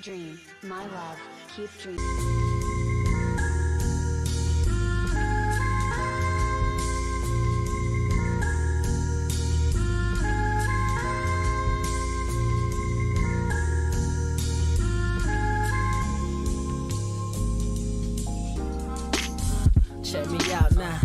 Dream, my love, keep dreaming. Check me out now.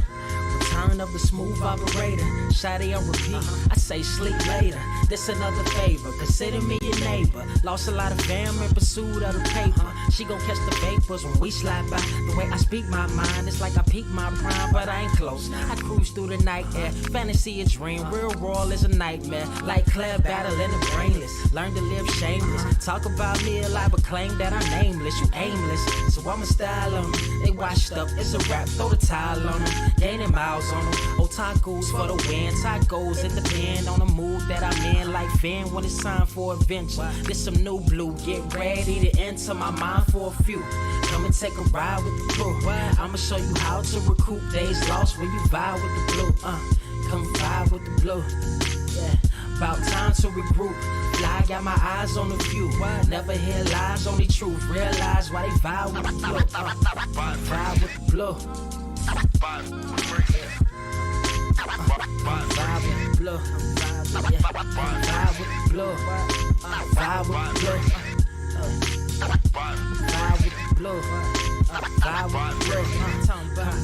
Return of the smooth operator. Shotty on repeat. I say sleep later. This another favor. Consider me your neighbor. Lost a lot of fam in pursuit of the paper. She gon' catch the vapors when we slide by. The way I speak my mind, it's like I peak my prime, but I ain't close. I cruise through the night air. Fantasy a dream. Real world is a nightmare. Like Claire battling the brainless. Learn to live shameless. Talk about me a lie, but claim that I'm nameless. You aimless. So I'ma style on them. They washed up. It's a rap. Throw the towel on them. Gaining miles on them. Otakus for the win. Tacos, it depend on the mood that I'm in. Like Finn when it's time for adventure. This some new blue. Get ready to enter my mind for a few. Come and take a ride with the crew. I'ma show you how to recoup days lost when you vibe with the blue. Come vibe with the blue. Yeah. About time to regroup. Fly, got my eyes on the view. Never hear lies, only truth. Realize why they vibe with the blue. Vibe with the blue. Vibe with the blue. Vibe with the blue. Vibe with the blue. Vibe with the blue. Vibe with the blue.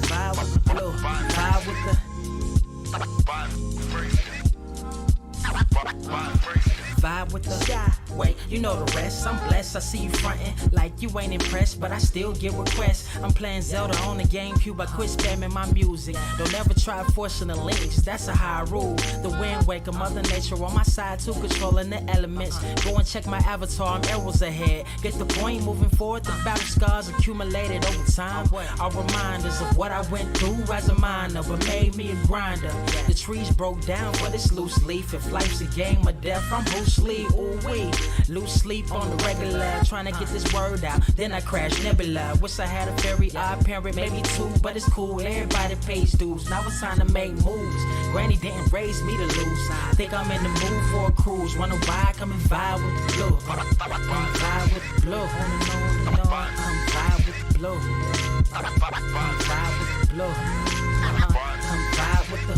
Vibe with the blue. Vibe with the vibe with the sky. Wait, you know the rest. I'm blessed. I see you frontin' like you ain't impressed, but I still get requests. I'm playing Zelda on the GameCube. I quit spamming my music. Don't ever try forcing the links. That's a high rule. The wind waker, Mother Nature on my side too, controlling the elements. Go and check my avatar. I'm arrows ahead. Get the point. Moving forward, the battle scars accumulated over time are reminders of what I went through as a minor, but made me a grinder. The trees broke down for this loose leaf. If life's a game of death, I'm Bruce Lee. Ooh wee. Lose sleep on the regular, trying to get this word out. Then I crash nebula. Wish I had a very odd parent, maybe two, but it's cool. Everybody pays dues. Now it's time to make moves. Granny didn't raise me to lose. Think I'm in the mood for a cruise. Wanna ride? Come and vibe with the blue. Vibe with the blue. I'm vibe with the blue. Vibe with the blue. Come vibe with the.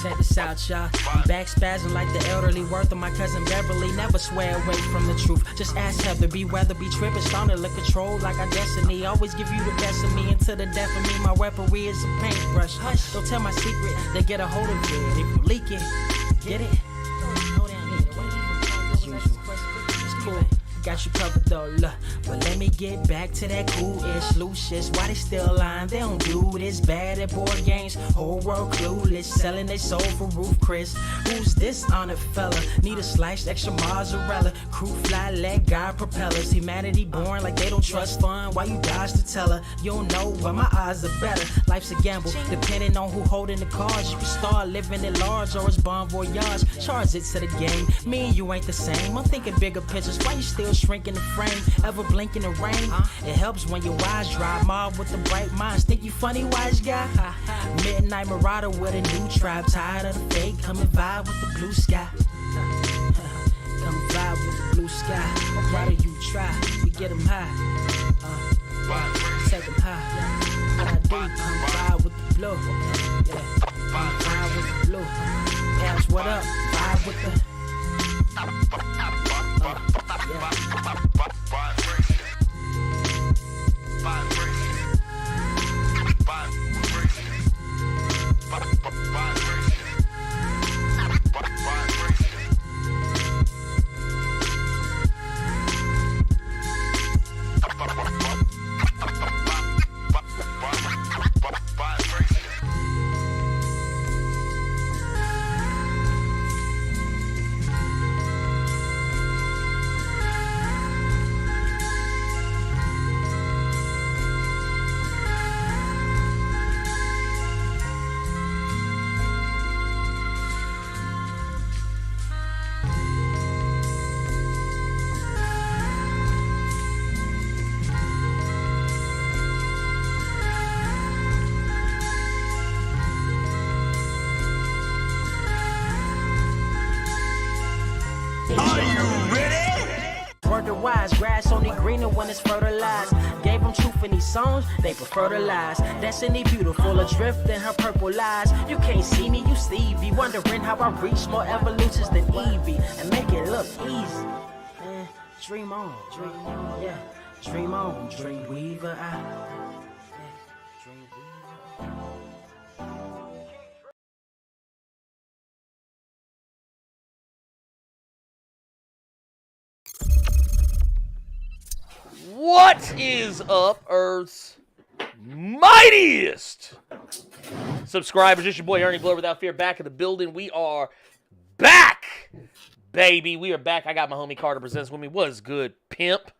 Check this out, y'all. I'm back spazzing like the elderly worth of my cousin Beverly. Never swear away from the truth. Just ask Heather, be weather, be tripping, starting to control like our destiny. Always give you the best of me until the death of me. My weaponry is a paintbrush. Hush, don't tell my secret. They get a hold of it. If you leak it, get it. As usual. It's cool. Got you covered though, look. But let me get back to that cool-ish, loose-ish. Why they still lying? They don't do this. Bad at board games, whole world clueless. Selling they soul for Roof Chris. Who's this honored fella? Need a sliced extra mozzarella. Crew fly, let God propellers. Humanity born like they don't trust fun. Why you dodge the teller? You don't know, but my eyes are better. Life's a gamble, depending on who holding the cards. You can start living at large or it's bon voyage. Charge it to the game. Me and you ain't the same. I'm thinking bigger pictures. Why you still shrinking the frame? Ever blink in the rain? It helps when your eyes dry. Mob with the bright minds. Think you funny, wise guy? Midnight marauder with a new tribe. Tired of the fake. Come and vibe with the blue sky. Come vibe with the blue sky. Why do you try? We get them high. Take them high. What I do? Come vibe with the blue. Yeah. Come vibe with the blue. Ask what up? Vibe with the. grass only greener when it's fertilized. Gave them truth in these songs, they prefer to lies. Destiny beautiful, adrift in her purple lies. You can't see me, you Stevie, wondering how I reach more evolutions than Evie and make it look easy. Man, dream on, yeah. Dream on, dream weaver, dream weaver. What is up, Earth's mightiest subscribers? It's your boy Ernie Blerd Without Fear back in the building. We are back, baby. We are back. I got my homie Carter Presents with me. What's good, pimp?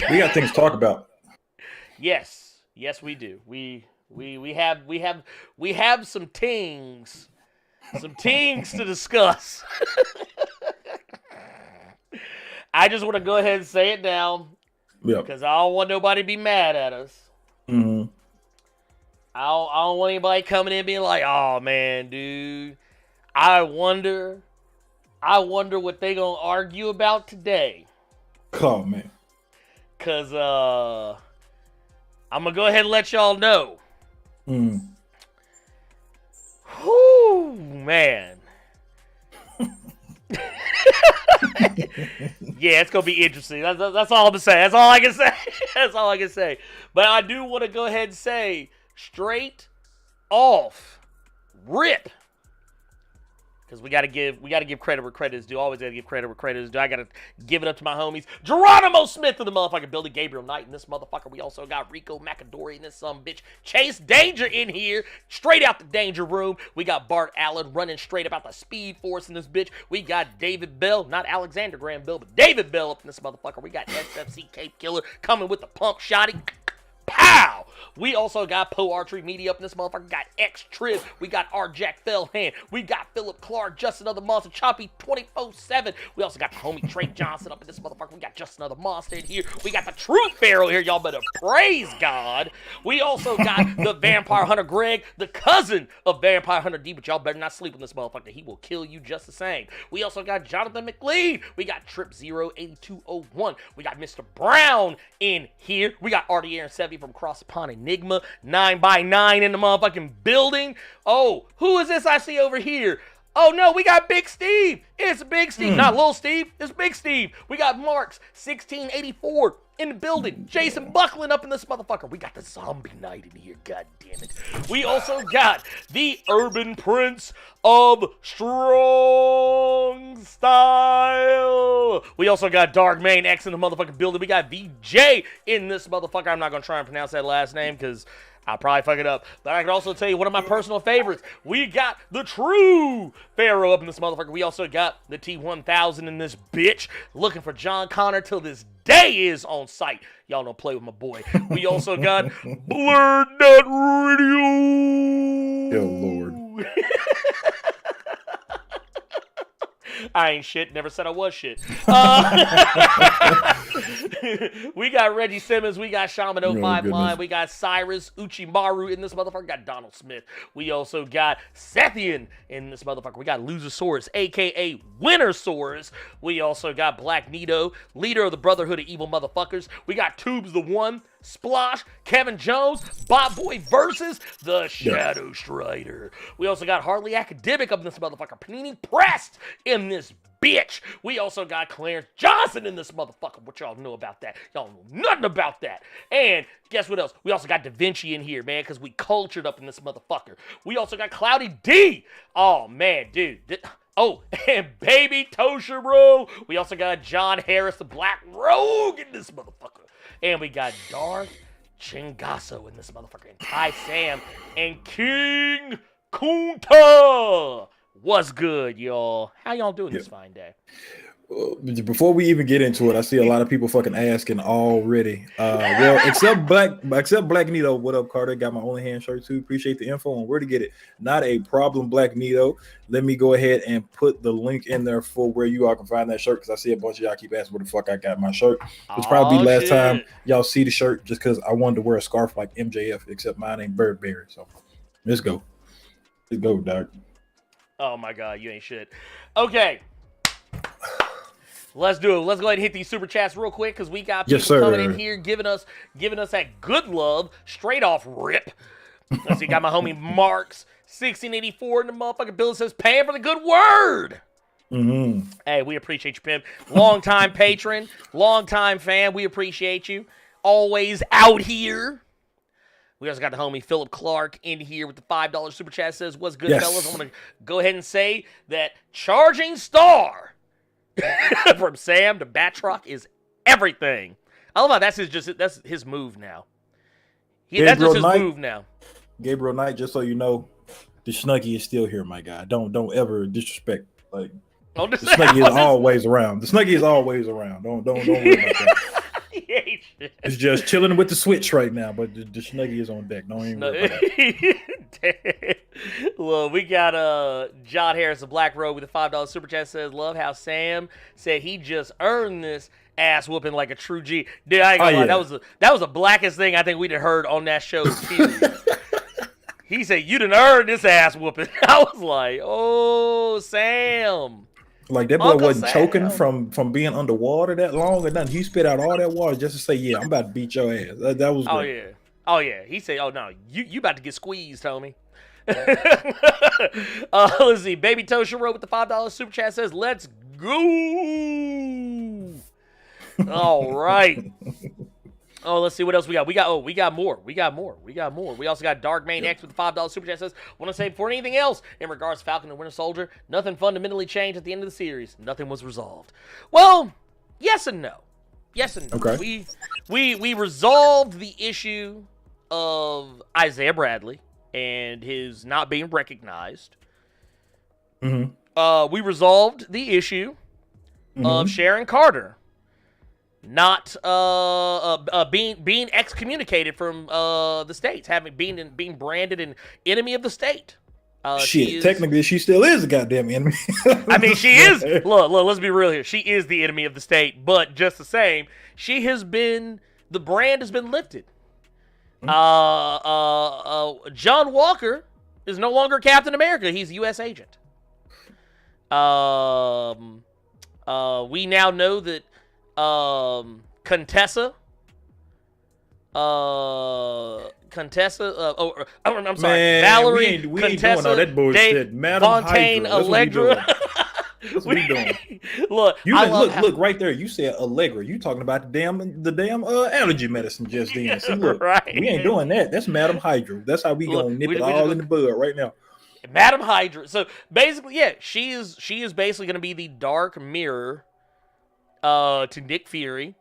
We got things to talk about. Yes, we do. We have some things to discuss. I just want to go ahead and say it now, because I don't want nobody to be mad at us. Mm-hmm. I don't want anybody coming in being like, "Oh man, dude, I wonder what they gonna argue about today." Oh man, because I'm gonna go ahead and let y'all know. Whoo, man. Yeah, it's gonna be interesting. That's all I'm gonna say. That's all I can say. That's all I can say. But I do want to go ahead and say straight off rip, because we gotta give credit where credit is due. Always gotta give credit where credit is due. I gotta give it up to my homies. Geronimo Smith in the motherfucking building. Gabriel Knight in this motherfucker. We also got Rico Macadori in this bitch. Chase Danger in here, straight out the danger room. We got Bart Allen running straight about the Speed Force in this bitch. We got David Bell, not Alexander Graham Bell, but David Bell up in this motherfucker. We got SFC Cape Killer coming with the pump shotty. Pow! We also got Poe Archery Media up in this motherfucker. Got X Trib. We got R. Jack Fellhand. We got Philip Clark, Just Another Monster, Choppy 24/7. We also got the homie Trey Johnson up in this motherfucker. We got Just Another Monster in here. We got the Truth Pharaoh here. Y'all better praise God. We also got the Vampire Hunter Greg, the cousin of Vampire Hunter D, but y'all better not sleep on this motherfucker. He will kill you just the same. We also got Jonathan McLean. We got Trip 08201. We got Mr. Brown in here. We got RDR and Sevi from Cross the Pond Enigma, 9x9 in the motherfucking building. Oh, who is this I see over here? Oh no, we got Big Steve. It's Big Steve, not Little Steve. It's Big Steve. We got Marks 1684 in the building. Jason Buckland up in this motherfucker. We got the Zombie Knight in here. God damn it. We also got the Urban Prince of Strong Style. We also got Dark Main X in the motherfucking building. We got VJ in this motherfucker. I'm not gonna try and pronounce that last name because I'll probably fuck it up. But I can also tell you one of my personal favorites. We got the True Pharaoh up in this motherfucker. We also got the T-1000 in this bitch. Looking for John Connor till this day is on site. Y'all don't play with my boy. We also got Blerd Radio. oh Lord. I ain't shit. Never said I was shit. We got Reggie Simmons. We got Shaman 059. We got Cyrus Uchimaru in this motherfucker. We got Donald Smith. We also got Sethian in this motherfucker. We got Losersaurus, a.k.a. Wintersaurus. We also got Black Nito, leader of the Brotherhood of Evil Motherfuckers. We got Tubes the One, Splosh, Kevin Jones, Bob Boy versus the Shadow Strider. We also got Harley Academic up in this motherfucker. Panini Pressed in this bitch. We also got Clarence Johnson in this motherfucker. What y'all know about that? Y'all know nothing about that. And guess what else? We also got Da Vinci in here, man, because we cultured up in this motherfucker. We also got Cloudy D. Oh, man, dude. Oh, and Baby Toshiro. We also got John Harris, the Black Rogue in this motherfucker. And we got Darth Chingaso in this motherfucker. And Ty Sam and King Kunta. What's good, y'all? How y'all doing this fine day? Before we even get into it, I see a lot of people fucking asking already. Well, except Black Nito. What up, Carter? Got my only hand shirt too. Appreciate the info on where to get it. Not a problem, Black Nito. Let me go ahead and put the link in there for where you all can find that shirt, because I see a bunch of y'all keep asking where the fuck I got my shirt. It's probably last time y'all see the shirt, just because I wanted to wear a scarf like MJF, except mine ain't Birdberry. So let's go. Let's go, dog. Oh my God, you ain't shit. Okay. Let's do it. Let's go ahead and hit these super chats real quick because we got people coming in here giving us that good love straight off rip. Let's see, got my homie Marks 1684 in the motherfucking bill says paying for the good word. Mm-hmm. Hey, we appreciate you, Pimp. Long time patron, long time fan. We appreciate you. Always out here. We also got the homie Philip Clark in here with the $5 super chat says, what's good, fellas? I'm going to go ahead and say that Charging Star from Sam to Batroc is everything. I love how that's his move now. That's just his move now. Gabriel Knight, just so you know, the Snuggie is still here, my guy. Don't ever disrespect. Like, the Snuggie is always around. The Snuggie is always around. Don't worry about that. It's just chilling with the Switch right now, but the Snuggie is on deck. Don't even worry about it. Look, we got John Harris, the Black Robe with a $5 super chat says, love how Sam said he just earned this ass whooping like a true G. Dude, I ain't gonna lie, that was the blackest thing I think we'd have heard on that show. He said, you done earned this ass whooping. I was like, oh, Sam. Like, that boy wasn't choking from being underwater that long or nothing. He spit out all that water just to say, yeah, I'm about to beat your ass. That was great. Oh, yeah. He said, oh, no, you about to get squeezed, homie. Let's see. Baby Tosha wrote with the $5 super chat says, let's go. All right. Oh, let's see what else we got. We got more. We also got Dark Main X with the $5 super chat says, want to say before anything else, in regards to Falcon and Winter Soldier, nothing fundamentally changed at the end of the series. Nothing was resolved. Well, yes and no. Yes and no. Okay. We resolved the issue of Isaiah Bradley and his not being recognized. Mm-hmm. We resolved the issue of Sharon Carter not being excommunicated from the states, being branded an enemy of the state. Technically, she still is a goddamn enemy. I mean, she is. Look, let's be real here. She is the enemy of the state, but just the same, the brand has been lifted. John Walker is no longer Captain America. He's a U.S. agent. We now know that Contessa, I'm sorry, Valerie, we Contessa, ain't doing all that bullshit. Madam Fontaine, Hydra. Allegra. That's what we doing. Look, look right there. You said Allegra. You talking about the damn allergy medicine just then. See, look, right. We ain't doing that. That's Madam Hydra. That's how we gonna nip it all in the bud right now. Madam Hydra. So basically, yeah, she is basically going to be the dark mirror to Nick Fury.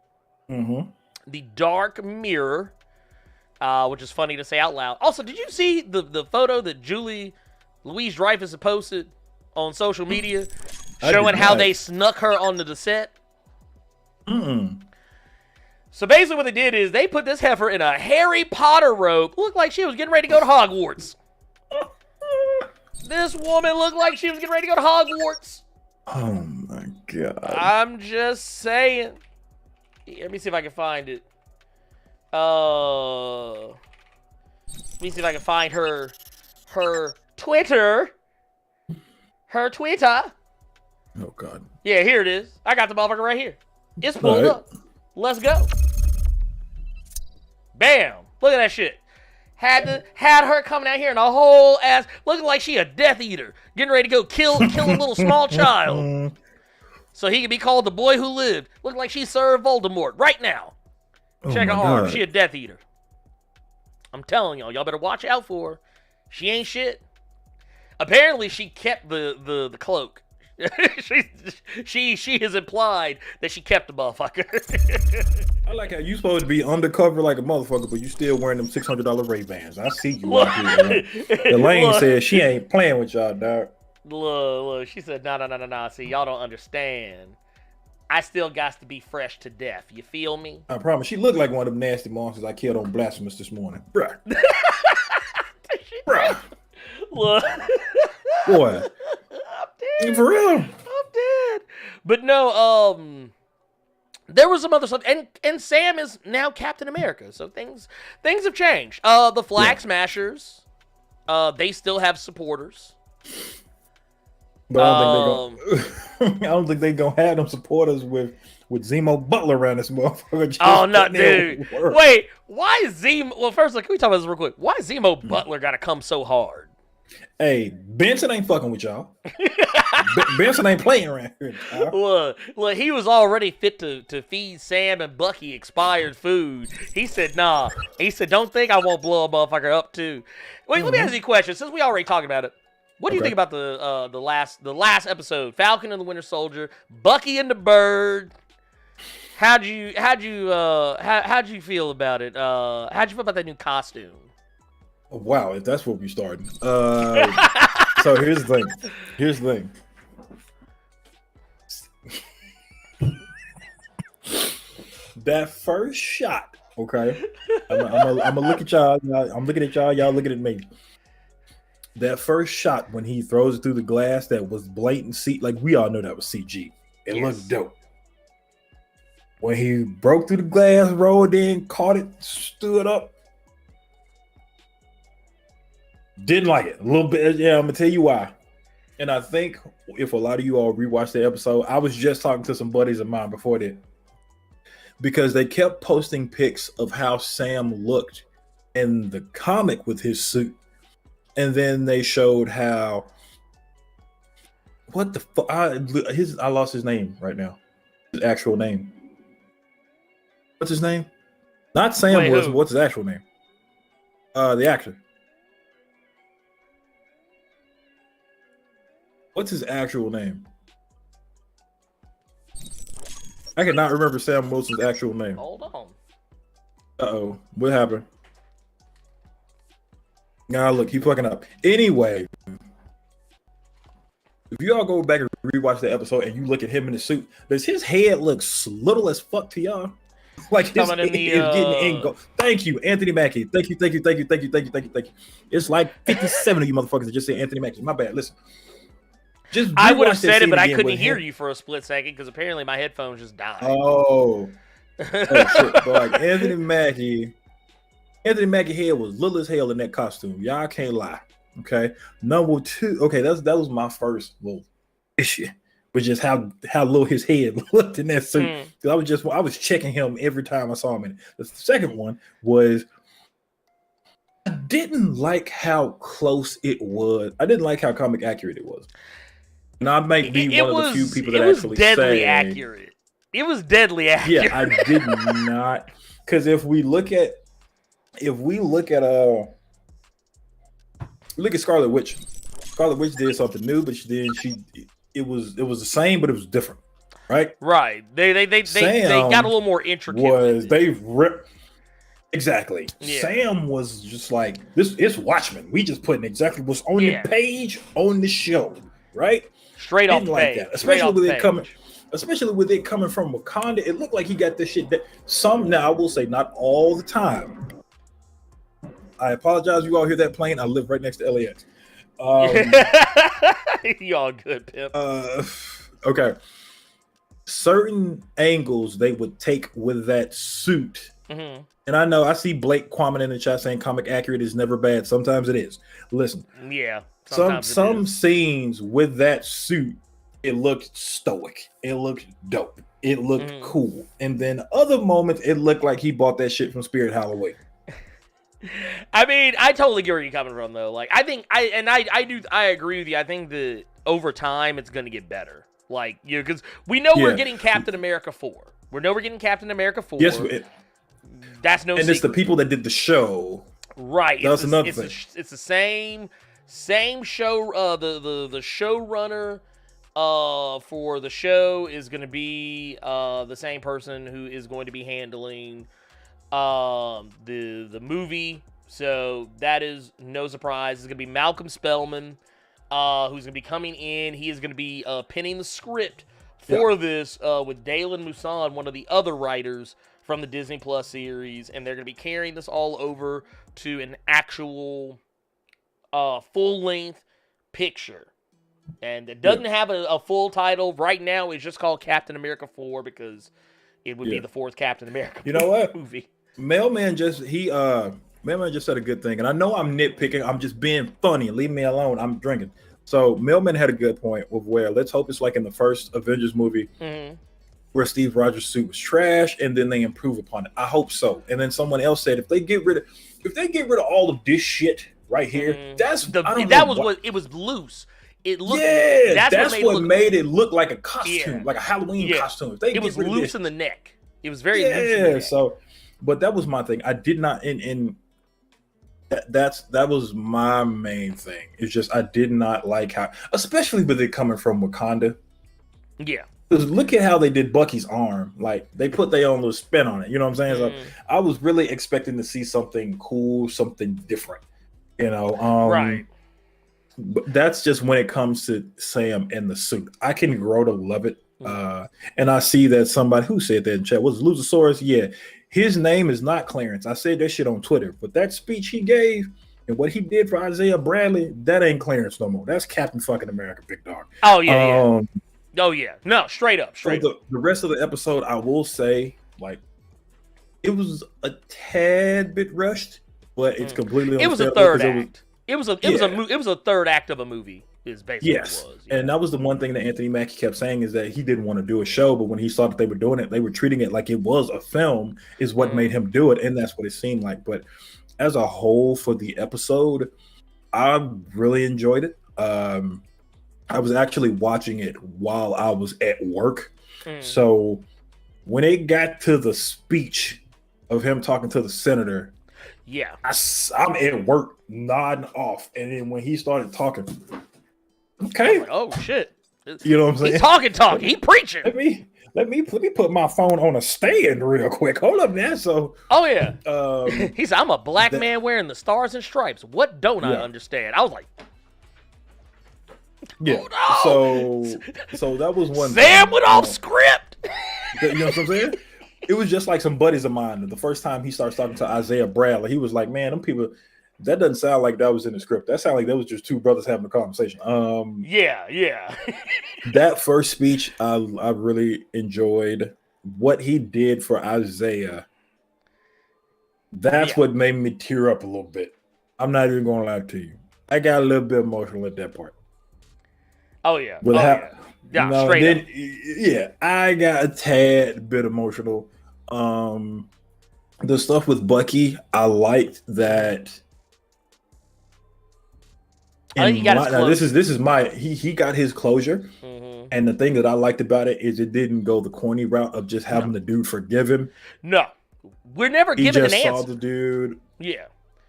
Mm-hmm. The dark mirror, which is funny to say out loud. Also, did you see the photo that Julie Louise-Dreyfus had posted on social media showing how they snuck her onto the set? So basically what they did is they put this heifer in a Harry Potter robe. Looked like she was getting ready to go to Hogwarts. This woman looked like she was getting ready to go to Hogwarts. Oh my God. I'm just saying. Let me see if I can find it. Let me see if I can find her Twitter. Her Twitter. Oh God. Yeah, here it is. I got the motherfucker right here. It's pulled up. Let's go. Bam. Look at that shit. Had her coming out here in a whole ass, looking like she a Death Eater, getting ready to go kill a little small child, so he can be called the boy who lived. Looking like she served Voldemort right now. Check her arm. She a Death Eater. I'm telling y'all better watch out for her. She ain't shit. Apparently, she kept the cloak. she has implied that she kept the motherfucker. I like how you supposed to be undercover like a motherfucker, but you still wearing them $600 Ray-Bans. I see you out here. Elaine said she ain't playing with y'all, dog. Look. She said, no. See, y'all don't understand. I still got to be fresh to death. You feel me? I promise. She looked like one of them nasty monsters I killed on Blasphemous this morning. Bruh. Bruh. Look. Boy. I'm dead. For real. I'm dead. But no, there was some other stuff, and Sam is now Captain America, so things have changed. The Flag Smashers, they still have supporters. But I don't think they gonna have them supporters with Zemo Butler around this motherfucker. Just Oh no, putting in dude! work. Wait, why is Zemo? Well, first, can we talk about this real quick? Why is Zemo Butler got to come so hard? Hey, Benson ain't fucking with y'all. Benson ain't playing around here. Look, he was already fit to feed Sam and Bucky expired food. He said, nah. He said, don't think I won't blow a motherfucker up too. Wait, let me ask you a question. Since we already talked about it, what do you think about the last episode, Falcon and the Winter Soldier, Bucky and the Bird? How'd you feel about it? How'd you feel about that new costume? Wow, if that's what we started. So here's the thing. That first shot, okay? I'm gonna look at y'all. I'm looking at y'all. Y'all looking at me. That first shot when he throws it through the glass, that was blatant like we all know that was CG. It looked dope. When he broke through the glass, rolled in, caught it, stood up. Didn't like it a little bit. Yeah, I'm gonna tell you why. And I think if a lot of you all rewatched the episode, I was just talking to some buddies of mine before that, because they kept posting pics of how Sam looked in the comic with his suit, and then they showed how what the fuck. I lost his name right now. His actual name. What's his name? Not Sam Wilson. What's his actual name? The actor. What's his actual name? I cannot remember Sam Wilson's actual name. Hold on. Uh-oh. What happened? Nah, look, he fucking up. Anyway, if you all go back and rewatch the episode and you look at him in the suit, does his head look little as fuck to y'all? Like his head is getting angled. Thank you, Anthony Mackie. Thank you. It's like 57 of you motherfuckers that just say Anthony Mackie. My bad. Listen. I would have said it, but I couldn't hear you for a split second because apparently my headphones just died. Oh shit! But like Anthony Mackie head was little as hell in that costume. Y'all can't lie. Okay, number two. Okay, that was my first little issue, but just how little his head looked in that suit. Because I was checking him every time I saw him in it. The second one was, I didn't like how close it was. I didn't like how comic accurate it was. And I might be one of the few people that actually say... It was deadly accurate. It was deadly accurate. Yeah, I did not. Because if we look at Scarlet Witch. Scarlet Witch did something new, but it was the same, but it was different. Right? Right. They got a little more intricate. Exactly. Yeah. Sam was just like, it's Watchmen. We just putting exactly what's on the page on the show. Right? Straight off the page. That. Especially with it coming from Wakanda. It looked like he got this shit that now I will say not all the time. I apologize you all hear that plane. I live right next to LAX. You all good, Pip. Okay. Certain angles they would take with that suit. Mm-hmm. And I know I see Blake Quammen in the chat saying comic accurate is never bad. Sometimes it is. Listen. Yeah. Some scenes with that suit, it looked stoic. It looked dope. It looked cool. And then other moments, it looked like he bought that shit from Spirit Halloween. I mean, I totally get where you're coming from, though. Like, I think I agree with you. I think that over time, it's going to get better. Like, because we know we're getting Captain America 4. We know we're getting Captain America 4. Yes, that's no secret. And it's the people that did the show. Right. That's another thing. It's the same show. The showrunner for the show is going to be the same person who is going to be handling the movie. So that is no surprise. It's going to be Malcolm Spellman, who's going to be coming in. He is going to be penning the script for this with Dalen Musan, one of the other writers from the Disney Plus series, and they're going to be carrying this all over to an actual full-length picture. And it doesn't have a full title. Right now, it's just called Captain America 4 because it would be the fourth Captain America You know what? movie. Mailman just said a good thing. And I know I'm nitpicking. I'm just being funny. Leave me alone. I'm drinking. So Millman had a good point with where let's hope it's like in the first Avengers movie where Steve Rogers' suit was trash, and then they improve upon it. I hope so. And then someone else said if they get rid of all of this shit right here, it was loose. It looked that's what made it look like a costume, like a Halloween costume. It was loose in the neck. It was very loose in the neck. So but that was my thing. I did not that was my main thing. It's just I did not like how, especially with it coming from Wakanda. Yeah. Because look at how they did Bucky's arm. Like they put their own little spin on it. You know what I'm saying? So I was really expecting to see something cool, something different. You know, right. But that's just when it comes to Sam and the suit. I can grow to love it. And I see that somebody who said that in chat was Luchasaurus. Yeah, his name is not Clarence. I said that shit on Twitter, but that speech he gave and what he did for Isaiah Bradley, that ain't Clarence no more. That's Captain fucking America, big dog. Oh yeah. Oh yeah, no, straight up. The rest of the episode, I will say, like, it was a tad bit rushed, but it's completely. It was a third act. It was a third act of a movie. Is basically what it was. Yeah. And that was the one thing that Anthony Mackie kept saying is that he didn't want to do a show, but when he saw that they were doing it, they were treating it like it was a film. Is what made him do it, and that's what it seemed like. But as a whole, for the episode, I really enjoyed it. I was actually watching it while I was at work. So when it got to the speech of him talking to the senator, I'm at work nodding off. And then when he started talking, okay. Like, oh shit. You know what I'm saying? He's talking. He preaching. Let me put my phone on a stand real quick. Hold up now. So he said, I'm a black man wearing the stars and stripes. What don't I understand? I was like, yeah. So that was one. Sam went off script. You know what I'm saying? It was just like some buddies of mine. The first time he starts talking to Isaiah Bradley, he was like, "Man, them people, that doesn't sound like that was in the script. That sounded like that was just two brothers having a conversation." Yeah. That first speech, I really enjoyed what he did for Isaiah. That's what made me tear up a little bit. I'm not even going to lie to you. I got a little bit emotional at that part. Oh yeah. Straight up. Yeah, I got a tad bit emotional. The stuff with Bucky, I liked that. He got his closure. And the thing that I liked about it is it didn't go the corny route of just having the dude forgive him. No, we're never given an answer. He just saw the dude.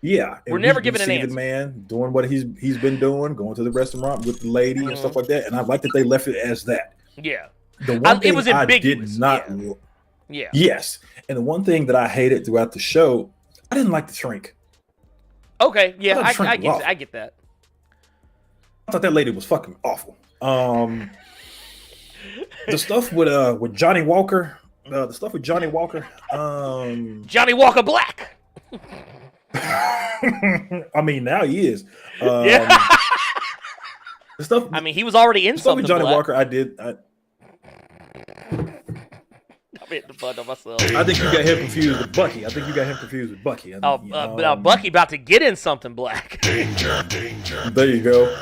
Yeah, we're never given an answer. The man doing what he's been doing, going to the restaurant with the lady and stuff like that, and I like that they left it as that. Yeah, the one thing it was ambiguous. I did not. Yes, and the one thing that I hated throughout the show, I didn't like the shrink. Okay, yeah, I get that. I thought that lady was fucking awful. The stuff with Johnny Walker, Johnny Walker Black. I mean, now he is. The stuff. I mean, he was already in something. With Johnny Black. Walker, I did. I'm hitting the button on myself. I think you got him confused with Bucky. Bucky about to get in something black. Danger. There you go.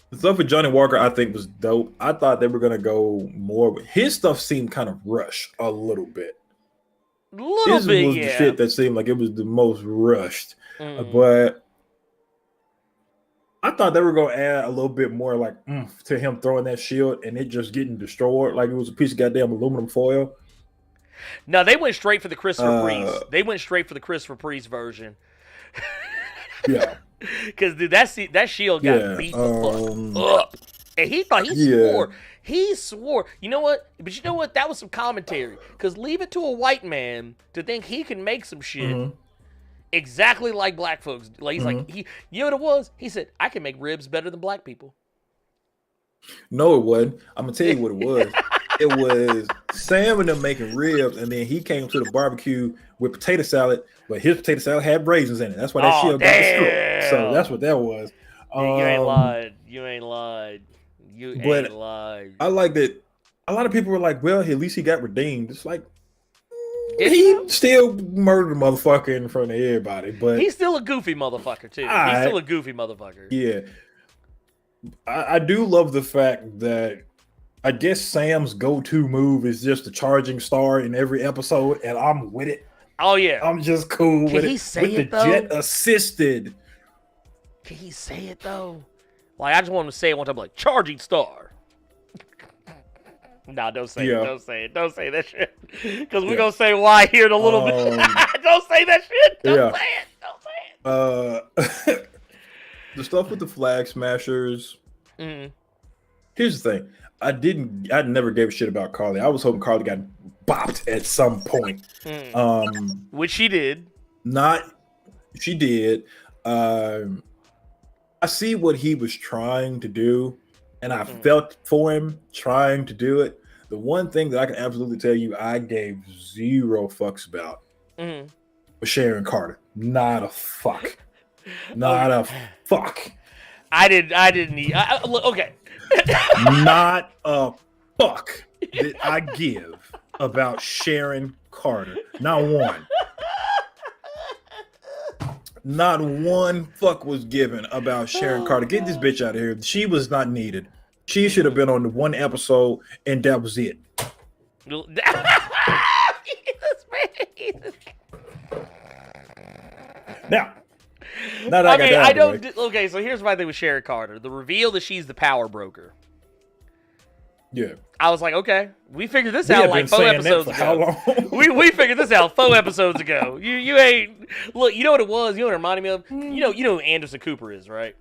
The stuff with Johnny Walker, I think, was dope. I thought they were gonna go more. His stuff seemed kind of rushed a little bit. This was the shit that seemed like it was the most rushed. But I thought they were going to add a little bit more like to him throwing that shield and it just getting destroyed like it was a piece of goddamn aluminum foil. No, they went straight for the Christopher Priest. They went straight for the Christopher Priest version. Yeah. Because that shield got beat the fuck up. And he thought he swore. He swore. You know what? But you know what? That was some commentary. Because leave it to a white man to think he can make some shit exactly like black folks. Like he's like, you know what it was? He said, I can make ribs better than black people. No, it wasn't. I'm going to tell you what it was. It was Sam and them making ribs, and then he came to the barbecue with potato salad, but his potato salad had raisins in it. That's why that shield got destroyed. So that's what that was. You ain't lied. You ain't lied. I like that. A lot of people were like, well, at least he got redeemed. It's like, he still murdered a motherfucker in front of everybody. But he's still a goofy motherfucker, too. He's still a goofy motherfucker. Yeah. I do love the fact that I guess Sam's go-to move is just the charging star in every episode, and I'm with it. Oh yeah, I'm just cool with he it. say with it, the though? jet assisted. Can he say it though? Like I just want him to say it one time, like charging star. Nah, don't say it. Don't say it. Don't say that shit. Because we're gonna say why here in a little bit. Don't say that shit. Don't say it. Don't say it. The stuff with the flag smashers. Mm. Here's the thing. I never gave a shit about Carly. I was hoping Carly got bopped at some point. Which she did. She did. I see what he was trying to do, and I felt for him trying to do it. The one thing that I can absolutely tell you I gave zero fucks about was Sharon Carter. Not a fuck. Not a fuck. I didn't. Okay. Not a fuck that I give about Sharon Carter. Not one. Not one fuck was given about Sharon Carter. Get this bitch out of here. She was not needed. She should have been on the one episode, and that was it. Now I don't. Okay, so here's my thing with Sharon Carter: the reveal that she's the power broker. Yeah, I was like, okay, we figured this out like 4 episodes ago. How long? we figured this out 4 episodes ago. You ain't look. You know what it was? You know what it reminded me of? You know who Anderson Cooper is, right?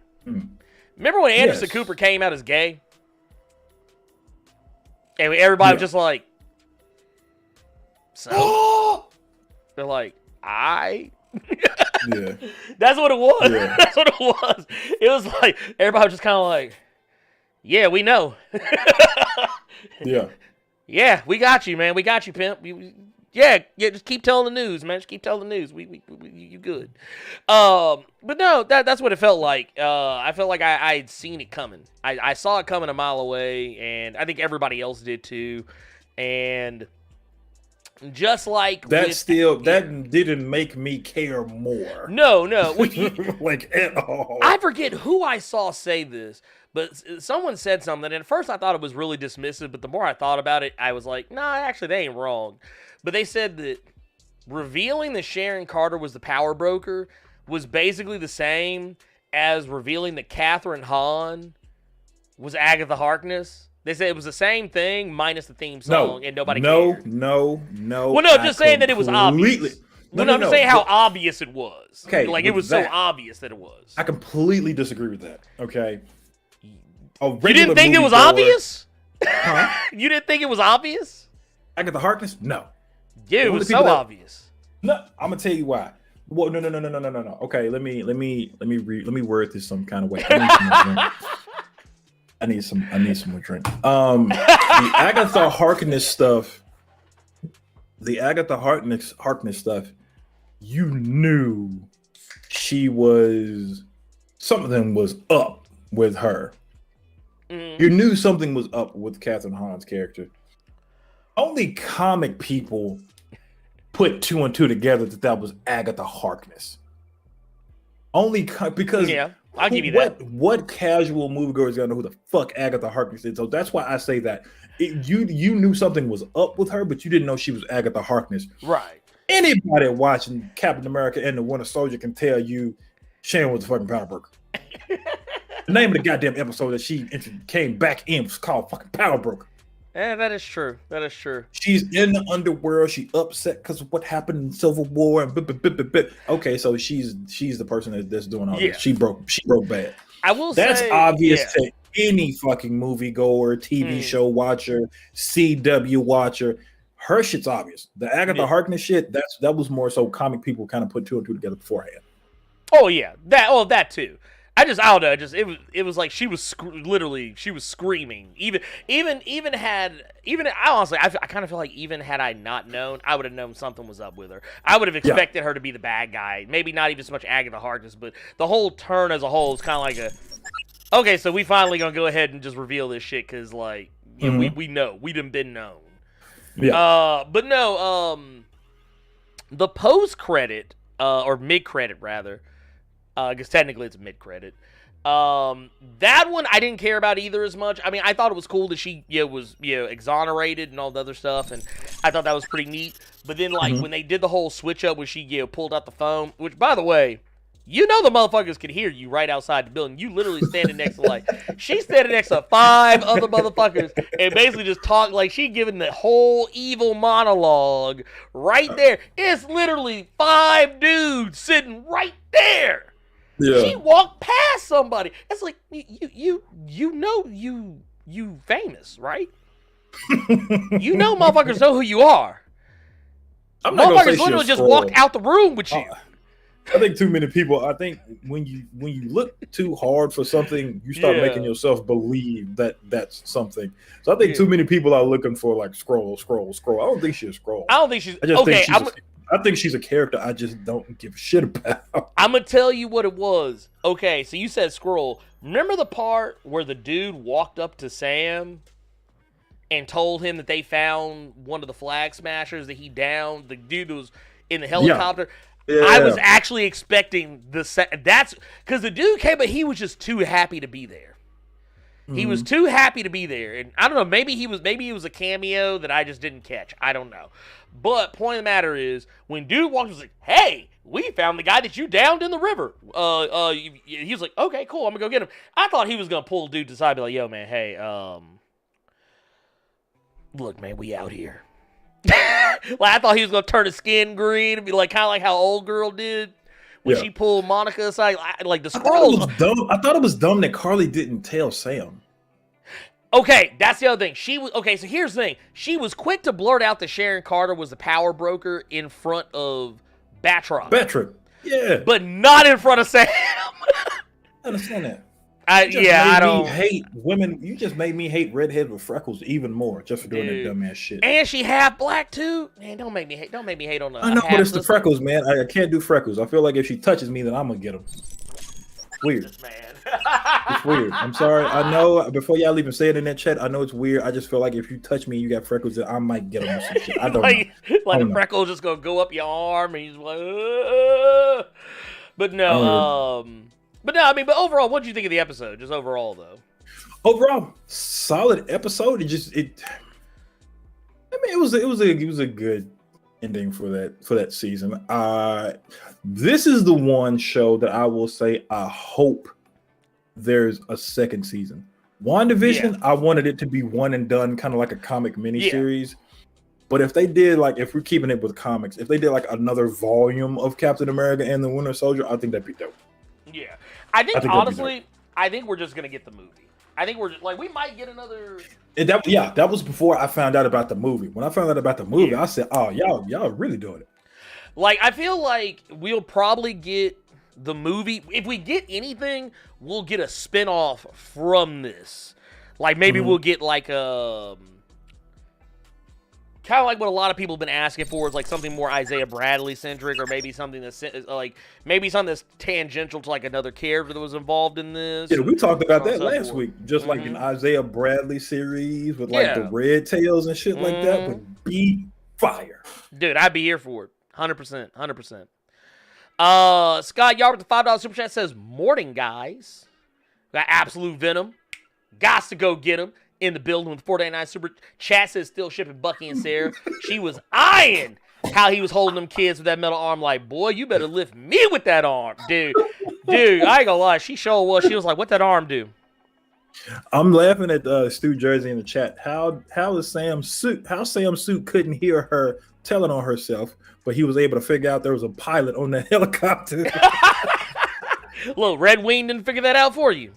Remember when Anderson Cooper came out as gay? And everybody was just like, so? They're like, Yeah. That's what it was. Yeah. That's what it was. It was like, everybody was just kind of like, yeah, we know. Yeah. Yeah, we got you, man. We got you, pimp. Yeah, just keep telling the news, man. Just keep telling the news. You good. But no, that's what it felt like. I felt like I had seen it coming. I saw it coming a mile away, and I think everybody else did too. And just like that didn't make me care more. No. Like at all. I forget who I saw say this, but someone said something, and at first I thought it was really dismissive, but the more I thought about it, I was like, nah, actually, they ain't wrong. But they said that revealing that Sharon Carter was the power broker was basically the same as revealing that Catherine Hahn was Agatha Harkness. They said it was the same thing minus the theme song, and nobody cared. No. Well, no, just saying that it was obvious. I'm just saying how obvious it was. Okay, like it was so obvious that it was. I completely disagree with that. Okay. You didn't think it was obvious? Huh? You didn't think it was obvious? Agatha Harkness? No. Yeah, it was so obvious. No, I'm gonna tell you why. Well, no. Okay, let me word this some kind of way. I need some more drink. The Agatha Harkness stuff. You knew something was up with her. You knew something was up with Catherine Hahn's character. Only comic people put 2 and 2 together that was Agatha Harkness. Because I'll give you that. What casual moviegoer is gonna know who the fuck Agatha Harkness is? So that's why I say that you knew something was up with her, but you didn't know she was Agatha Harkness. Right. Anybody watching Captain America and the Winter Soldier can tell you Sharon was the fucking power broker. The name of the goddamn episode that she came back in was called fucking Power Broker. Yeah, that is true. She's in the underworld. She upset because of what happened in Civil War and okay, so she's the person that's doing all this. She broke bad. I will that's say, obvious to any fucking moviegoer, TV show watcher, CW watcher. Her shit's obvious. The Agatha Harkness shit, that was more so comic people kind of put 2 and 2 together beforehand. Oh yeah, that too. I don't know. It was like she was screaming. I honestly, I kind of feel like even had I not known, I would have known something was up with her. I would have expected her to be the bad guy. Maybe not even so much Agatha Harkness, but the whole turn as a whole is kind of like okay, so we finally gonna go ahead and just reveal this shit because like we know we done been known. Yeah. But no. The post credit or mid credit rather. Because technically it's a mid-credit. That one I didn't care about either as much. I mean, I thought it was cool that she was exonerated and all the other stuff, and I thought that was pretty neat. But then like when they did the whole switch up when she pulled out the phone, which by the way, the motherfuckers could hear you right outside the building. You literally standing next to she's standing next to 5 other motherfuckers and basically just talk like she giving the whole evil monologue right there. It's literally 5 dudes sitting right there. Yeah. She walked past somebody. It's like you famous, right? Motherfuckers know who you are. Motherfuckers literally just walked out the room with you. I think too many people. I think when you look too hard for something, you start making yourself believe that that's something. So I think too many people are looking for like scroll. I don't think she's a scroll. I don't think she's. I think she's a character I just don't give a shit about. I'm gonna tell you what it was. Okay, so you said scroll. Remember the part where the dude walked up to Sam and told him that they found one of the flag smashers that he downed? The dude was in the helicopter. Yeah, I was actually expecting that's because the dude came, but he was just too happy to be there. He was too happy to be there, and I don't know. Maybe he was a cameo that I just didn't catch. I don't know. But point of the matter is, when dude walked, was like, "Hey, we found the guy that you downed in the river." He was like, "Okay, cool. I'm gonna go get him." I thought he was gonna pull the dude to the side, and be like, "Yo, man, hey, look, man, we out here." I thought he was gonna turn his skin green and be like, kind of like how old girl did when she pulled Monica aside. Like the scrolls. I thought it was dumb that Carly didn't tell Sam. Okay, that's the other thing. So here's the thing. She was quick to blurt out that Sharon Carter was the power broker in front of Batroc. Yeah. But not in front of Sam. I understand that. I don't hate women. You just made me hate redhead with freckles even more just for doing that dumbass shit. And she half black too. Man, don't make me hate on the. I know, but it's the freckles, man. I can't do freckles. I feel like if she touches me, then I'm gonna get them. Weird, man. It's weird. I'm sorry. I know. Before y'all even say it in that chat, I know it's weird. I just feel like if you touch me, you got freckles, then I might get them or some shit. I don't know. Like the freckles just gonna go up your arm, and he's like, Ugh. But no. But overall, what did you think of the episode? Just overall, though. Overall, solid episode. It was a good ending for that season. This is the one show that I will say I hope there's a second season. WandaVision, I wanted it to be one and done, kind of like a comic miniseries. But if they did, like, if we're keeping it with comics, if they did like another volume of Captain America and the Winter Soldier, I think that'd be dope. Yeah. I think honestly, I think we're just gonna get the movie. I think we're just like, we might get another. That was before I found out about the movie. When I found out about the movie, I said, "Oh, y'all really doing it." Like, I feel like we'll probably get the movie. If we get anything, we'll get a spinoff from this. Like maybe we'll get like kind of like what a lot of people have been asking for is like something more Isaiah Bradley centric, or maybe something that's something that's tangential to like another character that was involved in this. Yeah, we talked about that last week. Just like an Isaiah Bradley series with like the Red Tails and shit like that would be fire. Dude, I'd be here for it. 100%. 100%. Scott Yard with the $5 super chat says, "Morning, guys. Got Absolute Venom. Gots to go get him." In the building with 489 super chat says still shipping Bucky and Sarah. She was eyeing how he was holding them kids with that metal arm. Like, boy, you better lift me with that arm, dude. Dude, I ain't gonna lie. She sure was. She was like, what that arm do? I'm laughing at Stu Jersey in the chat. How Sam Suit couldn't hear her telling on herself, but he was able to figure out there was a pilot on that helicopter. Look, Red Wing didn't figure that out for you.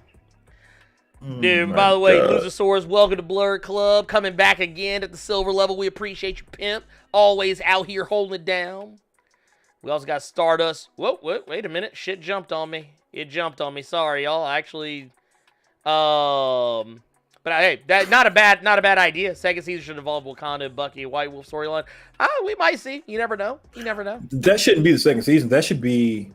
Dude, by the way, Luchasaurus, welcome to Blerd Club. Coming back again at the silver level. We appreciate you, pimp. Always out here holding it down. We also got Stardust. Whoa, wait a minute. Shit jumped on me. It jumped on me. Sorry, y'all. Actually, but hey, that not a bad idea. Second season should involve Wakanda and Bucky, White Wolf storyline. We might see. You never know. That shouldn't be the second season. That should be.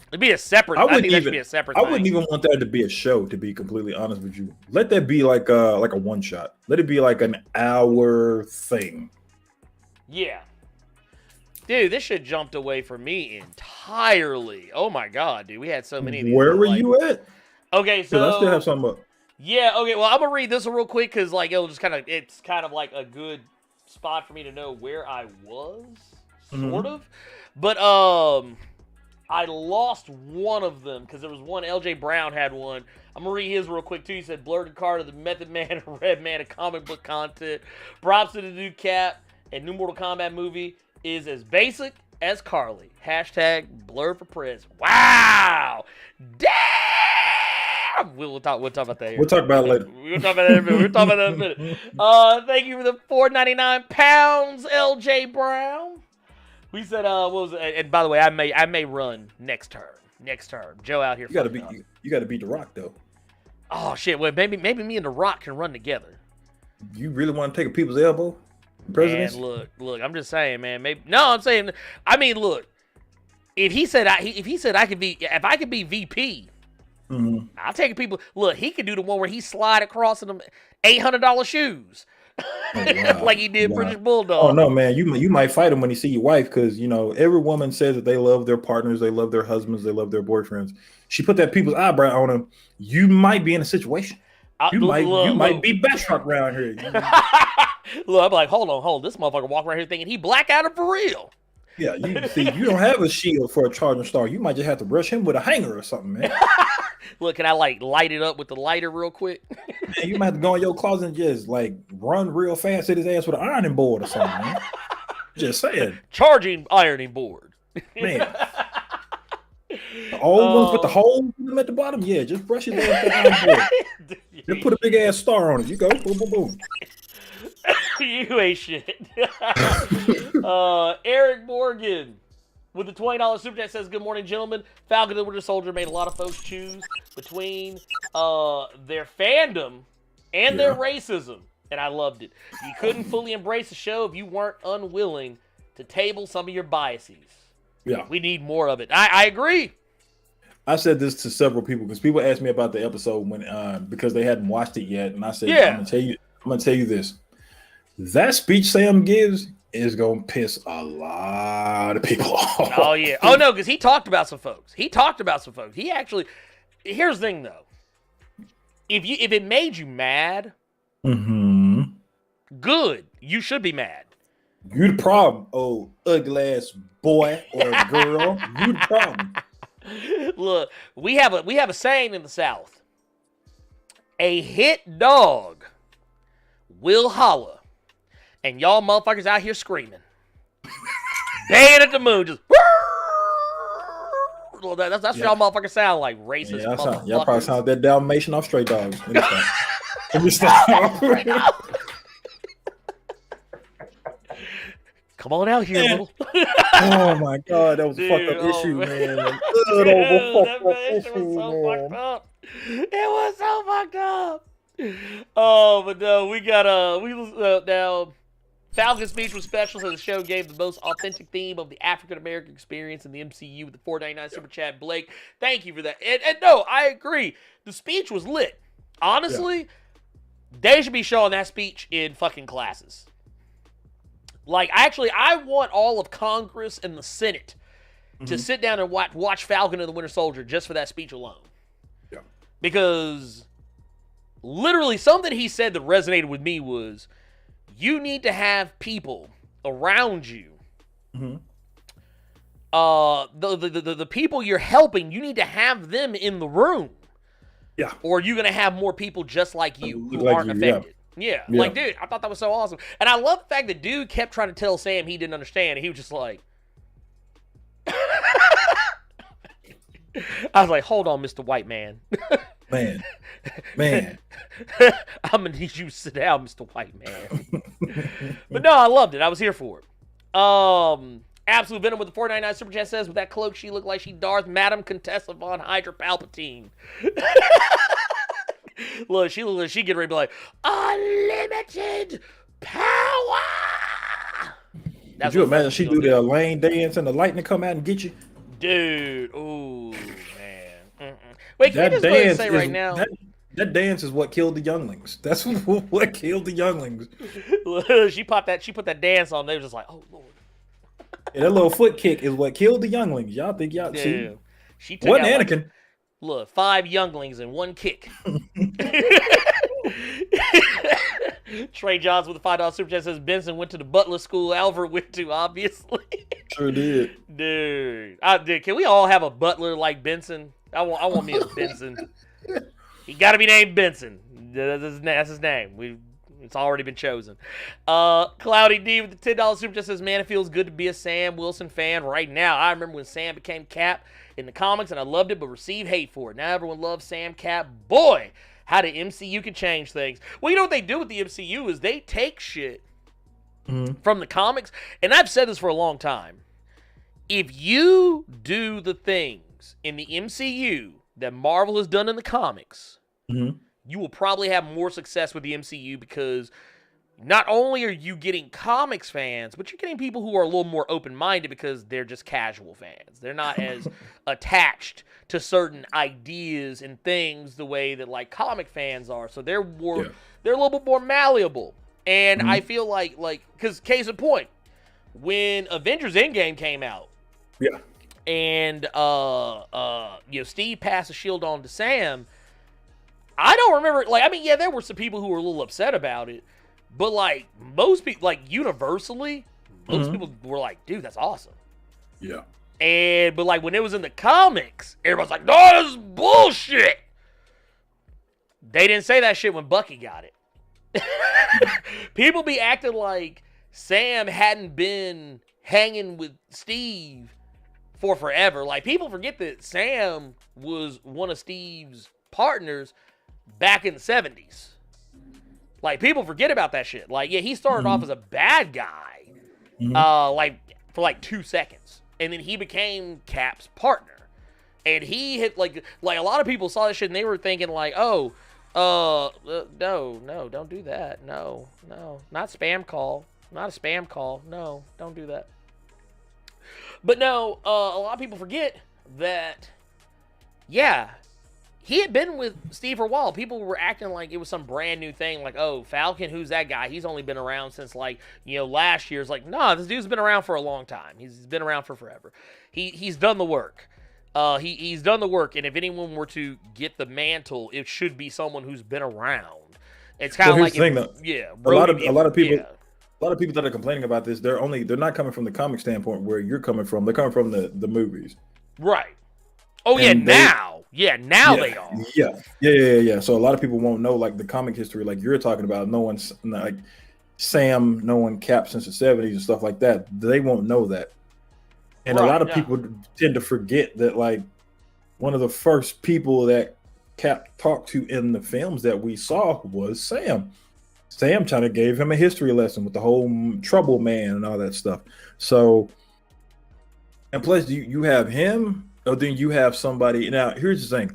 It'd be a separate. I think that should be a separate. I wouldn't even want that to be a show. To be completely honest with you, let that be like a one shot. Let it be like an hour thing. Yeah, dude, this shit jumped away from me entirely. Oh my god, dude, we had so many of these. Where were you at? Okay, Because I still so have something up. yeah, okay. Well, I'm gonna read this one real quick because like it's kind of like a good spot for me to know where I was, sort of. But I lost one of them because there was one. LJ Brown had one. I'm gonna read his real quick too. He said, "Blerd Carter, the Method Man, and Red Man of comic book content. Props to the new Cap and new Mortal Kombat movie is as basic as Carly. Hashtag Blerd for Prez. Wow, damn. We'll talk about that here. We'll talk about it later. We'll talk about that in a minute. We'll talk about that in a minute. Thank you for the £4.99, LJ Brown. We said, what was it? And by the way, I may run next term. Joe out here. You gotta beat The Rock though. Oh shit! Well, maybe me and The Rock can run together. You really want to take a people's elbow? Presidents? Man, look. I'm just saying, man. I mean, look. If he said I could be VP, I'll take a people. Look, he could do the one where he slide across in them $800 shoes. Oh, wow. Like he did British Bulldog. Oh no, man! You might fight him when you see your wife because every woman says that they love their partners, they love their husbands, they love their boyfriends. She put that people's eyebrow on him. You might be in a situation. You might be best truck around here. Look, I'm like, hold on. This motherfucker walk around here thinking he black out for real. Yeah, you don't have a shield for a charging star. You might just have to brush him with a hanger or something, man. Look, can I light it up with the lighter real quick? Man, you might have to go in your closet and just run real fast, hit his ass with an ironing board or something, man. Just saying. Charging ironing board. Man. The old ones with the hole in them at the bottom, yeah, just brush his ass with the ironing board. Just put a big ass star on it. You go, boom, boom, boom. You ain't shit. Eric Morgan with the $20 super chat says, "Good morning, gentlemen. Falcon the Winter Soldier made a lot of folks choose between their fandom and their racism, and I loved it. You couldn't fully embrace the show if you weren't unwilling to table some of your biases. Yeah, we need more of it." I agree. I said this to several people because people asked me about the episode when because they hadn't watched it yet, and I said, yeah. I'm gonna tell you this. That speech Sam gives is gonna piss a lot of people off. Oh yeah. Oh no, because he talked about some folks. He actually. Here's the thing though. If it made you mad, good. You should be mad. You the problem, oh ugly ass boy or girl. You the problem. Look, we have a saying in the South. A hit dog will holler. And y'all motherfuckers out here screaming. Baying at the moon, just that's what y'all motherfuckers sound like, racist motherfuckers. Y'all probably sound like that Dalmatian off Stray Dogs. Let me stop. Come on out here, little. Oh my god, that was a fucked up issue, man. That shit was so fucked up. It was so fucked up. Oh, but no, we got now. Falcon's speech was special, so the show gave the most authentic theme of the African American experience in the MCU with the $4.99 super chat. Blake, thank you for that. And no, I agree. The speech was lit. Honestly, they should be showing that speech in fucking classes. Like, actually, I want all of Congress and the Senate to sit down and watch Falcon and the Winter Soldier just for that speech alone. Yeah. Because literally something he said that resonated with me was, you need to have people around you. The people you're helping, you need to have them in the room. Yeah. Or you're going to have more people just like you who aren't affected. Yeah. Like, dude, I thought that was so awesome. And I love the fact that dude kept trying to tell Sam he didn't understand. And he was just like... I was like, hold on, Mr. White Man. Man. I'm going to need you to sit down, Mr. White Man. But no, I loved it. I was here for it. Absolute Venom with the $4.99 super chat says, with that cloak, she looked like she Darth Madam Contessa von Hydra Palpatine. Look, she getting ready to be like, unlimited power. Could you imagine she do the lane dance and the lightning come out and get you? Dude, ooh, man. Wait, can you just go ahead and say right now? That dance is what killed the younglings. That's what killed the younglings. She put that dance on. They were just like, oh Lord. And that little foot kick is what killed the younglings. Y'all think y'all see? She wasn't Anakin. Look, 5 younglings and 1 kick. Trey Johns with a $5 super chat says Benson went to the Butler school Alfred went to, obviously. Sure did. Dude, can we all have a Butler like Benson? I want me a Benson. He got to be named Benson. That's his name. It's already been chosen. Cloudy D with the $10 super chat says, man, it feels good to be a Sam Wilson fan right now. I remember when Sam became Cap in the comics, and I loved it, but received hate for it. Now everyone loves Sam Cap. Boy, how the MCU can change things. Well, you know what they do with the MCU is they take shit from the comics, and I've said this for a long time. If you do the things in the MCU that Marvel has done in the comics, you will probably have more success with the MCU because not only are you getting comics fans, but you're getting people who are a little more open-minded because they're just casual fans. They're not as attached to certain ideas and things the way that like comic fans are. So they're more, they're a little bit more malleable. And I feel like, because case in point, when Avengers Endgame came out, and Steve passed the shield on to Sam, I don't remember, there were some people who were a little upset about it, but, most people, universally, most people were like, dude, that's awesome. Yeah. But, when it was in the comics, everybody's like, no, this is bullshit. They didn't say that shit when Bucky got it. People be acting like Sam hadn't been hanging with Steve for forever. People forget that Sam was one of Steve's partners back in the 70s. People forget about that shit. He started off as a bad guy, for 2 seconds. And then he became Cap's partner. And he hit, a lot of people saw this shit and they were thinking, no, don't do that. No, not spam call. Not a spam call. No, don't do that. But no, a lot of people forget that, he had been with Steve for a while. People were acting like it was some brand new thing. Falcon, who's that guy? He's only been around since, last year. It's nah, this dude's been around for a long time. He's been around for forever. He's done the work. He's done the work. And if anyone were to get the mantle, it should be someone who's been around. It's kind of like... Here's the thing, though. A lot of people... Yeah. A lot of people that are complaining about this, they're not coming from the comic standpoint where you're coming from. They're coming from the movies. Right. Oh, and now they are. Yeah. So a lot of people won't know the comic history like you're talking about. No one's Sam, no one Cap since the 70s and stuff like that. They won't know that. And a lot of people tend to forget that one of the first people that Cap talked to in the films that we saw was Sam. Sam kind of gave him a history lesson with the whole Trouble Man and all that stuff. So, and plus you have him, or then you have somebody. Now, here's the thing.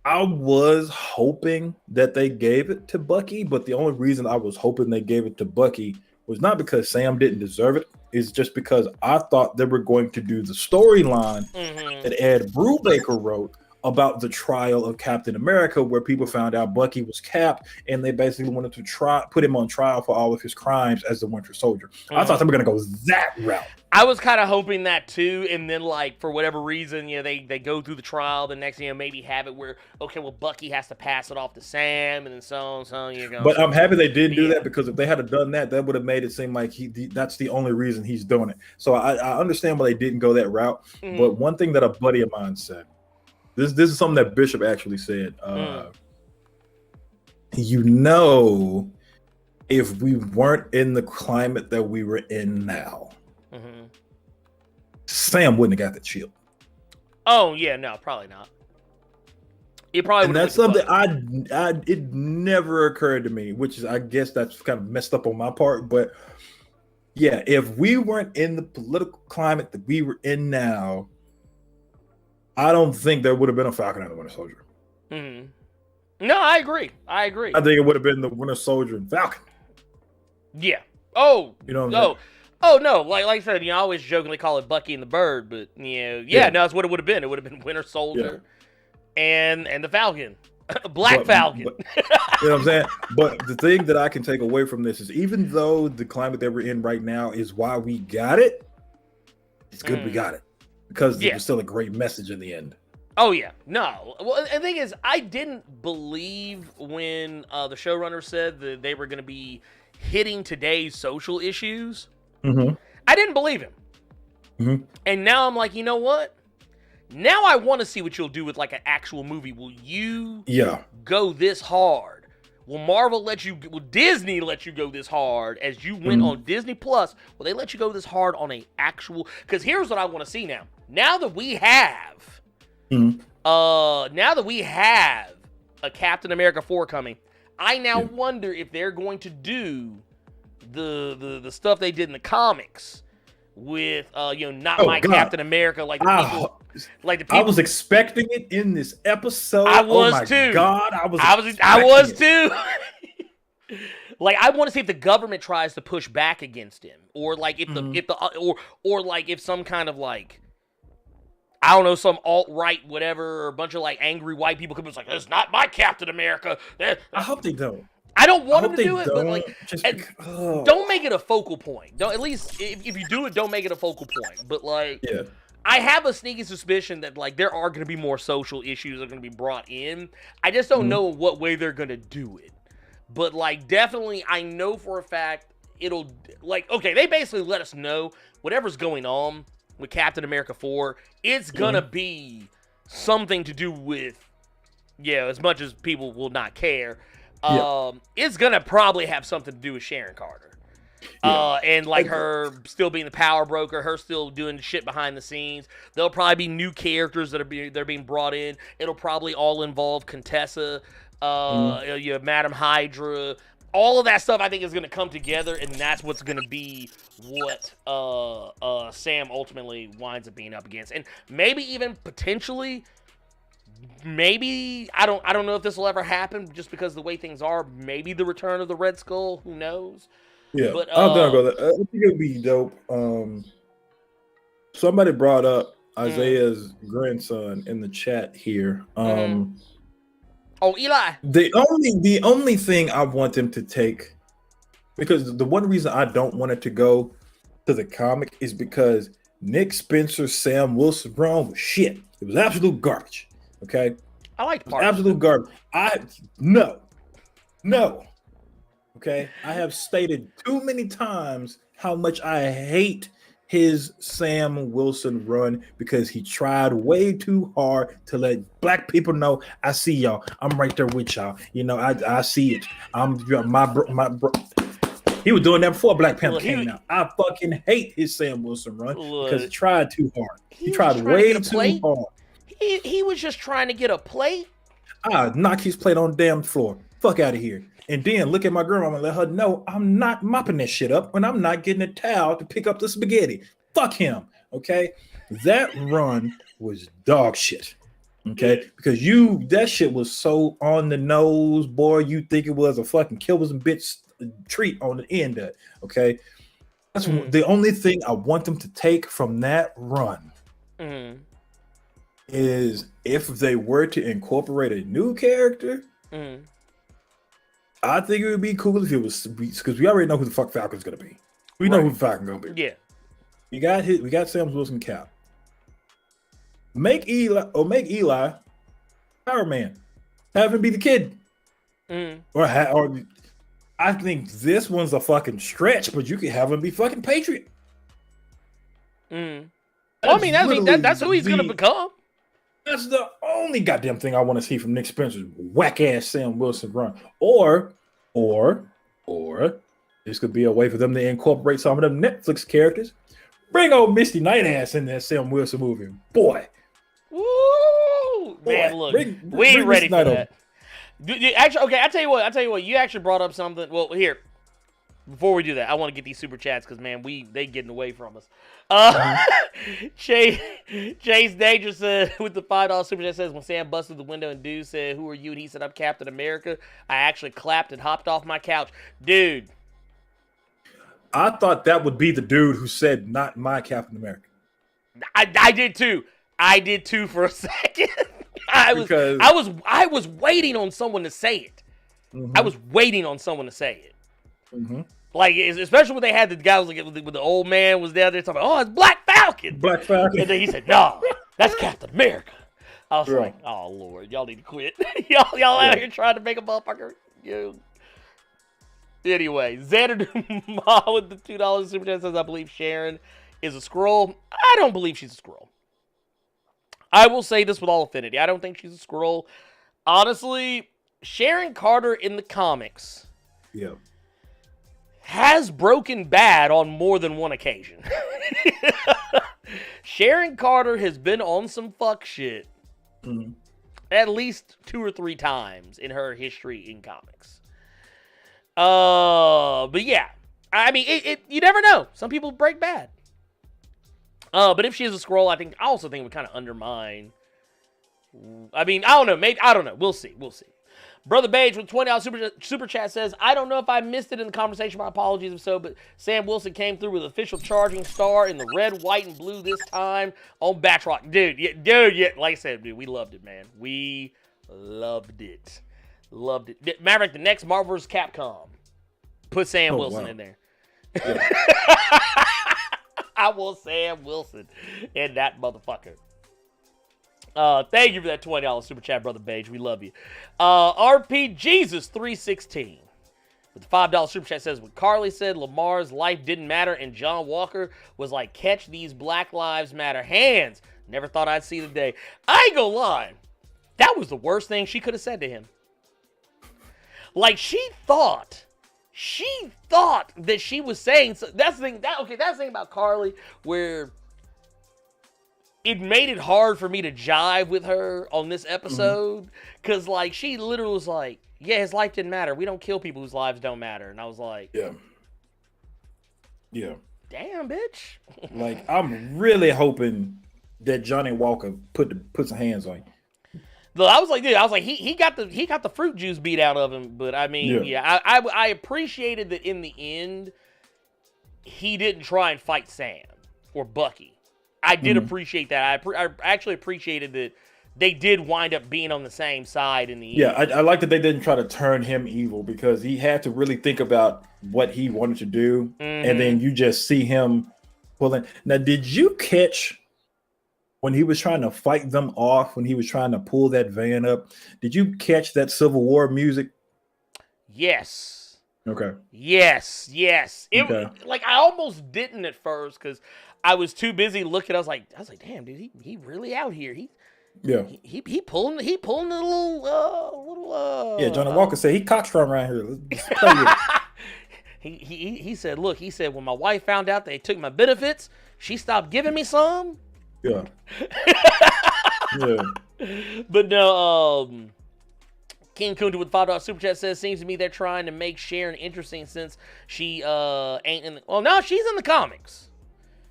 I was hoping that they gave it to Bucky, but the only reason I was hoping they gave it to Bucky was not because Sam didn't deserve it. It's just because I thought they were going to do the storyline that Ed Brubaker wrote about the trial of Captain America, where people found out Bucky was Cap, and they basically wanted to put him on trial for all of his crimes as the Winter Soldier. I thought they were going to go that route. I was kind of hoping that too, and then for whatever reason, they go through the trial. The next thing, maybe have it where Bucky has to pass it off to Sam, and then so you go. But I'm happy they didn't do that, because if they had done that, that would have made it seem like that's the only reason he's doing it. So I understand why they didn't go that route. But one thing that a buddy of mine said. This is something that Bishop actually said. If we weren't in the climate that we were in now, Sam wouldn't have got the shield. Oh yeah, no, probably not. It probably. And that's something it never occurred to me, which is, I guess that's kind of messed up on my part. But yeah, if we weren't in the political climate that we were in now, I don't think there would have been a Falcon and the Winter Soldier. No, I agree. I think it would have been the Winter Soldier and Falcon. Yeah. Oh. You know what I'm saying? Oh no. Like I said, I always jokingly call it Bucky and the Bird, but no, that's what it would have been. It would have been Winter Soldier and the Falcon, Falcon. You know what I'm saying? But the thing that I can take away from this is, even though the climate that we're in right now is why we got it, it's good we got it. Because it was still a great message in the end. Oh yeah, no. Well, the thing is, I didn't believe when the showrunner said that they were going to be hitting today's social issues. Mm-hmm. I didn't believe him. Mm-hmm. And now I'm like, you know what? Now I want to see what you'll do with like an actual movie. Will you go this hard? Will Marvel let you? Will Disney let you go this hard as you went on Disney Plus? Will they let you go this hard on a actual? Because here's what I want to see now. Now that we have, now that we have a Captain America 4 coming, I now wonder if they're going to do the stuff they did in the comics with Captain America, like the people. Like the people, I was expecting it in this episode. I was oh my too. God, I was too. Like I want to see if the government tries to push back against him, or like if if some kind of like I don't know, some alt-right whatever, or a bunch of like angry white people come and like, "That's not my Captain America." I hope they don't. I don't want them to do it, but like, don't make it a focal point. Don't, at least if you do it, don't make it a focal point. But like, I have a sneaky suspicion that like there are going to be more social issues that are going to be brought in. I just don't know what way they're going to do it. But like, definitely, I know for a fact it'll like, okay, they basically let us know whatever's going on with Captain America 4, it's going to be something to do with, as much as people will not care, it's going to probably have something to do with Sharon Carter. And like her still being the power broker, her still doing the shit behind the scenes. There'll probably be new characters that are being brought in. It'll probably all involve Contessa, Madam Hydra. All of that stuff I think is going to come together, and that's what's going to be what Sam ultimately winds up being up against. And maybe even potentially, I don't know if this will ever happen just because of the way things are. Maybe the return of the Red Skull, who knows? Yeah, but, I'm done, brother. I think it would be dope. Somebody brought up Isaiah's grandson in the chat here. Oh, Eli. The only thing I want them to take, because the one reason I don't want it to go to the comic is because Nick Spencer, Sam Wilson run was shit. It was absolute garbage. Okay, I like absolute garbage. No. Okay, I have stated too many times how much I hate his Sam Wilson run because he tried way too hard to let black people know, I see y'all. I'm right there with y'all. You know, I see it. I'm my bro. He was doing that before Black Panther came out. I fucking hate his Sam Wilson run because he tried too hard. He tried way too hard. He was just trying to get a plate. Knock his plate on the damn floor. Fuck out of here. And then look at my grandma and let her know I'm not mopping that shit up and I'm not getting a towel to pick up the spaghetti. Fuck him. Okay. That run was dog shit. Okay. Because that shit was so on the nose, boy. You think it was a fucking killers and bits treat on the end of it. Okay. That's the only thing I want them to take from that run is if they were to incorporate a new character. I think it would be cool if it was, because we already know who the fuck Falcon's gonna be. We know who Falcon's gonna be. Yeah, we got Sam Wilson Cap. Make Eli Power Man. Have him be the kid. Or I think this one's a fucking stretch, but you could have him be fucking Patriot. Well, I mean, that's who he's gonna become. That's the only goddamn thing I want to see from Nick Spencer's whack ass Sam Wilson run. Or this could be a way for them to incorporate some of them Netflix characters. Bring old Misty Knight ass in that Sam Wilson movie, boy. Woo, man! Look, we ain't ready for that. Actually, okay. I tell you what. You actually brought up something. Well, here. Before we do that, I want to get these super chats because, man, they getting away from us. Chase Danger said, with the $5 super chat, says, when Sam busted the window and dude said, who are you? And he said, I'm Captain America. I actually clapped and hopped off my couch. Dude. I thought that would be the dude who said, not my Captain America. I did too. I did too for a second. I was waiting on someone to say it. I was waiting on someone to say it. Like, especially when they had the guy with the old man was down there talking, oh, it's Black Falcon. Black Falcon. And then he said, no, that's Captain America. I was Bro. like, oh Lord, y'all need to quit. y'all out here trying to make a motherfucker. Anyway, Xander Ma with the $2 super chat says, I believe Sharon is a Skrull. I don't believe she's a Skrull. I will say this with all affinity. I don't think she's a Skrull. Honestly, Sharon Carter in the comics has broken bad on more than one occasion. Sharon Carter has been on some fuck shit at least 2 or 3 times in her history in comics. But yeah, I mean, you never know. Some people break bad. But if she is a Skrull, I also think it would kind of undermine. I mean, I don't know. Maybe I don't know. We'll see. Brother Beige with $20 super chat says, I don't know if I missed it in the conversation. My apologies if so, but Sam Wilson came through with official charging star in the red, white, and blue this time on Batroc. Dude, like I said, dude, we loved it, man. We loved it. Maverick, the next Marvel vs. Capcom. Put Sam Wilson in there. Yeah. I will Sam Wilson in that motherfucker. Thank you for that $20 super chat, Brother Beige. We love you. RP Jesus 316 with the $5 super chat says, what Carly said, Lamar's life didn't matter, and John Walker was like, catch these Black Lives Matter hands. Never thought I'd see the day. I ain't gonna lie. That was the worst thing she could have said to him. Like, she thought that she was saying, so that's the thing, that's the thing about Carly, where it made it hard for me to jive with her on this episode, because, like, she literally was like, yeah, his life didn't matter. We don't kill people whose lives don't matter. And I was like, yeah. Damn, bitch. Like, I'm really hoping that Johnny Walker put some hands on you. I was like, dude, he got the fruit juice beat out of him, but I mean, I appreciated that in the end, he didn't try and fight Sam or Bucky. I did appreciate that. I actually appreciated that they did wind up being on the same side in the end. Yeah, I like that they didn't try to turn him evil, because he had to really think about what he wanted to do, and then you just see him pulling. Now, did you catch when he was trying to fight them off, when he was trying to pull that van up? Did you catch that Civil War music? Yes. Okay. Yes. Like, I almost didn't at first, because I was too busy looking. I was like, damn, dude, he really out here. He pulling the little. Yeah, Johnny Walker said he cockstrong around here. Let's play with it. He said, look, when my wife found out they took my benefits, she stopped giving me some. Yeah. But no, King Kunta with $5 super chat says, seems to me they're trying to make Sharon interesting since she ain't in the. Well, no, she's in the comics.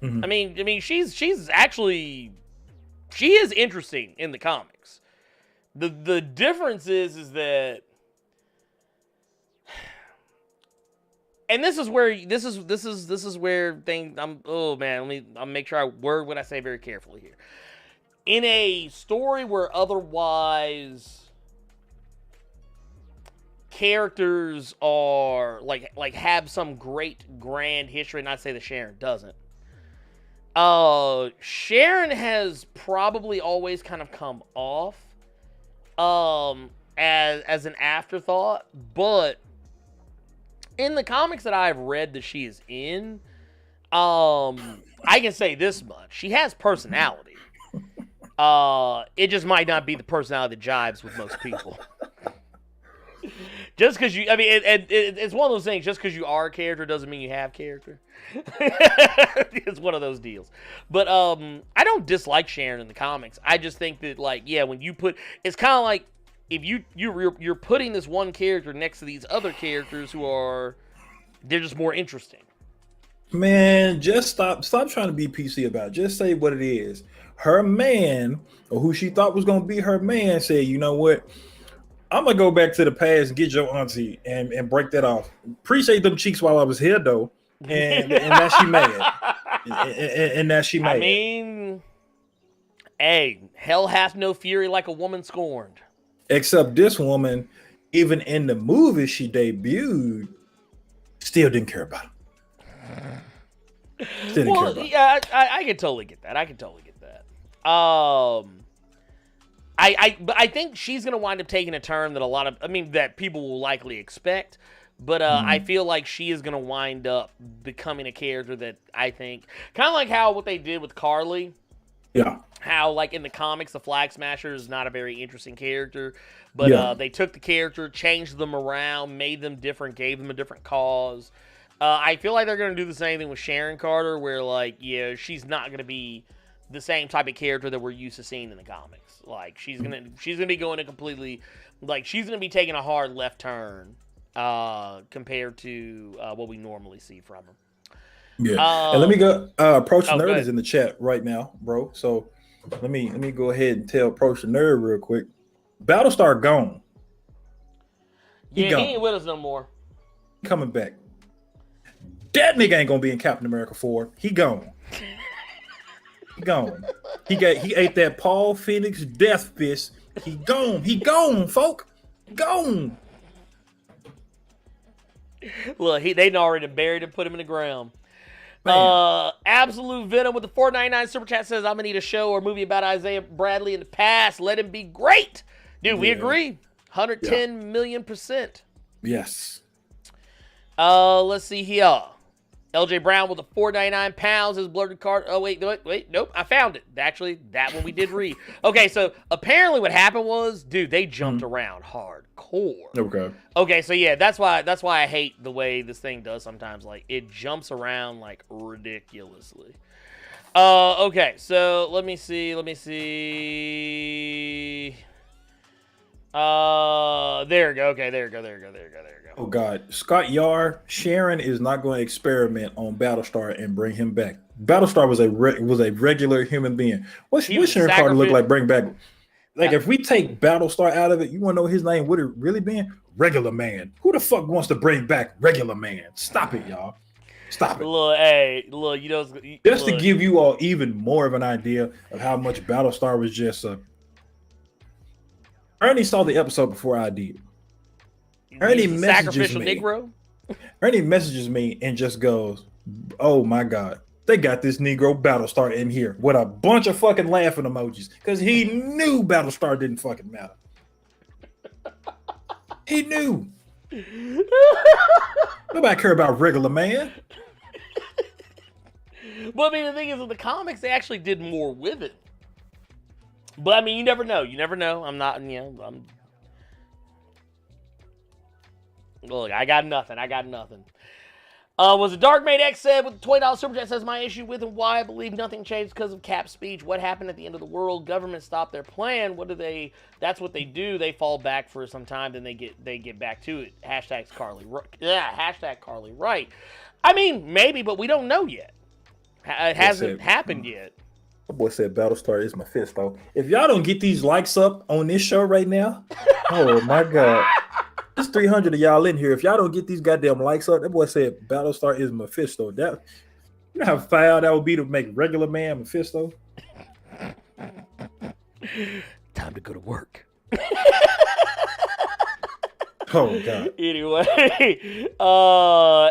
I mean, she is interesting in the comics. The difference is that, and this is where I'll make sure I word what I say very carefully here. In a story where otherwise characters are like have some great grand history, and I'd say that Sharon doesn't. Sharon has probably always kind of come off as an afterthought, but in the comics that I've read that she is in, I can say this much: she has personality. It just might not be the personality that jives with most people. Just because it's one of those things. Just because you are a character doesn't mean you have character. It's one of those deals. But I don't dislike Sharon in the comics. I just think that, like, yeah, when you put, it's kind of like if you're putting this one character next to these other characters they're just more interesting. Man, just stop trying to be PC about it. Just say what it is. Her man, or who she thought was going to be her man, said, you know what? I'm going to go back to the past and get your auntie and break that off. Appreciate them cheeks while I was here, though. And now she mad. And now she mad. I mean, hey, hell hath no fury like a woman scorned. Except this woman, even in the movie she debuted, still didn't care about him. Still didn't care about him. Yeah, I can totally get that. But I think she's gonna wind up taking a turn that that people will likely expect. But I feel like she is gonna wind up becoming a character that I think kind of like what they did with Carly. Yeah. How like in the comics, the Flag Smasher is not a very interesting character, but they took the character, changed them around, made them different, gave them a different cause. I feel like they're gonna do the same thing with Sharon Carter, where like she's not gonna be the same type of character that we're used to seeing in the comics. Like she's gonna be going to completely she's gonna be taking a hard left turn compared to what we normally see from her. Yeah, and let me go. Approach the Nerd is in the chat right now, bro. So let me go ahead and tell Approach the Nerd real quick. Battlestar gone. He ain't with us no more. Coming back. That nigga ain't gonna be in Captain America 4. He gone. He gone. He ate that Paul Phoenix death fist. He gone. He gone, folk. Gone. Look, they already buried him, put him in the ground. Absolute Venom with the $4.99 super chat says, I'm gonna need a show or movie about Isaiah Bradley in the past. Let him be great. Dude, we agree. 110 million %. Yes. Let's see here. LJ Brown with the £4.99 is Blerd Card. Oh, wait, nope. I found it. Actually, that one we did read. Okay, so apparently what happened was, dude, they jumped around hardcore. Okay, so yeah, that's why I hate the way this thing does sometimes. Like, it jumps around, like, ridiculously. Okay, so let me see. There we go. Okay, there we go. Oh God, Scott Yar, Sharon is not going to experiment on Battlestar and bring him back. Battlestar was a regular human being. What's Sharon Carter look like? Bring back. Like if we take Battlestar out of it, you want to know what his name would have really been? Regular Man. Who the fuck wants to bring back Regular Man? Stop it, y'all. Stop it. Look, just to give you all even more of an idea of how much Battlestar was just Ernie saw the episode before I did. Ernie messages me. Negro? Ernie messages me and just goes, "Oh my God, they got this Negro Battlestar in here with a bunch of fucking laughing emojis because he knew Battlestar didn't fucking matter. He knew. Nobody care about Regular Man." Well, I mean, the thing is, with the comics, they actually did more with it. But I mean, you never know. Look, I got nothing. Was it Dark Maid X said with the $20 super chat says, my issue with and why I believe nothing changed because of Cap's speech. What happened at the end of the world? Government stopped their plan. That's what they do. They fall back for some time, then they get back to it. Hashtag Carly right. I mean, maybe, but we don't know yet. It hasn't happened yet. My boy said Battlestar is Mephisto. If y'all don't get these likes up on this show right now, oh my God. There's 300 of y'all in here. If y'all don't get these goddamn likes up, that boy said Battlestar is Mephisto. That, you know how foul that would be to make Regular Man Mephisto? Time to go to work. Oh God. Anyway,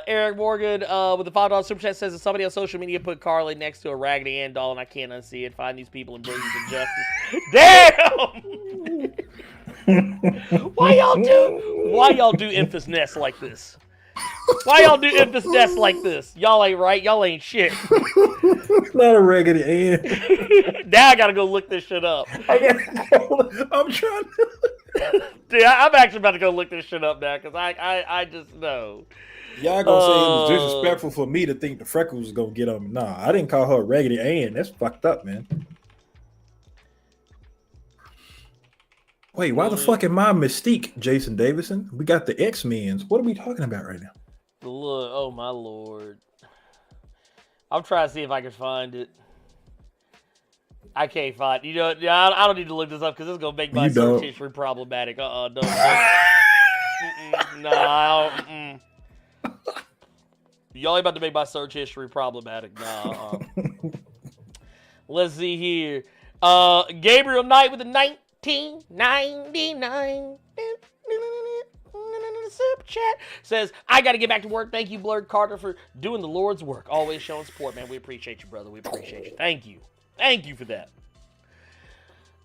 Eric Morgan with the $5 super chat says that somebody on social media put Carly next to a Raggedy Ann doll and I can't unsee it. Find these people and bring them to justice. Damn! Why y'all do Infus Nest like this? Why y'all do Infus Nest like this? Y'all ain't right. Y'all ain't shit. Not a Raggedy Ann. Now I gotta go look this shit up. I'm trying to. Dude, I'm actually about to go look this shit up now because I just know. Y'all gonna say it was disrespectful for me to think the freckles was gonna get on me. Nah, I didn't call her Raggedy Ann. That's fucked up, man. Wait, why the fuck am I Mystique, Jason Davison? We got the X-Men's. What are we talking about right now? Look, oh my Lord. I'm trying to see if I can find it. I can't find it. You know, I don't need to look this up because this is going to make my search history problematic. No. No. Y'all ain't about to make my search history problematic. No. Let's see here. Gabriel Knight with the 1999 super chat says, I got to get back to work. Thank you, Blerd Carter, for doing the Lord's work. Always showing support, man. We appreciate you, brother. We appreciate you. Thank you. Thank you for that.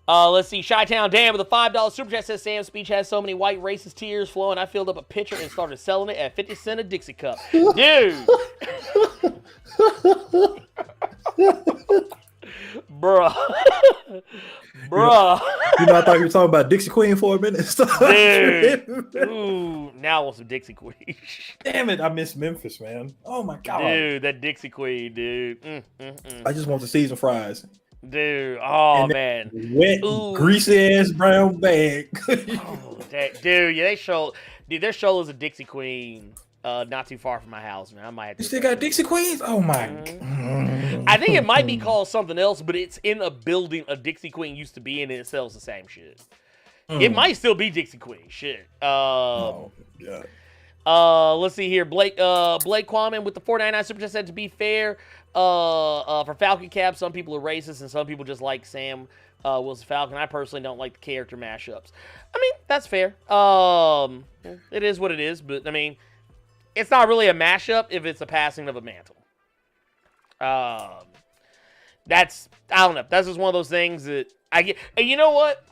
Let's see. Chi-Town Dan with a $5 super chat says, Sam's speech has so many white racist tears flowing. I filled up a pitcher and started selling it at 50 cents a Dixie cup. Dude. Bruh. Bruh. You know, I thought you were talking about Dixie Queen for a minute. Dude. Ooh, now I want some Dixie Queen. Damn it, I miss Memphis, man. Oh my god. Dude, that Dixie Queen, dude. I just want the seasoned fries. Dude, oh man. Wet, greasy ass brown bag. Oh, dude, yeah, their show is a Dixie Queen. Not too far from my house, man. I might have to. You still got Dixie Queens? Oh my! I think it might be called something else, but it's in a building a Dixie Queen used to be in, and it sells the same shit. It might still be Dixie Queen. Shit. Oh god. Let's see here. Blake Quammen with the $4.99 super chat said, to be fair, for Falcon Cap, some people are racist and some people just like Sam Wilson Falcon. I personally don't like the character mashups. I mean, that's fair. It is what it is, but I mean, it's not really a mashup if it's a passing of a mantle. I don't know. That's just one of those things that I get. And you know what?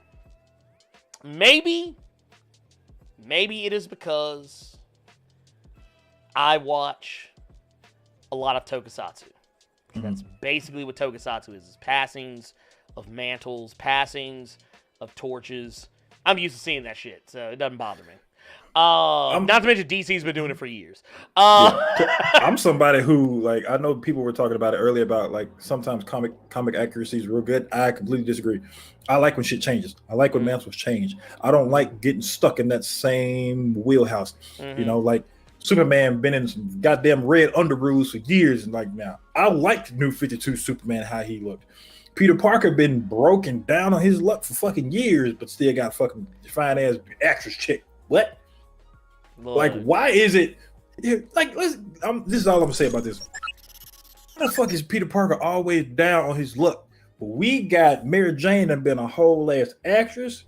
Maybe it is because I watch a lot of tokusatsu. That's basically what tokusatsu is passings of mantles, passings of torches. I'm used to seeing that shit, so it doesn't bother me. Not to mention DC's been doing it for years. I'm somebody who, like, I know people were talking about it earlier about, like, sometimes comic accuracy is real good. I completely disagree. I like when shit changes. I like when mantles change. I don't like getting stuck in that same wheelhouse. You know, like Superman been in some goddamn red underoos for years, and like now I liked New 52 Superman how he looked. Peter Parker been broken down on his luck for fucking years, but still got fucking fine ass actress chick. What? Lord. Like, why is it? Like, this is all I'm gonna say about this. Why the fuck is Peter Parker always down on his luck? But we got Mary Jane that been a whole ass actress,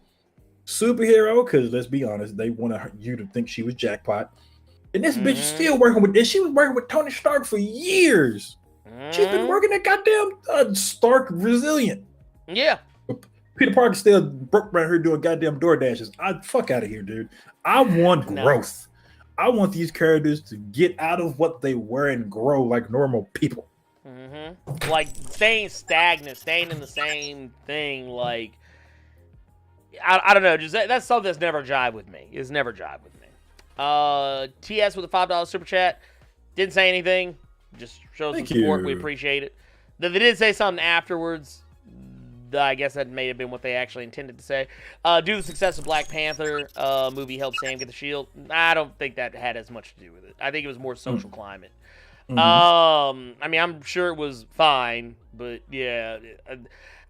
superhero. Because let's be honest, they wanted you to think she was jackpot. And this bitch is still working with this. She was working with Tony Stark for years. She's been working at goddamn Stark Resilient. Yeah. Peter Parker still broke around here doing goddamn door dashes. Fuck out of here, dude. I want growth. I want these characters to get out of what they were and grow like normal people. Like staying stagnant, staying in the same thing. Like, I don't know. Just that's something that's never jived with me. It's never jived with me. TS with a $5 super chat. Didn't say anything. Just shows some support. We appreciate it. They did say something afterwards. I guess that may have been what they actually intended to say. Due to the success of Black Panther movie helped Sam get the shield. I don't think that had as much to do with it. I think it was more social climate. I mean, I'm sure it was fine, but yeah.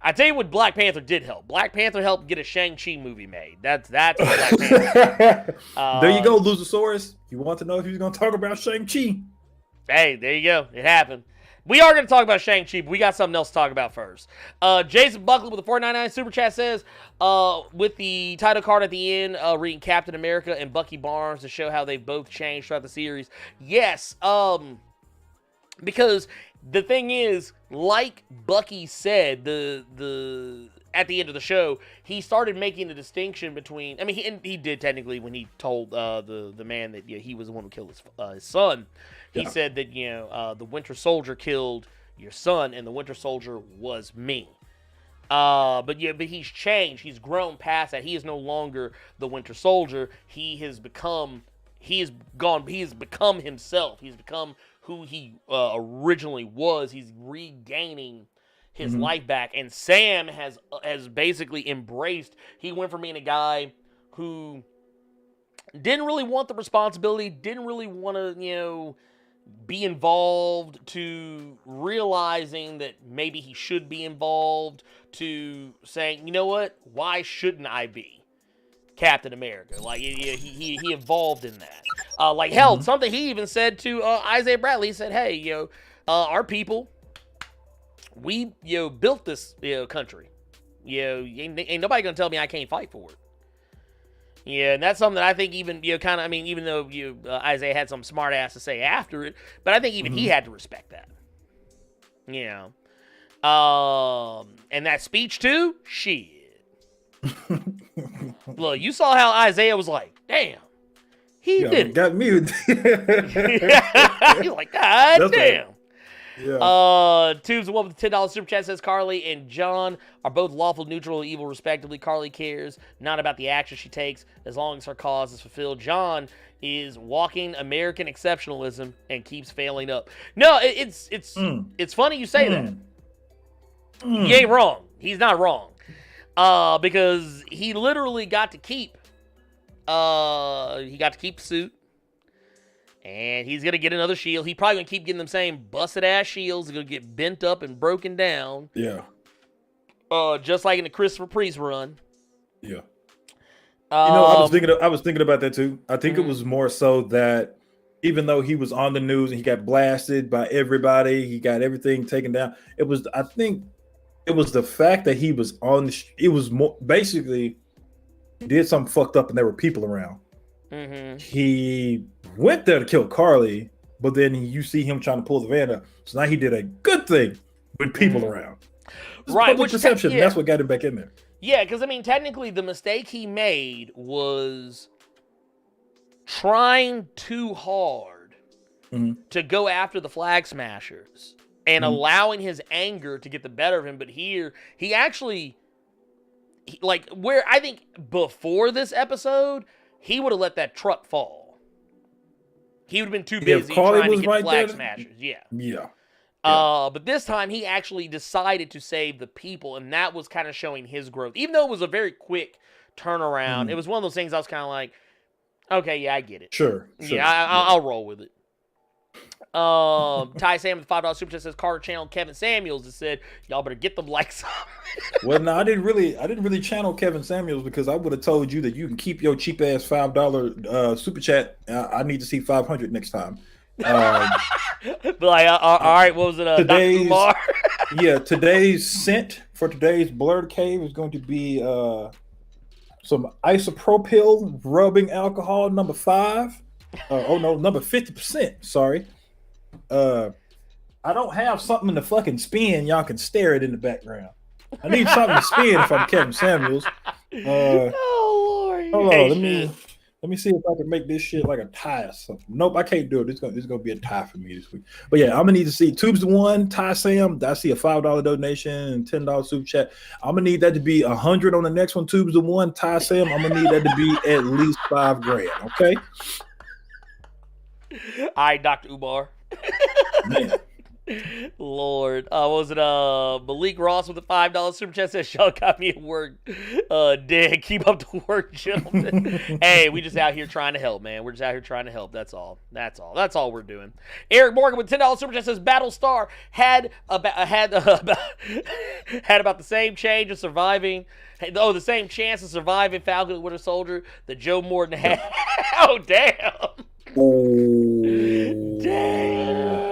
I tell you what Black Panther did help. Black Panther helped get a Shang-Chi movie made. That's what Black Panther there you go, Luchasaurus. You want to know if he's going to talk about Shang-Chi? Hey, there you go. It happened. We are going to talk about Shang-Chi, but we got something else to talk about first. Jason Buckley with a $4.99 super chat says, with the title card at the end, reading Captain America and Bucky Barnes to show how they've both changed throughout the series. Yes, because the thing is, like Bucky said, the at the end of the show, he started making the distinction between. I mean, he did technically when he told the man that he was the one who killed his son. He said that the Winter Soldier killed your son, and the Winter Soldier was me. But he's changed. He's grown past that. He is no longer the Winter Soldier. He has become himself. He's become who he originally was. He's regaining his life back. And Sam has basically embraced. He went from being a guy who didn't really want the responsibility, didn't really want to, be involved, to realizing that maybe he should be involved, to saying, you know what, why shouldn't I be Captain America? Like, he evolved in that. Like, hell, something he even said to Isaiah Bradley. He said, hey, our people, we, built this, country. Ain't nobody gonna tell me I can't fight for it. Yeah, and that's something that I think even, even though Isaiah had some smart ass to say after it, but I think even he had to respect that. And that speech too, shit. Look, you saw how Isaiah was like, damn, he did it. Got me. He's like, God That's damn. Yeah. Tubes, the one with the $10 super chat says Carly and John are both lawful, neutral, and evil, respectively. Carly cares not about the action she takes as long as her cause is fulfilled. John is walking American exceptionalism and keeps failing up. No, it's funny you say that. You ain't wrong. He's not wrong. Because he literally got to keep the suit. And he's going to get another shield. He probably going to keep getting them same busted-ass shields. They're going to get bent up and broken down. Yeah. Just like in the Christopher Priest run. Yeah. I was thinking about that too. I think it was more so that even though he was on the news and he got blasted by everybody, he got everything taken down. I think it was the fact that he was on it was more basically he did something fucked up and there were people around. Mm-hmm. He went there to kill Carly, but then you see him trying to pull the van up. So now he did a good thing with people around. Right, public perception. That's what got him back in there. Yeah, because I mean, technically, the mistake he made was trying too hard to go after the Flag Smashers and allowing his anger to get the better of him. But here, he actually, where I think before this episode, he would have let that truck fall. He would have been too busy trying to get the Flag Smashers. Yeah. But this time he actually decided to save the people, and that was kind of showing his growth. Even though it was a very quick turnaround, it was one of those things I was kind of like, okay, yeah, I get it. Sure. Yeah, I'll roll with it. Ty Sam with $5 super chat says Carter channeled Kevin Samuels and said, y'all better get them likes up. Well, no, I didn't really channel Kevin Samuels because I would have told you that you can keep your cheap ass $5 super chat. I need to see 500 next time. But like, all right, what was it? Today's, Dr. yeah, today's scent for today's Blerd Cave is going to be some isopropyl rubbing alcohol number 5. Number 50%. Sorry. I don't have something to fucking spin. Y'all can stare it in the background. I need something to spin if I'm Kevin Samuels. Oh Lord! Hold on, let me see if I can make this shit like a tie or something. Nope, I can't do it. This is gonna be a tie for me this week. But yeah, I'm gonna need to see Tubes the One, Ty Sam. I see a $5 donation and $10 super chat. I'm gonna need that to be 100 on the next one. Tubes the One, Ty Sam. I'm gonna need that to be at least $5,000. Okay. All right, Dr. Umar. Man. Lord. What was it? Malik Ross with a $5 super chat says, Sean got me at work. Dead. Keep up the work, gentlemen. Hey, we just out here trying to help, man. We're just out here trying to help. That's all. That's all we're doing. Eric Morgan with $10 super chat says, Battlestar had about the same change of surviving. The same chance of surviving Falcon and Winter Soldier that Joe Morton had. Oh, damn. Damn.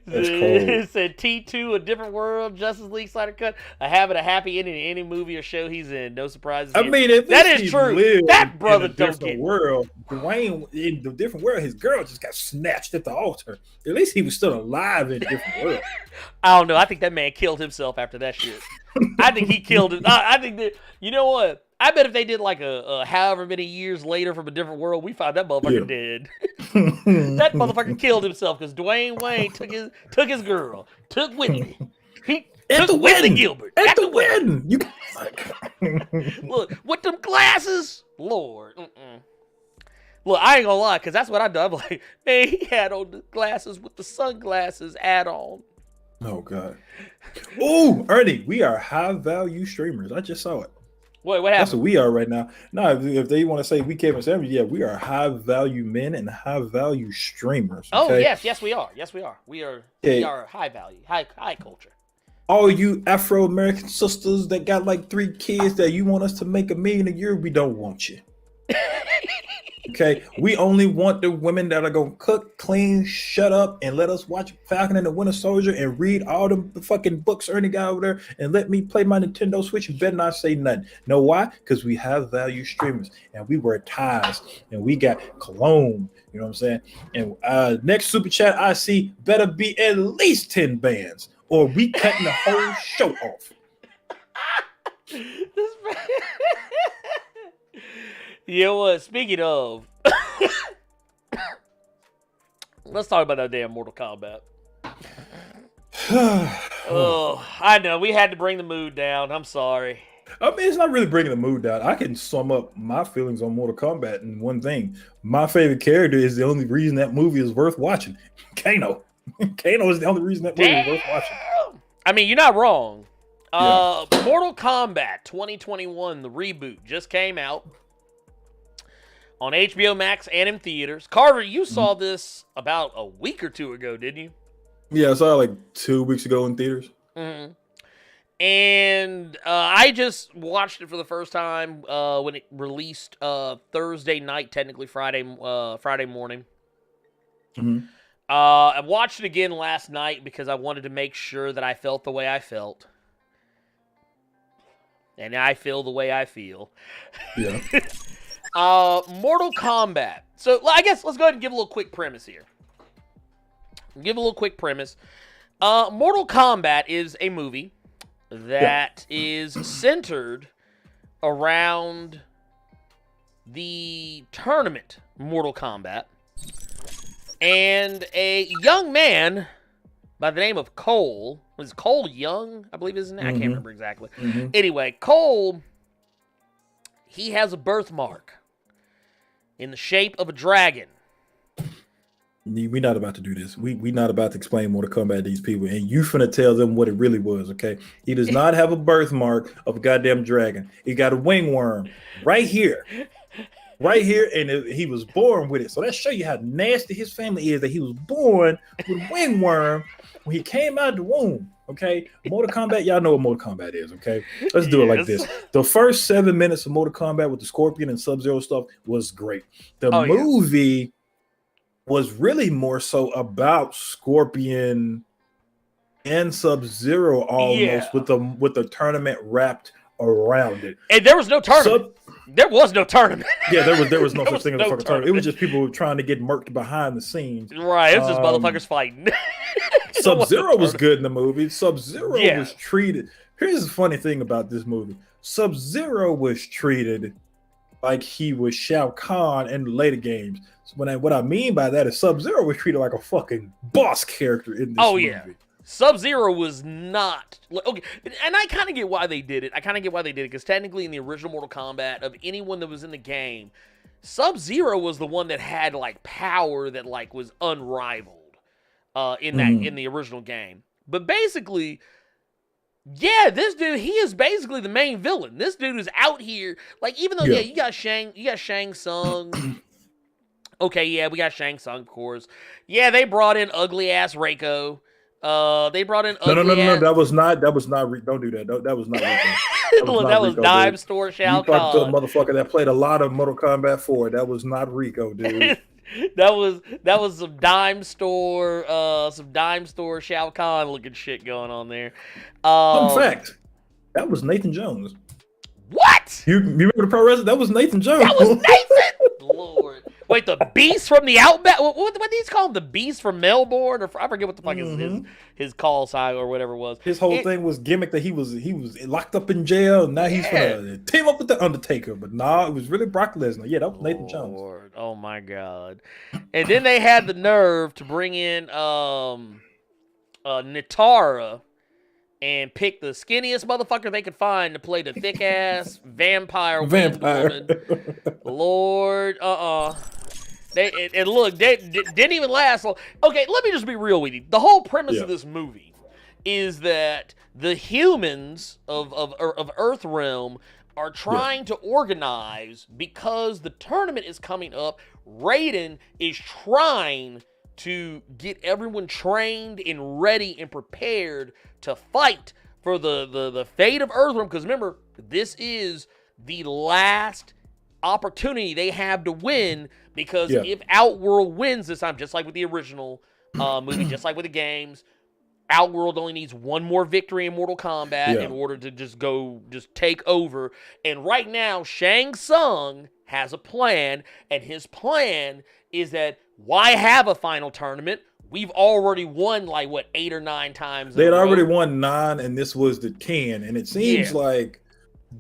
It said T2, a different world, Justice League Snyder Cut, a habit, a happy ending in any movie or show he's in. No surprises. I mean, if that is true. That brother don't get world. Dwayne in the different world, his girl just got snatched at the altar. At least he was still alive in a different world. I don't know. I think that man killed himself after that shit. I think he killed him. I think that, you know what? I bet if they did like a however many years later from a different world, we find that motherfucker dead. That motherfucker killed himself because Dwayne Wayne took his girl, took Whitney. He at took the wedding, Gilbert at the wedding. You look with them glasses, Lord. Look, I ain't gonna lie, because that's what I do. I'm like, man, he had on the glasses with the sunglasses add on. Oh God. Oh, Ernie, we are high value streamers. I just saw it. What happened? That's what we are right now. No, if they want to say we Kevin Samuels, yeah, we are high value men and high value streamers. Okay? Oh yes, we are. Yes, we are. We are high value, high culture. All you Afro-American sisters that got like 3 kids that you want us to make $1 million a year, we don't want you. Okay, we only want the women that are gonna cook, clean, shut up, and let us watch Falcon and the Winter Soldier and read all the fucking books Ernie got over there, and let me play my Nintendo Switch. You better not say nothing. Know why? Because we have value streamers, and we wear ties, and we got cologne. You know what I'm saying? And next super chat I see better be at least 10 bands, or we cutting the whole show off. You know what? Speaking of, let's talk about that damn Mortal Kombat. Oh, I know. We had to bring the mood down. I'm sorry. I mean, it's not really bringing the mood down. I can sum up my feelings on Mortal Kombat in one thing. My favorite character is the only reason that movie is worth watching. Kano. Kano is the only reason that movie is worth watching. I mean, you're not wrong. Yeah. Mortal Kombat 2021, the reboot, just came out on HBO Max and in theaters. Carter, you saw this about a week or two ago, didn't you? Yeah, I saw it like 2 weeks ago in theaters. Mm-hmm. And I just watched it for the first time when it released Thursday night, technically Friday morning. Mm-hmm. I watched it again last night because I wanted to make sure that I felt the way I felt. And I feel the way I feel. Yeah. Mortal Kombat. So I guess let's go ahead and give a little quick premise here. Mortal Kombat is a movie that is centered around the tournament Mortal Kombat. And a young man by the name of Cole, was Cole Young, I believe his name? I can't remember exactly. Anyway, Cole, he has a birthmark in the shape of a dragon. We're not about to do this. We're not about to explain Mortal Kombat to these people, and you finna tell them what it really was, okay? He does not have a birthmark of a goddamn dragon. He got a wingworm right here. Right here, and he was born with it. So that show you how nasty his family is, that he was born with wingworm when he came out of the womb, okay? Mortal Kombat, y'all know what Mortal Kombat is, okay? Let's do it like this. The first 7 minutes of Mortal Kombat with the Scorpion and Sub-Zero stuff was great. The movie was really more so about Scorpion and Sub-Zero almost with the tournament wrapped around it. And there was no tournament. There was no tournament. Yeah, there was no such thing as a fucking tournament. It was just people trying to get murked behind the scenes. Right, it was just motherfuckers fighting. Sub-Zero was good in the movie. Sub-Zero was treated. Here's the funny thing about this movie. Sub-Zero was treated like he was Shao Kahn in the later games. So what I mean by that is Sub-Zero was treated like a fucking boss character in this movie. Yeah. Sub-Zero was not okay, and I kind of get why they did it. Because technically, in the original Mortal Kombat, of anyone that was in the game, Sub-Zero was the one that had like power that like was unrivaled in the original game. But basically, this dude, he is basically the main villain. This dude is out here, like, even though you got Shang Tsung. Okay, we got Shang Tsung, of course. Yeah, they brought in ugly ass Reiko. They brought in no. That was not. Don't do that. That was not. That was Dime Store Shao Kahn. You talked to a motherfucker that played a lot of Mortal Kombat 4. That was not Rico, dude. that was some Dime Store Shao Kahn looking shit going on there. Fun fact: that was Nathan Jones. What? You remember the pro wrestler? That was Nathan Jones. That was Nathan. Lord. Wait, the Beast from the Outback? What do these call him? The Beast from Melbourne? Or I forget what the fuck is his call sign or whatever it was. His whole thing was gimmick that he was locked up in jail, and now he's gonna team up with the Undertaker. But it was really Brock Lesnar. Yeah, that was Nathan Jones. Oh my God. And then they had the nerve to bring in Nitara and pick the skinniest motherfucker they could find to play the thick ass vampire woman. Lord, They didn't even last long. Okay, let me just be real with you. The whole premise of this movie is that the humans of Earthrealm are trying to organize because the tournament is coming up. Raiden is trying to get everyone trained and ready and prepared to fight for the fate of Earthrealm. Because remember, this is the last opportunity they have to win, because if Outworld wins this time, just like with the original movie, just like with the games, Outworld only needs one more victory in Mortal Kombat in order to just take over. And right now, Shang Tsung has a plan, and his plan is that why have a final tournament? We've already won 8 or 9 times. They had already won 9, and this was the 10. And it seems like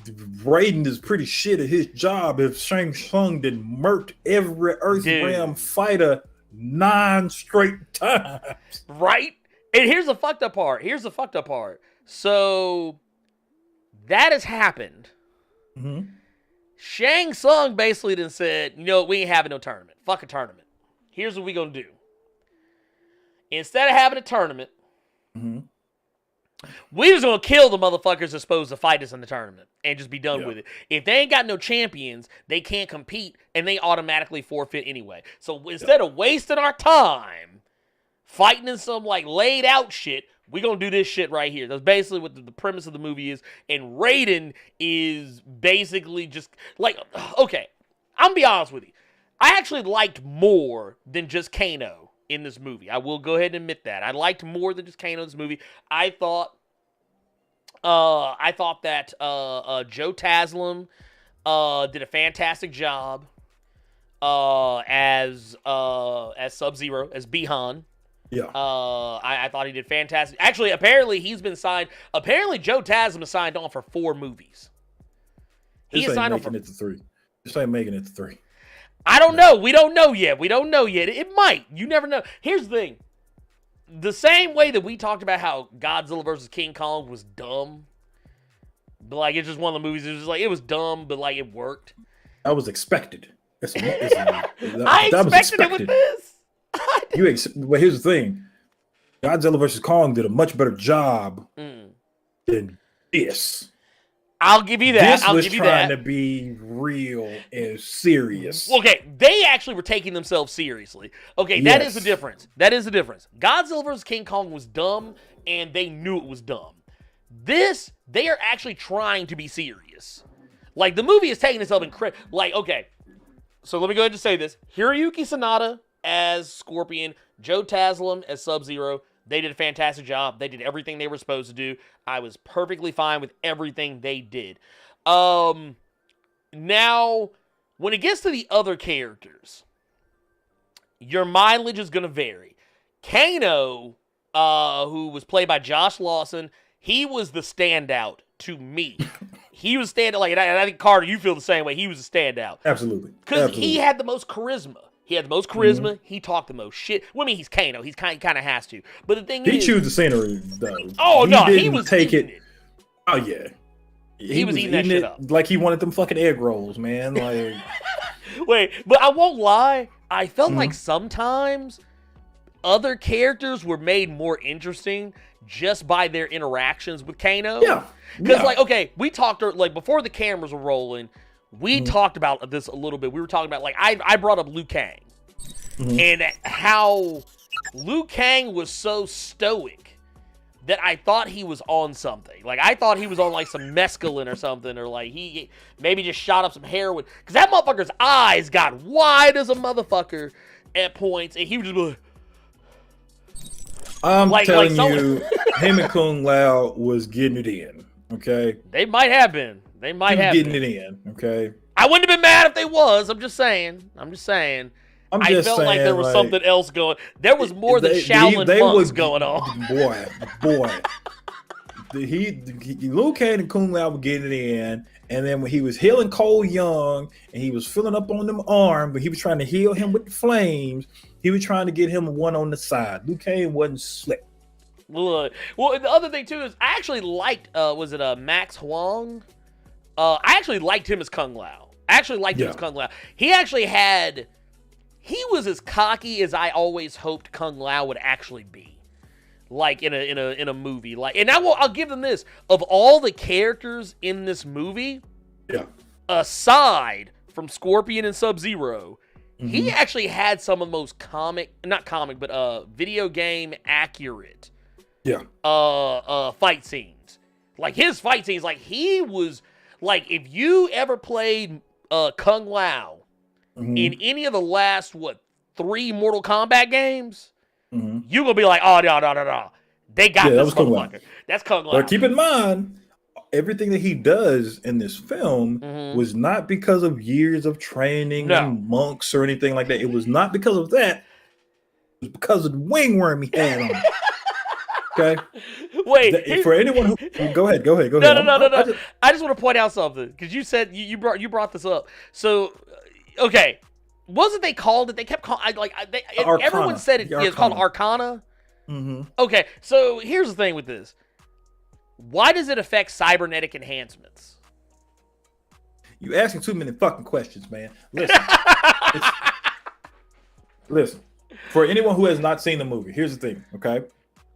Raiden is pretty shit at his job if Shang Tsung did murked every Earthrealm fighter 9 straight times. Right? And here's the fucked up part. So that has happened. Mm-hmm. Shang Tsung basically then said, you know, we ain't having no tournament. Fuck a tournament. Here's what we gonna do. Instead of having a tournament, we just gonna kill the motherfuckers that's supposed to fight us in the tournament and just be done with it. If they ain't got no champions, they can't compete and they automatically forfeit anyway. So instead of wasting our time fighting in some like laid out shit, we gonna do this shit right here. That's basically what the premise of the movie is. And Raiden is basically just like, okay, I'm gonna be honest with you. I actually liked more than just Kano in this movie. I will go ahead and admit that. I liked more than just Kano in this movie. I thought that Joe Taslim did a fantastic job as Sub-Zero, as Bihan. Yeah. I thought he did fantastic. Actually, apparently he's been signed. Apparently Joe Taslim is signed on for 4 movies. He is signed on for it to 3. This ain't making it to 3. I don't know. We don't know yet. It might. You never know. Here's the thing. The same way that we talked about how Godzilla vs. King Kong was dumb. But like, it's just one of the movies. It was like, it was dumb, but like, it worked. That was expected. I expected it with this. But here's the thing. Godzilla vs. Kong did a much better job than this. I'll give you that. This was trying to be real and serious. Okay, they actually were taking themselves seriously. Okay, that is the difference. Godzilla vs. King Kong was dumb, and they knew it was dumb. This, they are actually trying to be serious. Like, the movie is taking itself incredible. Like, okay, so let me go ahead and say this. Hiroyuki Sanada as Scorpion, Joe Taslim as Sub-Zero. They did a fantastic job. They did everything they were supposed to do. I was perfectly fine with everything they did. Now, when it gets to the other characters, your mileage is going to vary. Kano, who was played by Josh Lawson, he was the standout to me. He was standout. Like, and I think, Carter, you feel the same way. He was a standout. Absolutely. Because he had the most charisma. He talked the most shit. Well, I mean, he's Kano. He kind of has to. But the thing is, he chose the scenery, though. Oh, he was take it. Oh yeah, he was eating that shit up like he wanted them fucking egg rolls, man. Like, wait, but I won't lie. I felt like sometimes other characters were made more interesting just by their interactions with Kano. Yeah, because like, okay, we talked like before the cameras were rolling. We talked about this a little bit. We were talking about, like, I brought up Liu Kang. And how Liu Kang was so stoic that I thought he was on something. Like, I thought he was on, like, some mescaline or something. Or, like, he maybe just shot up some heroin. Because that motherfucker's eyes got wide as a motherfucker at points. And he was just like... I'm telling you, him and Kung Lao was getting it in. Okay? They might have been. Getting it in, okay? I wouldn't have been mad if they was. I'm just saying. I felt like there was something else going. There was more than Shaolin monks going on. Boy. Liu Kang and Kung Lao were getting it in, and then when he was healing Cole Young, and he was filling up on them arm, but he was trying to heal him with the flames, he was trying to get him one on the side. Liu Kang wasn't slick. Well, the other thing, too, is I actually liked, Max Huang? I actually liked him as Kung Lao. He was as cocky as I always hoped Kung Lao would actually be. Like in a movie. Like, and I'll give them this. Of all the characters in this movie, aside from Scorpion and Sub-Zero, he actually had some of the most video game accurate fight scenes. Like his fight scenes, like he was... Like, if you ever played Kung Lao in any of the last, 3 Mortal Kombat games, you're going to be like, oh, no. They got this motherfucker. That's Kung Lao. But keep in mind, everything that he does in this film was not because of years of training and monks or anything like that. It was not because of that. It was because of the wingworm he had on. Okay? Wait, For anyone who go ahead. No. I just want to point out something because you said you brought this up. So, okay, wasn't they called it? They kept calling everyone said it. Yeah, it's called Arcana. Mm-hmm. Okay, so here's the thing with this. Why does it affect cybernetic enhancements? You asking too many fucking questions, man. Listen. Listen. For anyone who has not seen the movie, here's the thing, okay?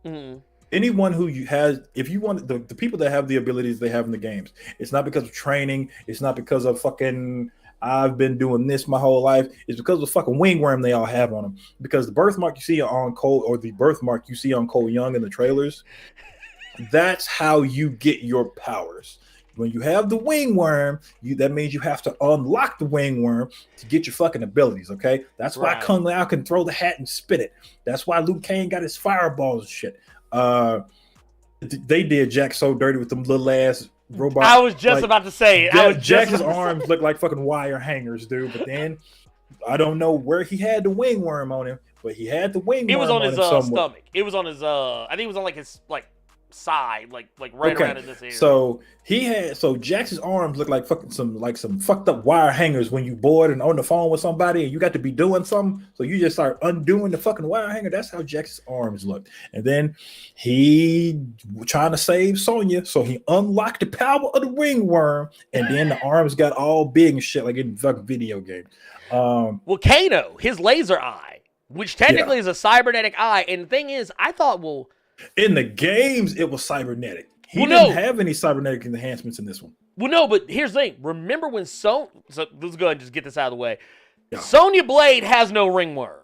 Mm-hmm. Anyone who if you want the people that have the abilities they have in the games, it's not because of training, it's not because of fucking I've been doing this my whole life, it's because of the fucking wingworm they all have on them. Because the birthmark you see on Cole, or the birthmark you see on Cole Young in the trailers, that's how you get your powers. When you have the wingworm, that means you have to unlock the wingworm to get your fucking abilities, okay? That's why Kung Lao can throw the hat and spit it. That's why Liu Kang got his fireballs and shit. They did Jack so dirty with them little ass robots. I was just about to say it. Jack's arms look like fucking wire hangers, dude. But then I don't know where he had the wingworm on him, but he had the wingworm. It was on his somewhere. stomach. It was on his I think it was on like his side, like right around in this area. So Jax's arms look like some fucked up wire hangers when you bored and on the phone with somebody and you got to be doing something. So you just start undoing the fucking wire hanger. That's how Jax's arms looked. And then he trying to save Sonya, so he unlocked the power of the ringworm, and then the arms got all big and shit like in the fucking video game. Well, Kano, his laser eye, which technically is a cybernetic eye, and the thing is, I thought, well, in the games, it was cybernetic. He didn't have any cybernetic enhancements in this one. Well, no, but here's the thing. Remember when so let's go ahead and just get this out of the way. Yeah. Sonya Blade has no ringworm.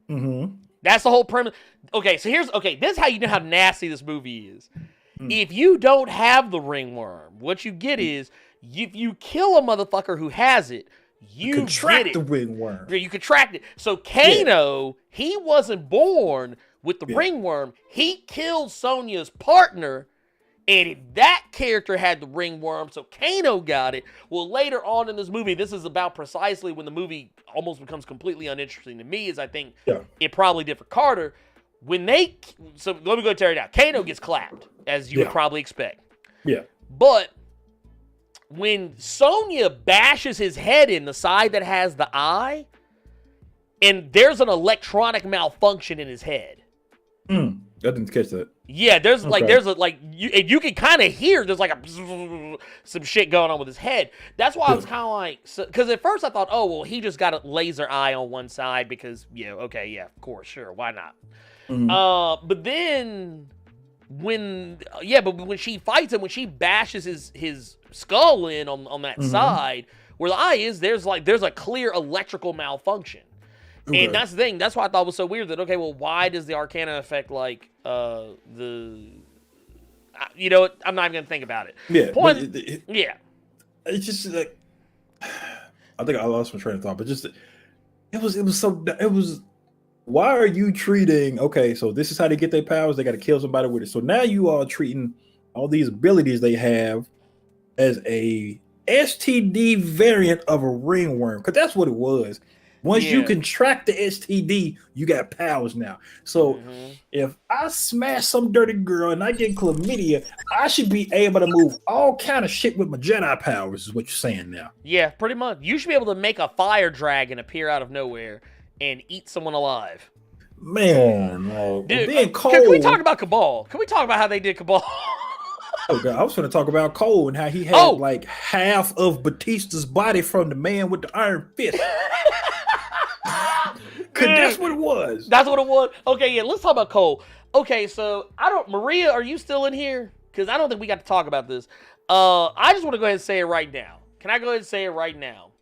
Mm-hmm. That's the whole premise. Okay, so this is how you know how nasty this movie is. If you don't have the ringworm, what you get is, if you kill a motherfucker who has it, you contract the ringworm. Yeah, you contract it. So Kano, he wasn't born with the ringworm. He killed Sonya's partner, and that character had the ringworm, so Kano got it. Well, later on in this movie, this is about precisely when the movie almost becomes completely uninteresting to me, as I think it probably did for Carter. So let me go ahead and tear it out. Kano gets clapped, as you would probably expect. Yeah. But when Sonya bashes his head in, the side that has the eye, and there's an electronic malfunction in his head. I didn't catch that. Yeah, you can kind of hear there's like some shit going on with his head. That's why I was kind of like, because at first I thought, oh well, he just got a laser eye on one side because of course, sure, why not? But then when she fights him, when she bashes his skull in on that side where the eye is, there's a clear electrical malfunction. And that's the thing. That's why I thought it was so weird that, okay, well, why does the Arcana affect, like, I'm not even going to think about it. Yeah. It's just, like, I think I lost my train of thought, but just, why are you treating, okay, so this is how they get their powers, they got to kill somebody with it. So now you are treating all these abilities they have as a STD variant of a ringworm, because that's what it was. Once you contract the STD, you got powers now. So if I smash some dirty girl and I get chlamydia, I should be able to move all kind of shit with my Jedi powers, is what you're saying now. Yeah, pretty much. You should be able to make a fire dragon appear out of nowhere and eat someone alive. Man, dude, can we talk about Cabal? Can we talk about how they did Cabal? Oh God, I was going to talk about Cole and how he had like half of Batista's body from the man with the iron fist. That's what it was. That's what it was. Okay, yeah, let's talk about Cole. Okay, so Maria, are you still in here? Because I don't think we got to talk about this. I just want to go ahead and say it right now. Can I go ahead and say it right now?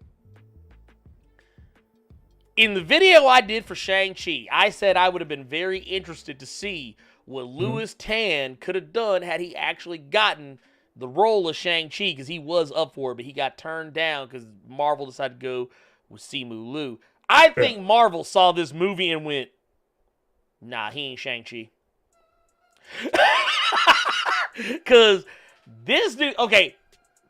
In the video I did for Shang-Chi, I said I would have been very interested to see what Louis Tan could have done had he actually gotten the role of Shang-Chi, because he was up for it, but he got turned down because Marvel decided to go with Simu Liu. I think Marvel saw this movie and went, nah, he ain't Shang-Chi. Because this dude, okay,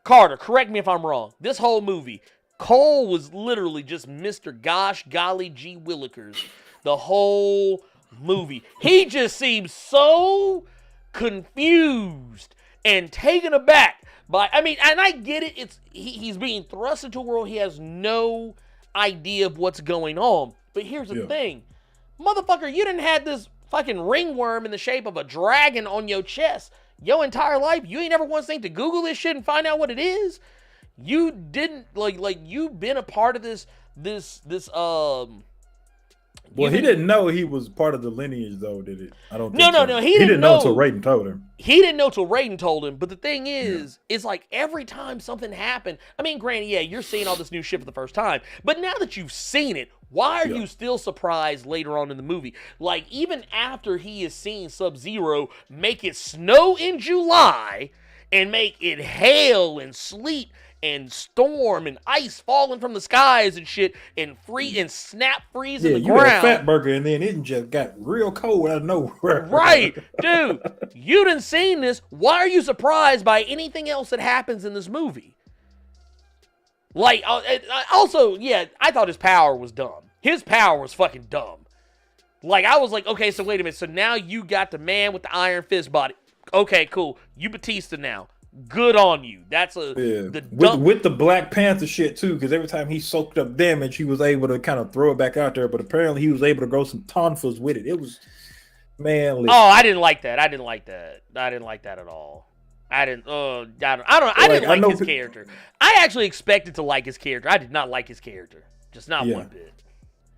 Carter, correct me if I'm wrong. This whole movie, Cole was literally just Mr. Gosh Golly G. Willikers the whole movie. He just seems so confused and taken aback by, I mean, and I get it, he's being thrust into a world he has no idea of what's going on. But here's the thing. Motherfucker, you didn't have this fucking ringworm in the shape of a dragon on your chest your entire life. You ain't never once think to Google this shit and find out what it is. You didn't, like you've been a part of this. Well, he didn't know he was part of the lineage, though, did it? I don't think No. He didn't know until Raiden told him. He didn't know till Raiden told him. But the thing is, it's like every time something happened, I mean, granted, yeah, you're seeing all this new shit for the first time. But now that you've seen it, why are you still surprised later on in the movie? Like, even after he has seen Sub-Zero make it snow in July and make it hail and sleet and storm and ice falling from the skies and shit and snap freeze in the ground. Yeah, you had a fat burger and then it just got real cold out of nowhere. Right, dude. You done seen this. Why are you surprised by anything else that happens in this movie? Like, also, yeah, I thought his power was dumb. His power was fucking dumb. Like, I was like, okay, so wait a minute. So now you got the man with the iron fist body. Okay, cool. You Batista now. Good on you. That's with the Black Panther shit too, because every time he soaked up damage, he was able to kind of throw it back out there. But apparently, he was able to grow some tonfas with it. It was manly. Oh, I didn't like that. I didn't like that at all. I didn't like his character. I actually expected to like his character. I did not like his character. Just not one bit.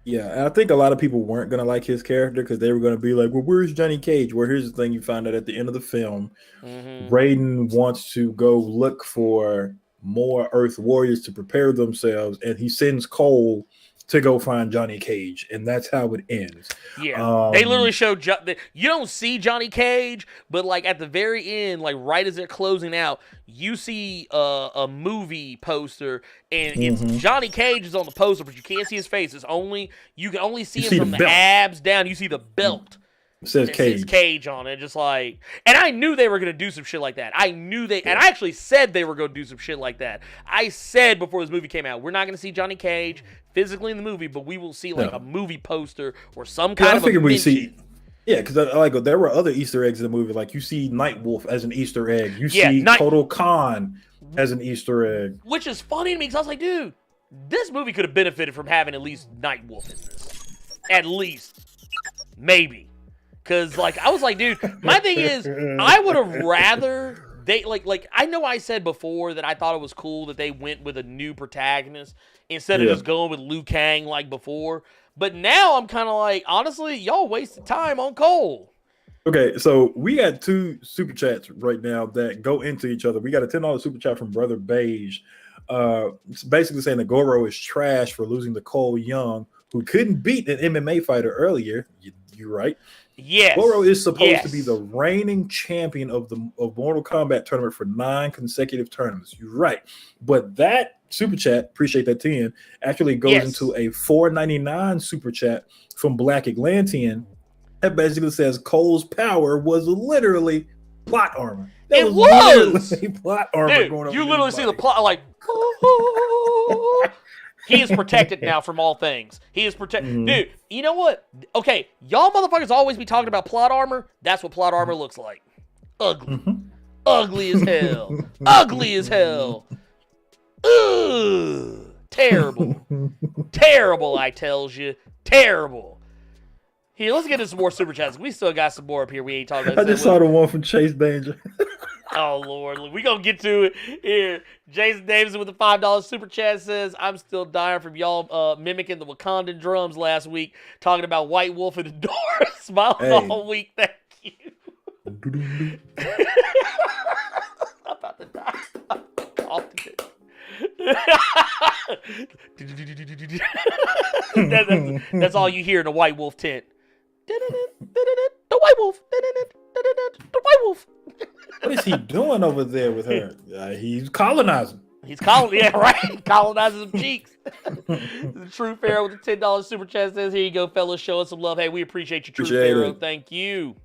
Yeah, and I think a lot of people weren't going to like his character because they were going to be like, well, where's Johnny Cage? Well, here's the thing. You find out at the end of the film, Raiden wants to go look for more Earth Warriors to prepare themselves, and he sends Cole to go find Johnny Cage, and that's how it ends. Yeah, they literally showed you don't see Johnny Cage, but like at the very end, like right as they're closing out, you see a movie poster, and it's Johnny Cage is on the poster, but you can't see his face. You can only see him from the abs down. You see the belt. It says Cage on it, just like, and I knew they were gonna do some shit like that. And I actually said they were gonna do some shit like that. I said before this movie came out, we're not gonna see Johnny Cage physically in the movie, but we will see like a movie poster or some kind of. I figured we see. Yeah, because there were other Easter eggs in the movie. Like you see Nightwolf as an Easter egg. You see Total Khan as an Easter egg, which is funny to me because I was like, dude, this movie could have benefited from having at least Nightwolf in this, at least, maybe. Because, like, I was like, dude, my thing is, I would have rather I know I said before that I thought it was cool that they went with a new protagonist instead of just going with Liu Kang like before. But now I'm kind of like, honestly, y'all wasted time on Cole. Okay, so we got two super chats right now that go into each other. We got a $10 super chat from Brother Beige. It's basically saying that Goro is trash for losing to Cole Young, who couldn't beat an MMA fighter earlier. You're right. Yes. Goro is supposed to be the reigning champion of Mortal Kombat tournament for 9 consecutive tournaments. You're right. But that super chat, appreciate that 10, actually goes into a $4.99 super chat from Black Atlantean that basically says Cole's power was literally plot armor. It was plot armor. Dude, going you literally see the plot like he is protected now from all things. He is protected. Dude, you know what? Okay, y'all motherfuckers always be talking about plot armor. That's what plot armor looks like. Ugly. Ugly as hell. Ugly as hell. Ugh. Terrible. Terrible, I tells you. Terrible. Here, let's get into some more super chats. We still got some more up here. We ain't talking about. I just saw the one from Chase Danger. Oh, Lord. We going to get to it here. Jason Davidson with the $5 super chat says, I'm still dying from y'all mimicking the Wakandan drums last week, talking about White Wolf in the door. Smiling all week. Thank you. I'm about to die. That's all you hear in a White Wolf tent. The White Wolf. The White Wolf. What is he doing over there with her? He's colonizing. Colonizing some cheeks. The True Pharaoh with the $10 super chat says, here you go, fellas. Show us some love. Hey, we appreciate you, True Pharaoh. Thank you.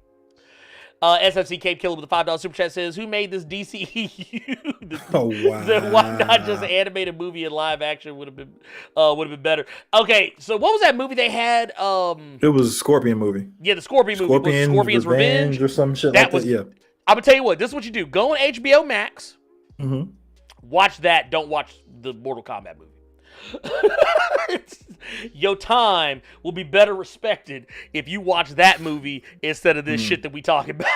SFC Cape Killer with the $5 super chat says, "Who made this DCEU? Oh wow! Why not just animate a movie in live action? Would have been better." Okay, so what was that movie they had? It was a Scorpion movie. Yeah, the Scorpion movie. Was Scorpion's Revenge or some shit like that. Yeah. I'm gonna tell you what. This is what you do. Go on HBO Max. Mm-hmm. Watch that. Don't watch the Mortal Kombat movie. Your time will be better respected if you watch that movie instead of this shit that we talking about.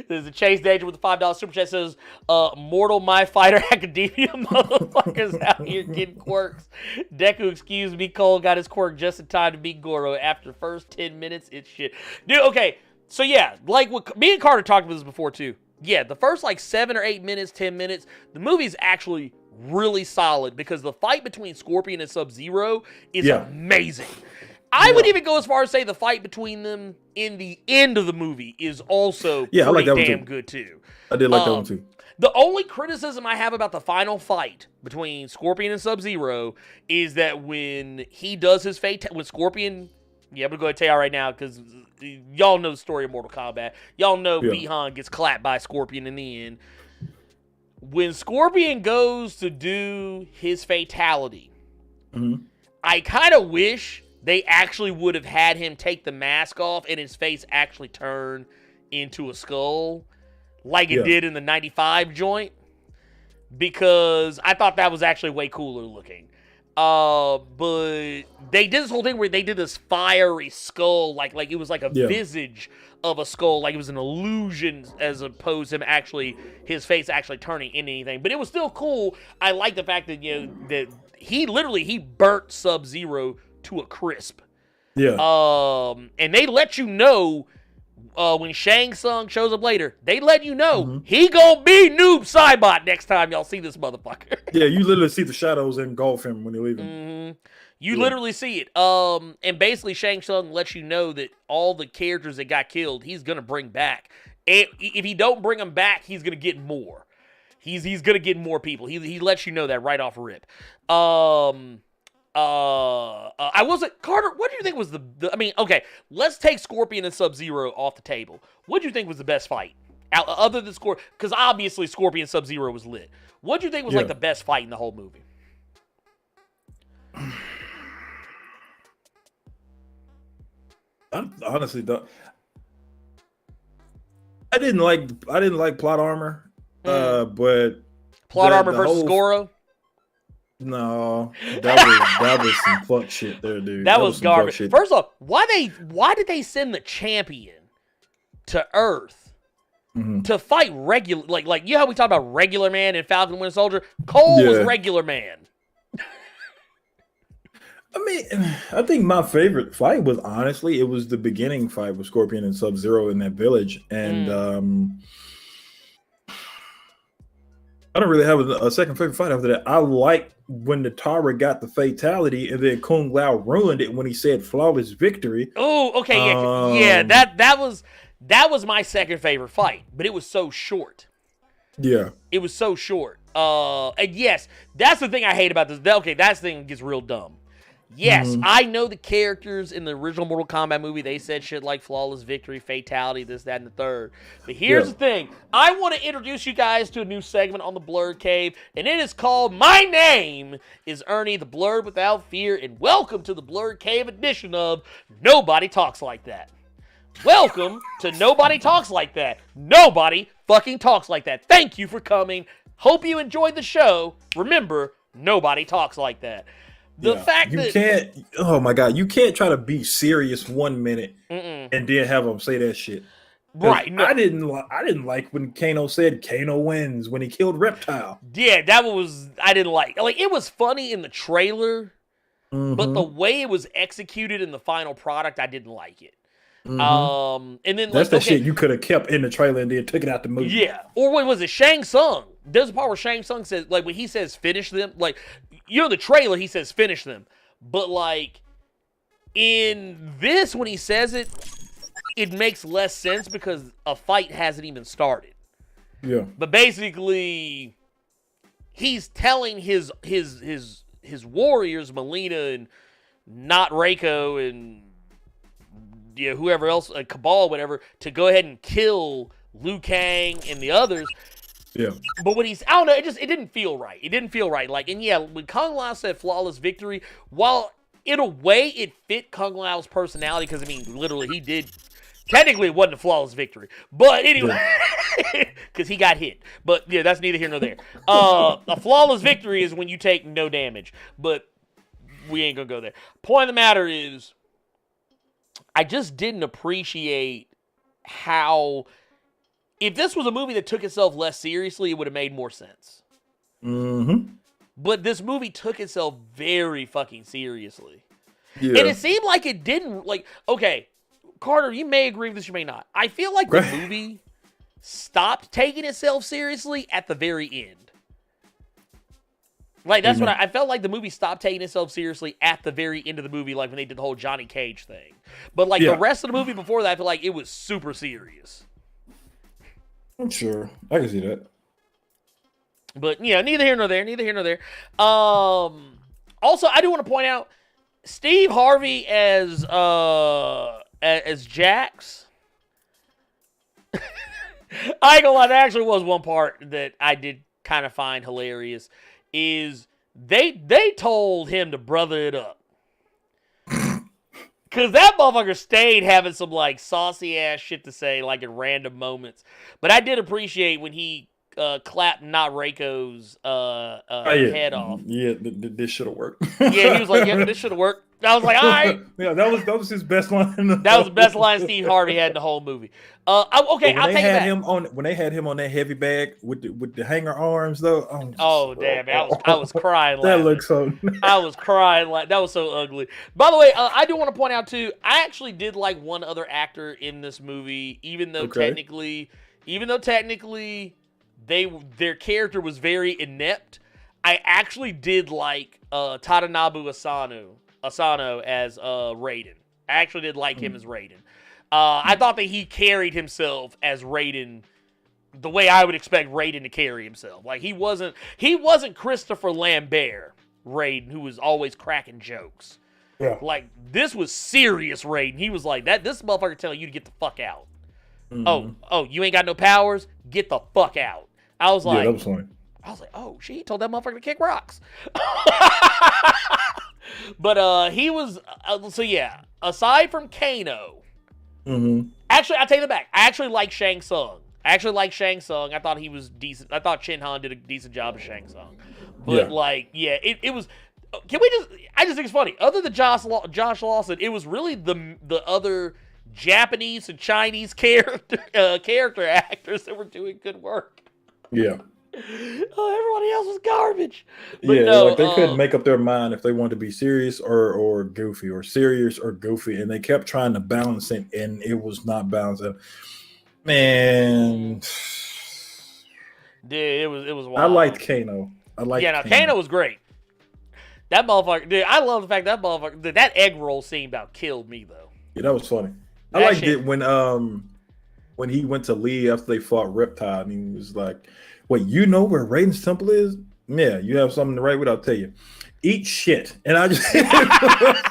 There's a Chase Danger with the $5 super chat says, Mortal My Fighter Academia motherfuckers out here getting quirks. Deku, excuse me, Cole got his quirk just in time to beat Goro. After the first 10 minutes, it's shit. Dude, okay, so yeah, like what me and Carter talked about this before too. Yeah, the first like 7 or 8 minutes, 10 minutes, the movie's actually really solid because the fight between Scorpion and Sub-Zero is amazing. I would even go as far as say the fight between them in the end of the movie is also I like that damn one too. good too. I did like that one too. The only criticism I have about the final fight between Scorpion and Sub-Zero is that when he does his fate with Scorpion, I'm gonna go ahead and tell y'all right now because y'all know the story of Mortal Kombat. Y'all know Bi-Han gets clapped by Scorpion in the end. When Scorpion goes to do his fatality, I kind of wish they actually would have had him take the mask off and his face actually turn into a skull like it did in the 95 joint, because I thought that was actually way cooler looking. But they did this whole thing where they did this fiery skull, like it was like a visage of a skull, like it was an illusion as opposed to him actually, his face actually turning into anything. But it was still cool. I like the fact that, that he burnt Sub-Zero to a crisp. Yeah. And they let you know when Shang Tsung shows up later, they let you know he gonna be Noob Saibot next time y'all see this motherfucker. Yeah, you literally see the shadows engulf him when they leave him. You literally see it. And basically Shang Tsung lets you know that all the characters that got killed, he's gonna bring back. And if he don't bring them back, he's gonna get more. He's gonna get more people. He lets you know that right off rip. I wasn't Carter. What do you think was the I mean, okay, let's take Scorpion and Sub-Zero off the table. What do you think was the best fight other than Scorpion? Because obviously Scorpion Sub-Zero was lit. What do you think was like the best fight in the whole movie? I honestly don't. I didn't like Plot Armor, but Plot Armor versus Goro. No, that was some fuck shit there, dude. That was garbage. First off, why did they send the champion to Earth to fight regular like you know how we talk about Regular Man and Falcon and Winter Soldier? Cole was Regular Man. I mean, I think my favorite fight was honestly it was the beginning fight with Scorpion and Sub-Zero in that village, and I don't really have a second favorite fight after that. I like when Natara got the fatality and then Kung Lao ruined it when he said flawless victory. Oh, okay, yeah, that was my second favorite fight, but it was so short. Yeah, it was so short. And yes, that's the thing I hate about this. Okay, that's the thing that gets real dumb. Yes, I know the characters in the original Mortal Kombat movie, they said shit like flawless victory, fatality, this, that, and the third. But here's the thing. I want to introduce you guys to a new segment on the Blerd Cave, and it is called My Name is Ernie, the Blerd Without Fear, and welcome to the Blerd Cave edition of Nobody Talks Like That. Welcome to Nobody Talks Like That. Nobody fucking talks like that. Thank you for coming. Hope you enjoyed the show. Remember, nobody talks like that. The fact you that can't, oh my god, you can't try to be serious 1 minute and then have them say that shit. Right? No. I didn't like when Kano said Kano wins when he killed Reptile. Yeah, that was I didn't like. Like it was funny in the trailer, but the way it was executed in the final product, I didn't like it. And then that's the shit you could have kept in the trailer and then took it out the movie. Yeah, or what was it? Shang Tsung. There's a part where Shang Tsung says, like when he says finish them, like the trailer he says finish them, but like in this when he says it, it makes less sense because a fight hasn't even started. Yeah, but basically he's telling his warriors, Melina and not Reiko and whoever else, Cabal, whatever, to go ahead and kill Liu Kang and the others. Yeah. But when I don't know, it didn't feel right. It didn't feel right. Like, and yeah, when Kung Lao said flawless victory, while in a way it fit Kung Lao's personality, because I mean, literally he did. Technically, it wasn't a flawless victory, but anyway, because he got hit. But yeah, that's neither here nor there. A flawless victory is when you take no damage, but we ain't gonna go there. Point of the matter is, I just didn't appreciate how, if this was a movie that took itself less seriously, it would have made more sense. Mm-hmm. But this movie took itself very fucking seriously. Yeah. And it seemed like it didn't, like, okay, Carter, you may agree with this, you may not. I feel like the movie stopped taking itself seriously at the very end. Like, that's what I felt like the movie stopped taking itself seriously at the very end of the movie, like when they did the whole Johnny Cage thing. But, like, the rest of the movie before that, I feel like it was super serious. I'm sure. I can see that. But, yeah, neither here nor there. Also, I do want to point out, Steve Harvey as Jax. I ain't gonna lie, there actually was one part that I did kind of find hilarious. Is they told him to brother it up. Cause that motherfucker stayed having some like saucy ass shit to say like in random moments. But I did appreciate when he clapped Not Reiko's head off. Yeah, this should have worked. Yeah, he was like, yeah, this should have worked. I was like, all right. Yeah, that was his best line. That was the best line Steve Harvey had in the whole movie. Okay, I'll take it back. When they had him on that heavy bag with the hanger arms, though. Damn! I was crying. That looks so. I was crying. Like that was so ugly. By the way, I do want to point out too. I actually did like one other actor in this movie, even though technically, their character was inept. I actually did like Tadanobu Asano as Raiden. I actually did like him as Raiden. I thought that he carried himself as Raiden the way I would expect Raiden to carry himself. Like he wasn't Christopher Lambert Raiden, who was always cracking jokes. Yeah. Like this was serious Raiden. He was like that. This motherfucker telling you to get the fuck out. Mm-hmm. Oh, you ain't got no powers? Get the fuck out. I was like, that was funny. I was like, oh shit, he told that motherfucker to kick rocks. But he was so yeah. Aside from Kano, actually, I'll take it back. I actually like Shang Tsung. I thought he was decent. I thought Shin Han did a decent job as Shang Tsung. But it was. Can we just? I just think it's funny. Other than Josh Lawson, it was really the other Japanese and Chinese character actors that were doing good work. Yeah. Everybody else was garbage. But like they couldn't make up their mind if they wanted to be serious or goofy, or serious or goofy, and they kept trying to balance it, and it was not balanced. Man, dude, it was wild. I liked Kano. Kano was great. That motherfucker, dude. I love the fact that egg roll scene about killed me though. Yeah, that was funny. I liked it when he went to Lee after they fought Reptile, and he was like, wait, you know where Raiden's temple is? Yeah, you have something to write with, I'll tell you. Eat shit. And I just... I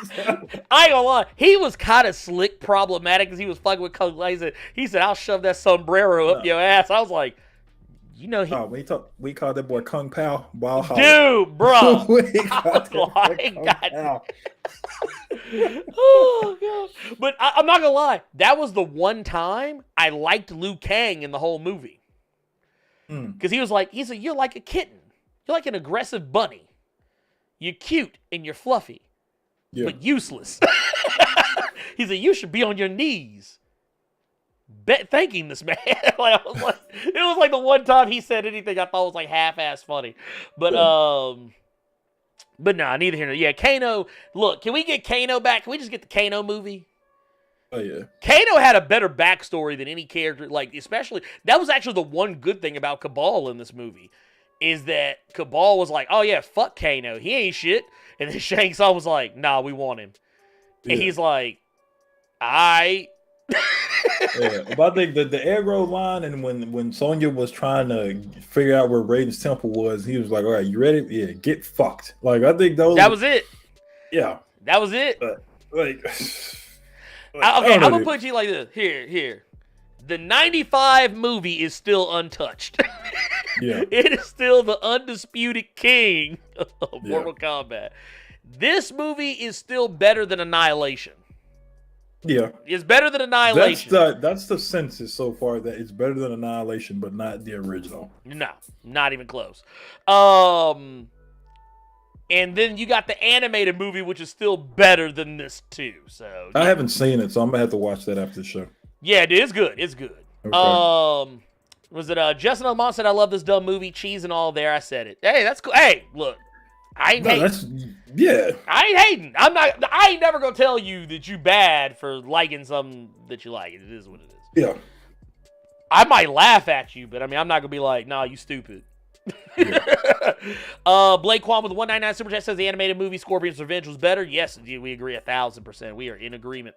ain't gonna lie. He was kind of slick problematic because he was fucking with Kung Lao. He said, I'll shove that sombrero up your ass. I was like, you know... we called that boy Kung Pao. Dude, bro. Oh, God. But I'm not gonna lie. That was the one time I liked Liu Kang in the whole movie. Because he said, you're like a kitten. You're like an aggressive bunny. You're cute and you're fluffy, but useless. He said, you should be on your knees thanking this man. It was like the one time he said anything I thought was like half-ass funny. But nah, neither here nor there. Yeah, Kano. Look, can we get Kano back? Can we just get the Kano movie? Oh, yeah. Kano had a better backstory than any character. Like, especially, that was actually the one good thing about Cabal in this movie, is that Cabal was like, oh, yeah, fuck Kano. He ain't shit. And then Shang Tsung was like, nah, we want him. Yeah. And he's like, I. But I think the aggro line, and when Sonya was trying to figure out where Raiden's temple was, he was like, all right, you ready? Yeah, get fucked. Like, I think that was it. Yeah. That was it. I'm gonna put it to you like this. Here. The 95 movie is still untouched. Yeah. It is still the undisputed king of Mortal Kombat. This movie is still better than Annihilation. Yeah. It's better than Annihilation. That's the census so far, that it's better than Annihilation, but not the original. No, not even close. And then you got the animated movie, which is still better than this too. So I haven't seen it, so I'm gonna have to watch that after the show. Yeah, it is good. It's good. Okay. Was it Justin Lamont said, I love this dumb movie, cheese and all there. I said it. Hey, that's cool. Hey, look. I ain't hating. Yeah. I ain't hating. I ain't never gonna tell you that you bad for liking something that you like. It is what it is. Yeah. I might laugh at you, but I mean, I'm not gonna be like, nah, you stupid. Yeah. Blake Kwan with the 199 super chat says the animated movie Scorpion's Revenge was better. Yes, indeed, we agree 1,000%. We are in agreement.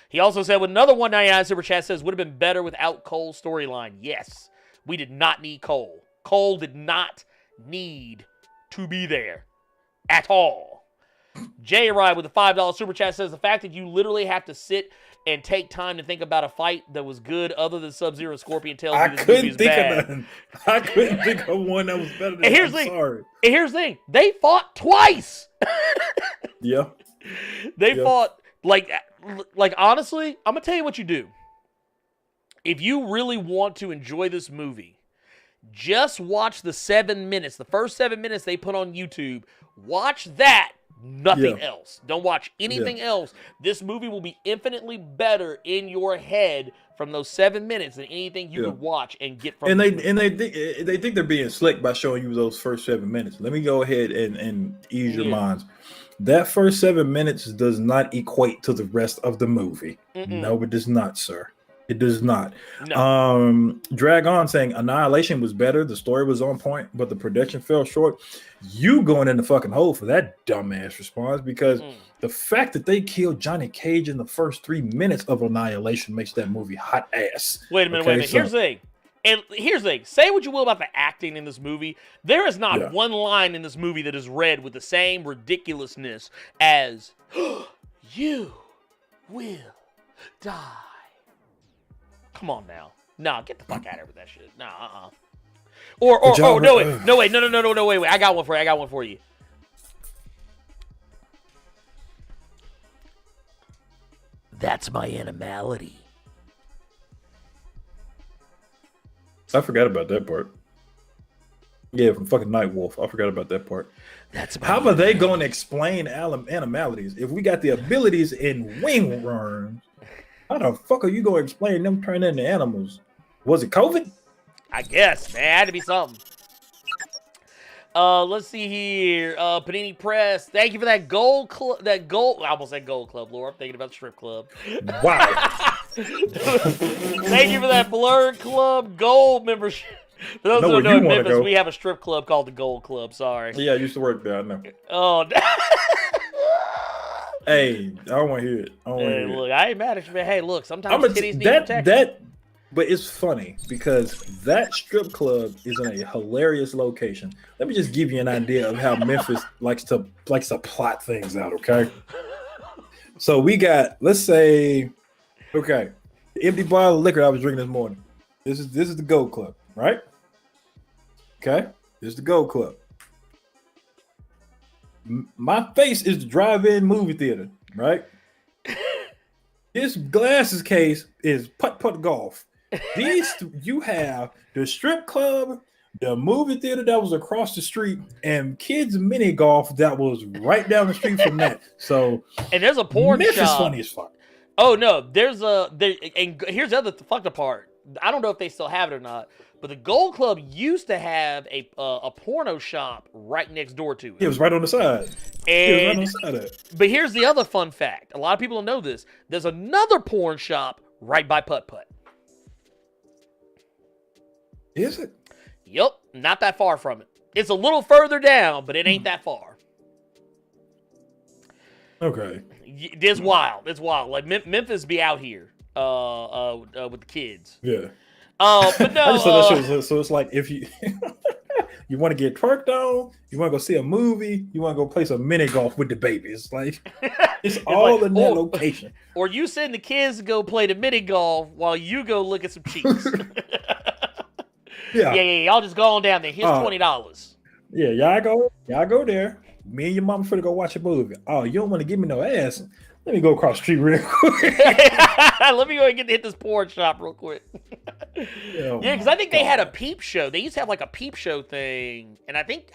He also said with another 199 super chat says would have been better without Cole's storyline. Yes, we did not need Cole. Cole did not need to be there at all. J Ride with the $5 super chat says the fact that you literally have to sit and take time to think about a fight that was good other than Sub-Zero and Scorpion tells you this movie is bad. I couldn't think of one that was better than that. Here's the thing. They fought twice. Yeah. They fought, like honestly, I'm going to tell you what you do. If you really want to enjoy this movie, just watch the 7 minutes. The first 7 minutes they put on YouTube. Watch that. Nothing else. Don't watch anything else. This movie will be infinitely better in your head from those 7 minutes than anything you could watch and get from. And they think they're being slick by showing you those first 7 minutes. Let me go ahead and ease your minds. That first 7 minutes does not equate to the rest of the movie. No, it does not, sir. It does not. No. Drag On saying Annihilation was better. The story was on point, but the production fell short. You going in the fucking hole for that dumbass response, because the fact that they killed Johnny Cage in the first 3 minutes of Annihilation makes that movie hot ass. Wait a minute. So, here's the thing. Say what you will about the acting in this movie. There is not one line in this movie that is read with the same ridiculousness as you will die. Come on now. No, get the fuck out of here with that shit. Nah, No, wait. I got one for you. That's my animality. I forgot about that part. Yeah, from fucking Nightwolf. I forgot about that part. How are they going to explain animalities if we got the abilities in wingworms? How the fuck are you going to explain them turning into animals? Was it COVID? I guess, man. It had to be something. Let's see here. Panini Press. Thank you for that gold I almost said gold club, Laura. I'm thinking about the strip club. Wow. Thank you for that Blerd Club gold membership. For those who don't know, in Memphis, we have a strip club called the Gold Club. Sorry. Yeah, I used to work there. I know. Oh, hey, I don't want to hear it. Look, I ain't mad at you, man. Hey, look, sometimes titties need protection. But it's funny because that strip club is in a hilarious location. Let me just give you an idea of how Memphis likes to plot things out, okay? So we got, let's say, okay, the empty bottle of liquor I was drinking this morning. This is the Gold Club, right? Okay, this is the Gold Club. My face is the drive-in movie theater, right? This glasses case is putt-putt golf. You have the strip club, the movie theater that was across the street, and kids mini golf that was right down the street from that. So, and there's a porn Memphis shop. Funny as fuck. Oh no, and here's the other fucked up part. I don't know if they still have it or not, but the Gold Club used to have a porno shop right next door to it. It was right on the side. But here's the other fun fact. A lot of people don't know this. There's another porn shop right by Putt Putt. Is it? Yep, not that far from it. It's a little further down, but it ain't that far. Okay. It's wild. It's wild. Like Memphis be out here with the kids. Yeah. But no. I just thought that shit was, so it's like if you You want to get twerked on? You want to go see a movie? You want to go play some mini golf with the baby? It's like it's all like, in that location. Or you send the kids to go play the mini golf while you go look at some cheeks. Yeah. Y'all just go on down there. Here's $20. Yeah, y'all go there. Me and your mama finna go watch a movie. Oh, you don't want to give me no ass? Let me go across the street real quick. Let me go and hit this porn shop real quick. Yeah, because I think they had a peep show. They used to have like a peep show thing, and I think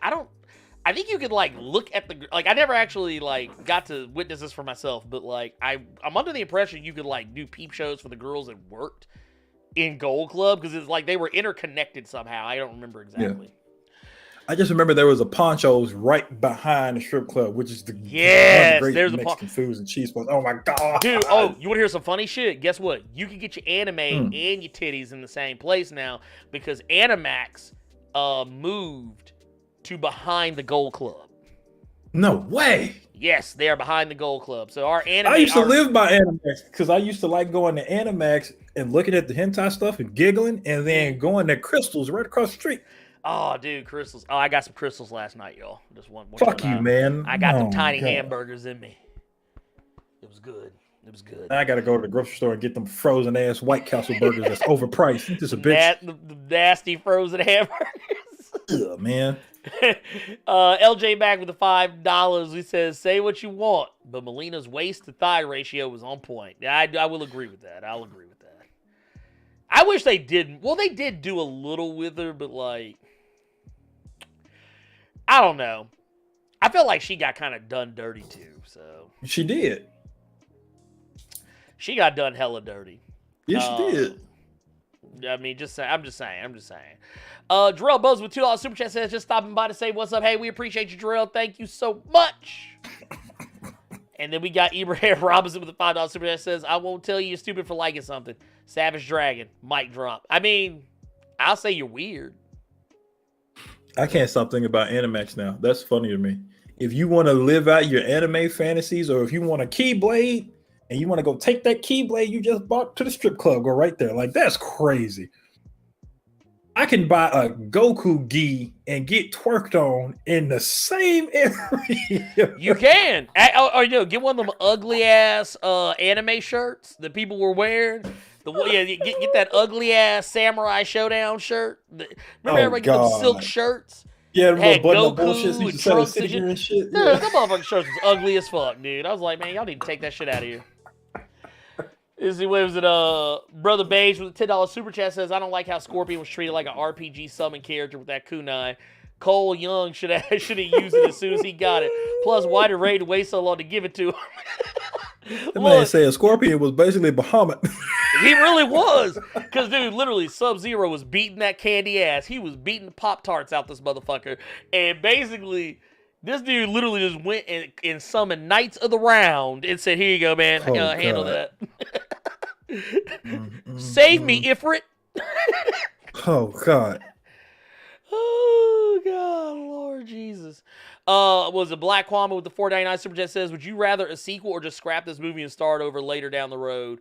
you could like look at the like. I never actually like got to witness this for myself, but like I'm under the impression you could like do peep shows for the girls that worked in Gold Club because it's like they were interconnected somehow. I don't remember exactly. Yeah. I just remember there was a Poncho's right behind the strip club, which is the there's Mexican foods and cheese balls. Oh my god, dude! Oh, you want to hear some funny shit? Guess what? You can get your anime and your titties in the same place now because Animax moved to behind the Gold Club. No way. Yes, they are behind the Gold Club. So our anime. I used to live by Animax because I used to like going to Animax and looking at the hentai stuff and giggling, and then going to Crystals right across the street. Oh, dude, crystals. Oh, I got some crystals last night, y'all. Just one. Fuck you, man. I got them tiny hamburgers in me. It was good. It was good. I got to go to the grocery store and get them frozen ass White Castle burgers that's overpriced. It's just a bitch. The nasty frozen hamburgers. Ugh, man. LJ back with the $5. He says, say what you want, but Melina's waist to thigh ratio was on point. I will agree with that. I'll agree with that. I wish they didn't. Well, they did do a little with her, but like, I don't know. I felt like she got kind of done dirty too. So she did. She got done hella dirty. Yes, she did. I mean, I'm just saying. Jarrell Buzz with $2 super chat says, just stopping by to say what's up. Hey, we appreciate you, Jarrell. Thank you so much. And then we got Ibrahim Robinson with a $5 super chat says, I won't tell you you're stupid for liking something. Savage Dragon, mic drop. I mean, I'll say you're weird. I can't stop thinking about Animax now. That's funny to me. If you want to live out your anime fantasies, or if you want a Keyblade and you want to go take that Keyblade you just bought to the strip club, go right there. Like, that's crazy. I can buy a Goku gi and get twerked on in the same area. You can. Or you know, get one of them ugly ass anime shirts that people were wearing. Get that ugly ass Samurai Showdown shirt. Remember everybody get those silk shirts? Yeah, the Goku bullshit and Trunks and shit. Dude, that motherfucking shirts was ugly as fuck, dude. I was like, man, y'all need to take that shit out of here. Brother Beige with a $10 super chat says, I don't like how Scorpion was treated like an RPG summon character with that kunai. Cole Young should have used it as soon as he got it. Plus, why did Ray wait so long to give it to him? That man say a Scorpion was basically Bahamut. He really was. Because, dude, literally, Sub-Zero was beating that candy ass. He was beating Pop-Tarts out this motherfucker. And basically, this dude literally just went and summoned Knights of the Round and said, here you go, man. Handle that. Save me, Ifrit. Oh, God. Oh, God, Lord Jesus. Was it Black Kwame with the $4.99 super chat says, would you rather a sequel or just scrap this movie and start over later down the road?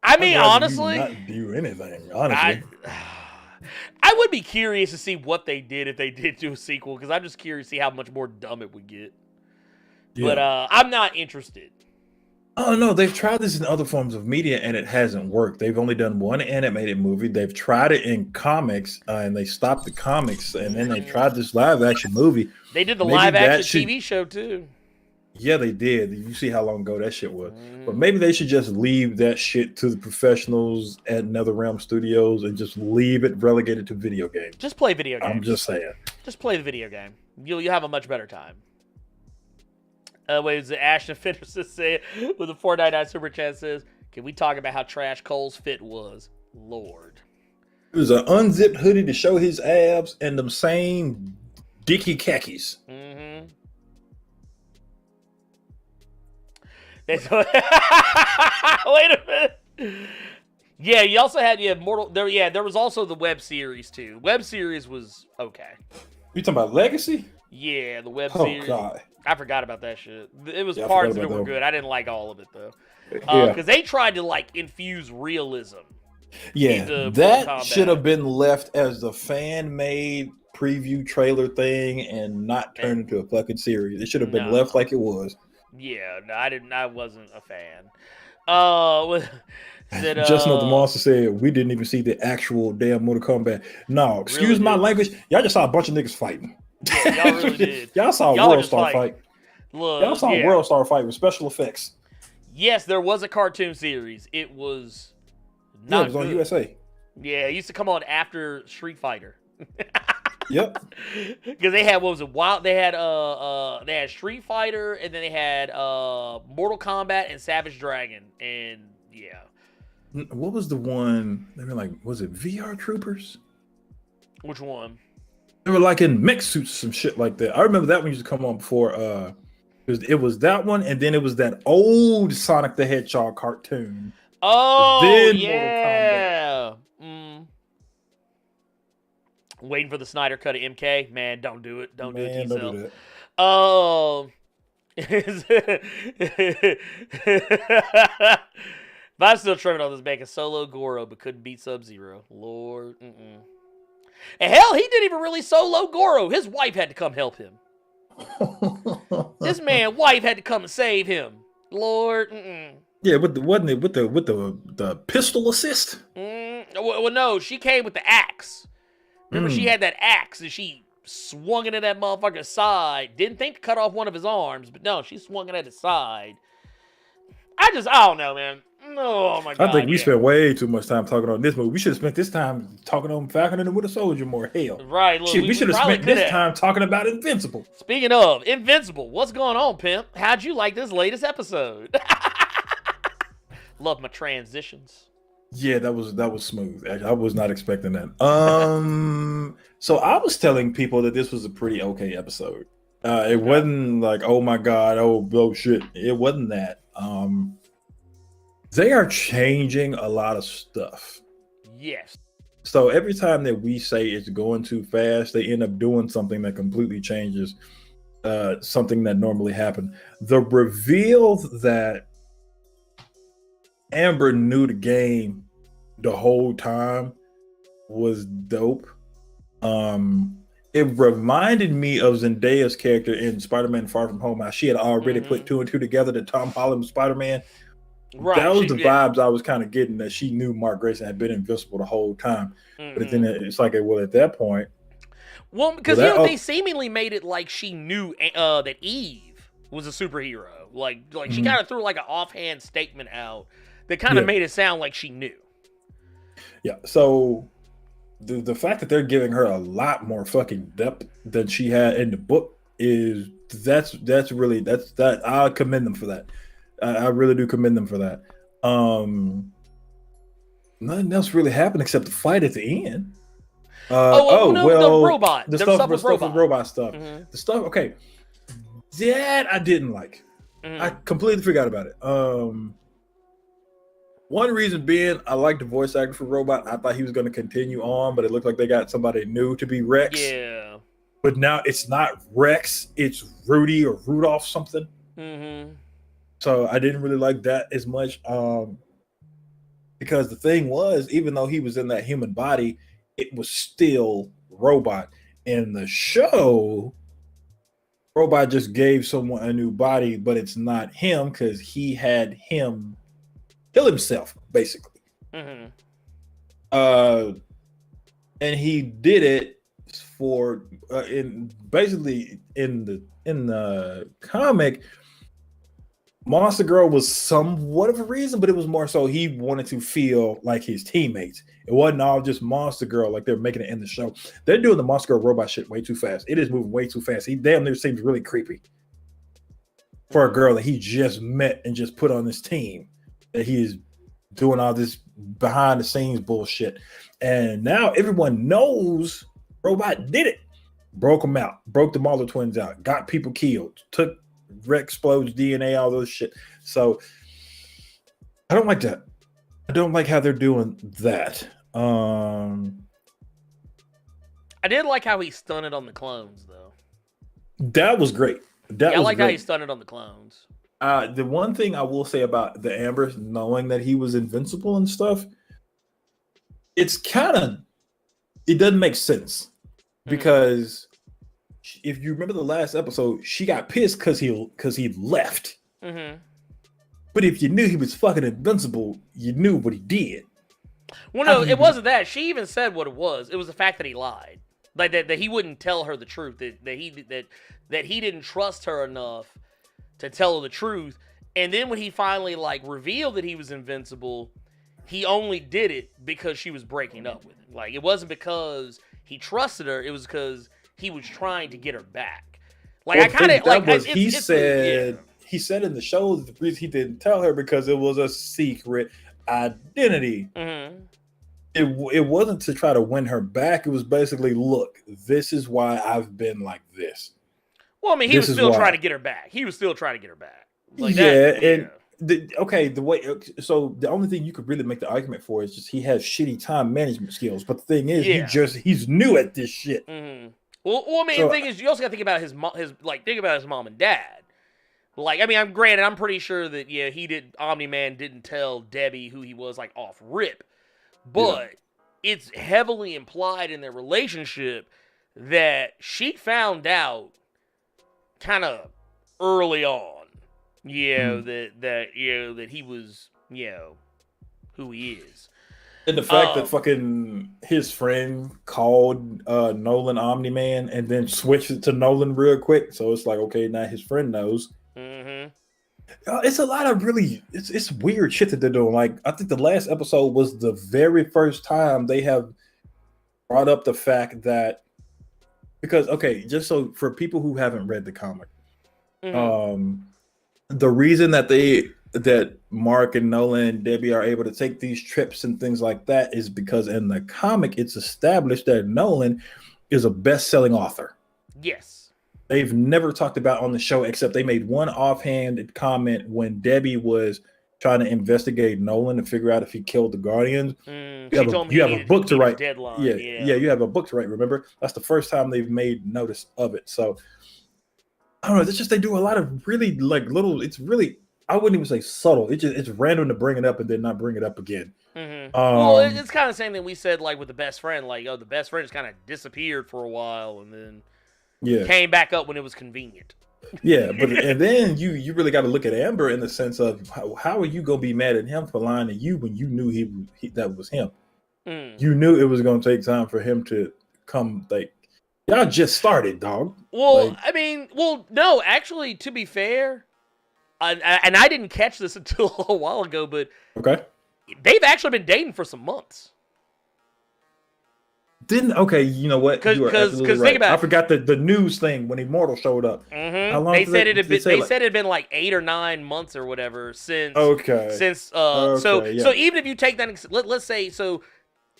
I mean, honestly, not do anything. Honestly, I would be curious to see what they did if they did do a sequel, because I'm just curious to see how much more dumb it would get. Yeah. But I'm not interested. Oh, no, they've tried this in other forms of media, and it hasn't worked. They've only done one animated movie. They've tried it in comics, and they stopped the comics, and then they tried this live-action movie. They did the live-action TV show, too. Yeah, they did. You see how long ago that shit was. But maybe they should just leave that shit to the professionals at NetherRealm Studios and just leave it relegated to video games. Just play video games. I'm just saying. Just play the video game. You'll have a much better time. Wait, was it Ashton Fenderson say with a $4.99 super chat says, can we talk about how trash Cole's fit was? Lord. It was an unzipped hoodie to show his abs and them same dicky khakis. Mm-hmm. Wait a minute. Yeah, you also had Mortal. There was also the web series too. Web series was okay. You talking about Legacy? Yeah, the web series. Oh God, I forgot about that shit. It was parts of it were good. I didn't like all of it though. Because they tried to like infuse realism. Yeah, that should have been left as the fan-made preview trailer thing and not turn into a fucking series. It should have been left like it was. Yeah, no, I wasn't a fan. Just know the monster said we didn't even see the actual damn Mortal Kombat. No, excuse my language. Y'all just saw a bunch of niggas fighting. Yeah, y'all really did. Y'all saw a World Star fight. Look, Y'all saw a World Star fight with special effects. Yes, there was a cartoon series. It was not. It was on USA. Yeah, it used to come on after Street Fighter. Yep. Because they had They had Street Fighter, and then they had Mortal Kombat and Savage Dragon, and yeah. What was the one? They were like, was it VR Troopers? Which one? They were like in mech suits, some shit like that. I remember that one used to come on before. It was that one, and then it was that old Sonic the Hedgehog cartoon. Oh, then yeah. Waiting for the Snyder cut of MK. Man, don't do it. Don't do it to yourself. Don't do that. But I'm still tripping on this making solo Goro, but couldn't beat Sub-Zero. Lord. And hell, he didn't even really solo Goro. His wife had to come help him. This man's wife had to come and save him. Lord. Yeah, wasn't it with the pistol assist? Well, no, she came with the axe. Remember, she had that axe and she swung it at that motherfucker's side. Didn't think to cut off one of his arms, but no, she swung it at his side. I don't know, man. Oh my god! I think we spent way too much time talking on this movie. We should have spent this time talking on Falcon and the Winter Soldier more. Hell, right? Look, we should have spent this time talking about Invincible. Speaking of Invincible, what's going on, pimp? How'd you like this latest episode? Love my transitions. Yeah, that was smooth. I was not expecting that. So I was telling people that this was a pretty okay episode. It wasn't like, oh my god, oh shit. It wasn't that. They are changing a lot of stuff. Yes. So every time that we say it's going too fast, they end up doing something that completely changes something that normally happened. The reveal that Amber knew the game the whole time was dope. It reminded me of Zendaya's character in Spider-Man Far From Home. How she had already put two and two together that Tom Holland was Spider-Man. Right. That was the vibes I was kind of getting, that she knew Mark Grayson had been invincible the whole time. But then it's like, well, at that point. Well, because they seemingly made it like she knew that Eve was a superhero. Like she kind of threw like an offhand statement out that kind of made it sound like she knew. Yeah. So the fact that they're giving her a lot more fucking depth than she had in the book is that's that I commend them for that. I really do commend them for that. Nothing else really happened except the fight at the end. The robot. The stuff with robot stuff. The stuff, okay. That I didn't like. I completely forgot about it. One reason being, I like the voice actor for Robot. I thought he was going to continue on, but it looked like they got somebody new to be Rex. Yeah. But now it's not Rex, it's Rudy or Rudolph something. So I didn't really like that as much. Because the thing was, even though he was in that human body, it was still Robot. In the show, Robot just gave someone a new body, but it's not him because he had him kill himself, basically. And he did it for in the comic. Monster Girl was somewhat of a reason, but it was more so he wanted to feel like his teammates. It wasn't all just Monster Girl like they're making it in the show. They're doing the Monster Girl robot shit way too fast. It is moving way too fast. He damn near seems really creepy for a girl that he just met and just put on this team. That he is doing all this behind the scenes bullshit. And now everyone knows Robot did it. Broke them out. Broke the Marler twins out. Got people killed. Took Rex Explodes DNA, all those shit. So I don't like that. I don't like how they're doing that. I did like how he stunted on the clones, though. That was great. I like how he stunted on the clones. The one thing I will say about the Amber, knowing that he was invincible and stuff, it doesn't make sense. because if you remember the last episode, she got pissed because he left. Mm-hmm. But if you knew he was fucking Invincible, you knew what he did. Well, no, it wasn't that. She even said what it was. It was the fact that he lied, like that he wouldn't tell her the truth. That he didn't trust her enough to tell her the truth. And then when he finally like revealed that he was invincible, he only did it because she was breaking up with him. Like it wasn't because he trusted her. It was because he was trying to get her back. Like I kind of like he said in the show that the reason he didn't tell her because it was a secret identity. Mm-hmm. It wasn't to try to win her back. It was basically, look, this is why I've been like this. Well, I mean, he was still trying to get her back. Like the way. So the only thing you could really make the argument for is just he has shitty time management skills. But the thing is, he's new at this shit. Mm-hmm. Well, I mean, the thing is, you also got to think about his mom and dad. Like, I mean, I'm pretty sure that Omni-Man didn't tell Debbie who he was like off rip, but it's heavily implied in their relationship that she found out kind of early on, that he was, who he is. And the fact that fucking his friend called Nolan Omni-Man and then switched it to Nolan real quick, so it's like, okay, now his friend knows. Mm-hmm. It's a lot of it's weird shit that they're doing. Like, I think the last episode was the very first time they have brought up the fact that, because, okay, just so for people who haven't read the comic, the reason that Mark and Nolan and Debbie are able to take these trips and things like that is because in the comic it's established that Nolan is a best-selling author. Yes. They've never talked about on the show, except they made one offhand comment when Debbie was trying to investigate Nolan to figure out if he killed the Guardians. You have a book to write. You have a book to write. Remember, that's the first time they've made notice of it. So I don't know. It's just they do a lot of really like little. It's really, I wouldn't even say subtle. It's random to bring it up and then not bring it up again. Mm-hmm. Well, it's kind of the same thing we said like with the best friend. Like, the best friend just kind of disappeared for a while and then. Came back up when it was convenient. And then you really got to look at Amber in the sense of how are you gonna be mad at him for lying to you when you knew he that was him? You knew it was gonna take time for him to come. Like, y'all just started, dog. Well, no, actually, to be fair, and I didn't catch this until a while ago, but they've actually been dating for some months. You know what? Because right. think about it. I forgot the news thing when Immortal showed up. Mm-hmm. How long they said it had been like 8 or 9 months or whatever since. So even if you take that, let's say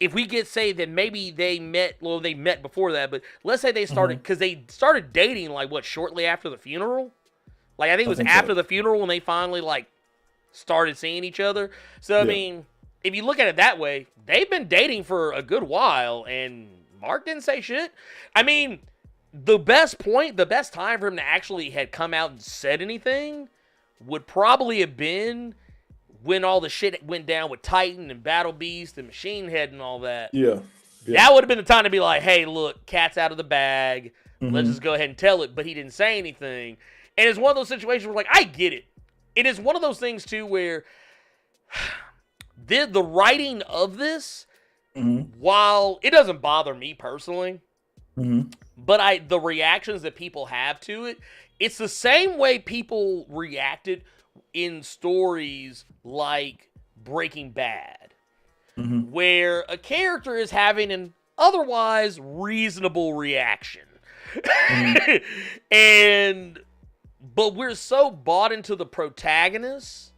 if we say that maybe they met before that, but let's say they started because they started dating like shortly after the funeral. Like I think it was after the funeral when they finally like started seeing each other. So I mean. If you look at it that way, they've been dating for a good while, and Mark didn't say shit. I mean, the best time for him to actually had come out and said anything would probably have been when all the shit went down with Titan and Battle Beast and Machine Head and all that. Yeah. That would have been the time to be like, hey, look, cat's out of the bag. Let's just go ahead and tell it. But he didn't say anything. And it's one of those situations where, like, I get it. It is one of those things, too, where... The writing of this, while it doesn't bother me personally, but the reactions that people have to it, it's the same way people reacted in stories like Breaking Bad, where a character is having an otherwise reasonable reaction. But we're so bought into the protagonist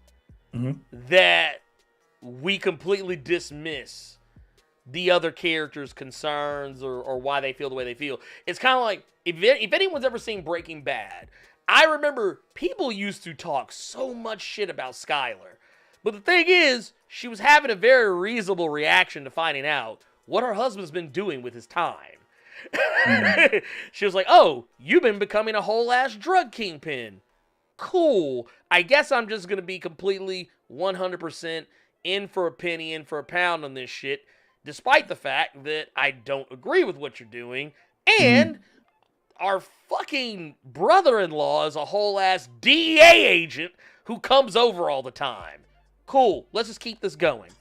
that we completely dismiss the other characters' concerns or why they feel the way they feel. It's kind of like, if anyone's ever seen Breaking Bad, I remember people used to talk so much shit about Skyler. But the thing is, she was having a very reasonable reaction to finding out what her husband's been doing with his time. She was like, oh, you've been becoming a whole-ass drug kingpin. Cool. I guess I'm just going to be completely 100% in for a penny, in for a pound on this shit, despite the fact that I don't agree with what you're doing, And our fucking brother-in-law is a whole ass DEA agent who comes over all the time. Cool. Let's just keep this going.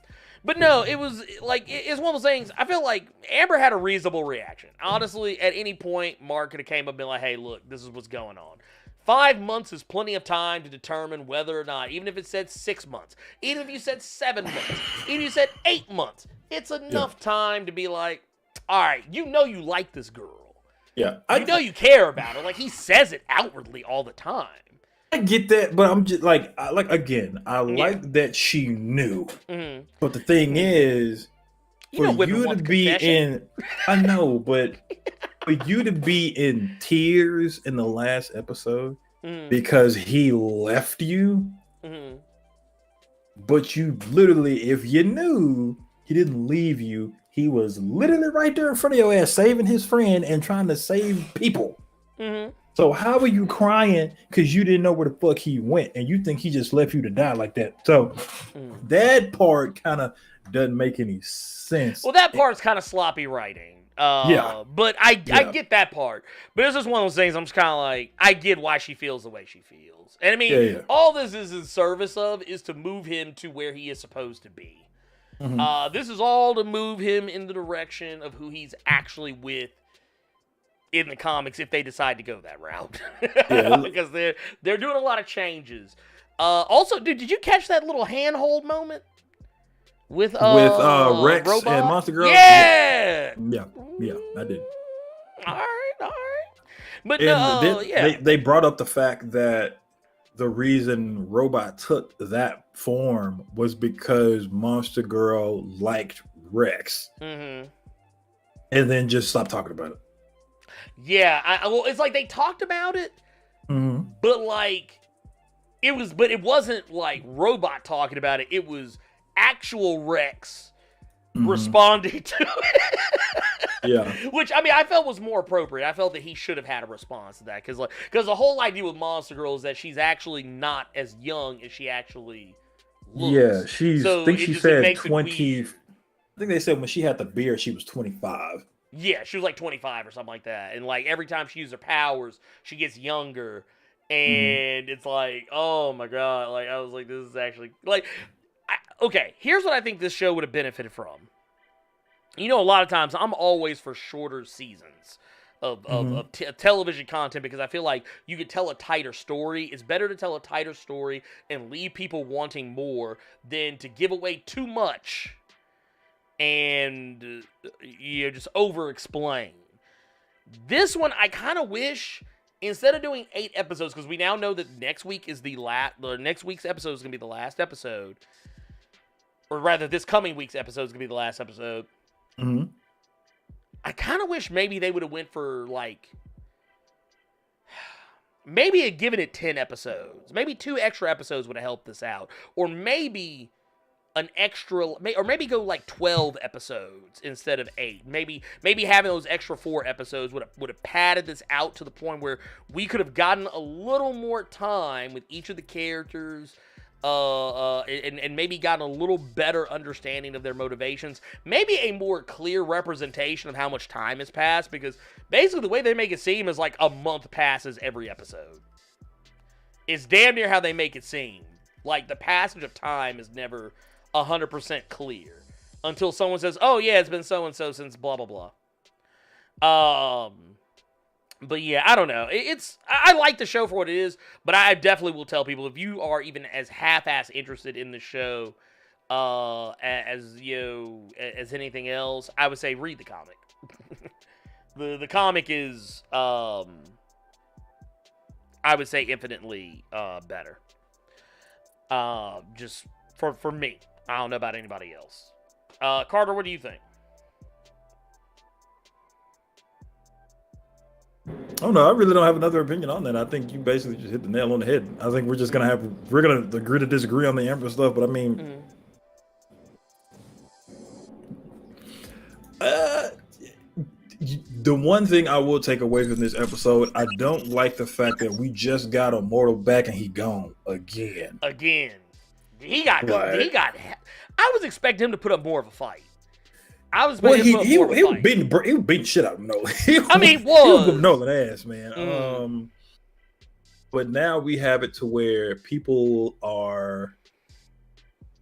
But no, it was like, it's one of those things. I feel like Amber had a reasonable reaction. Honestly, at any point, Mark could have came up and been like, hey, look, this is what's going on. 5 months is plenty of time to determine whether or not, even if it said 6 months, even if you said 7 months, even if you said 8 months, it's enough time to be like, all right, you know you like this girl. Yeah. You know you care about her. Like, he says it outwardly all the time. I get that, but I'm just like like that she knew. Mm-hmm. But the thing is, for you to be in, I know, but for you to be in tears in the last episode because he left you, but you literally, if you knew he didn't leave you, he was literally right there in front of your ass, saving his friend and trying to save people. So how are you crying because you didn't know where the fuck he went and you think he just left you to die like that? So that part kind of doesn't make any sense. Well, that part's kind of sloppy writing. But I get that part. But it's just one of those things I'm just kind of like, I get why she feels the way she feels. And I mean, all this is in service of is to move him to where he is supposed to be. This is all to move him in the direction of who he's actually with in the comics if they decide to go that route. Because they're doing a lot of changes. Also, dude, did you catch that little handhold moment? With Rex Robot? and Monster Girl? Yeah, I did. All right. But they brought up the fact that the reason Robot took that form was because Monster Girl liked Rex. And then just stopped talking about it. Yeah, well, it's like they talked about it, but like it wasn't like Robot talking about it. It was actual Rex responding to it. Which, I mean, I felt was more appropriate. I felt that he should have had a response to that because the whole idea with Monster Girl is that she's actually not as young as she actually looks. Yeah, I think she said 20. I think they said when she had the beard, she was 25. Yeah, she was like 25 or something like that. And like every time she uses her powers, she gets younger. And it's like, oh my God. Like, I was like, this is actually like, okay, here's what I think this show would have benefited from. You know, a lot of times I'm always for shorter seasons of television content because I feel like you could tell a tighter story. It's better to tell a tighter story and leave people wanting more than to give away too much and just over-explain. This one, I kind of wish, instead of doing 8 episodes, because we now know that next week is the next week's episode is going to be the last episode, or rather, this coming week's episode is going to be the last episode. I kind of wish maybe they would have went for, like, maybe had given it 10 episodes. Maybe 2 extra episodes would have helped this out. Or maybe an extra, or maybe go like 12 episodes instead of 8. Maybe having those extra 4 episodes would have padded this out to the point where we could have gotten a little more time with each of the characters, and maybe gotten a little better understanding of their motivations. Maybe a more clear representation of how much time has passed, because basically the way they make it seem is like a month passes every episode. It's damn near how they make it seem. Like the passage of time is never 100% clear until someone says, oh yeah, it's been so-and-so since blah, blah, blah. But yeah, I don't know. I like the show for what it is, but I definitely will tell people, if you are even as half-ass interested in the show as anything else, I would say read the comic. The comic is, I would say, infinitely better. Just for me. I don't know about anybody else. Carter, what do you think? Oh no, I really don't have another opinion on that. I think you basically just hit the nail on the head. I think we're gonna agree to disagree on the Amber stuff, but I mean, the one thing I will take away from this episode, I don't like the fact that we just got a Mortal back and he gone again. He got. I was expecting him to put up more of a fight. I was Well, expecting he more was of a fight. beating shit out of Nolan. I mean, he was whooping was. Nolan ass, man. But now we have it to where people are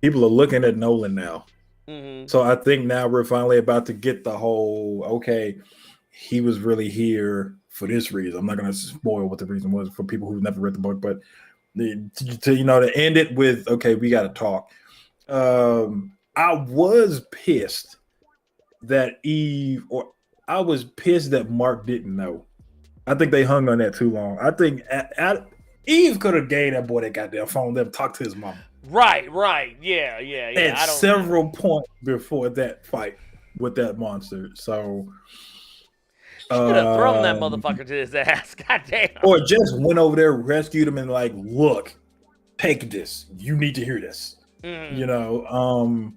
looking at Nolan now. Mm-hmm. So I think now we're finally about to get the whole, okay, he was really here for this reason. I'm not going to spoil what the reason was for people who've never read the book, but to end it with, okay, we got to talk. I was pissed that I was pissed that Mark didn't know. I think they hung on that too long. I think Eve could have gave that boy that goddamn phone, let him talk to his mama. Right. Yeah. At several points before that fight with that monster. So should have thrown that motherfucker to his ass. Goddamn. Or just went over there, rescued him, and like, look, take this. You need to hear this. Mm.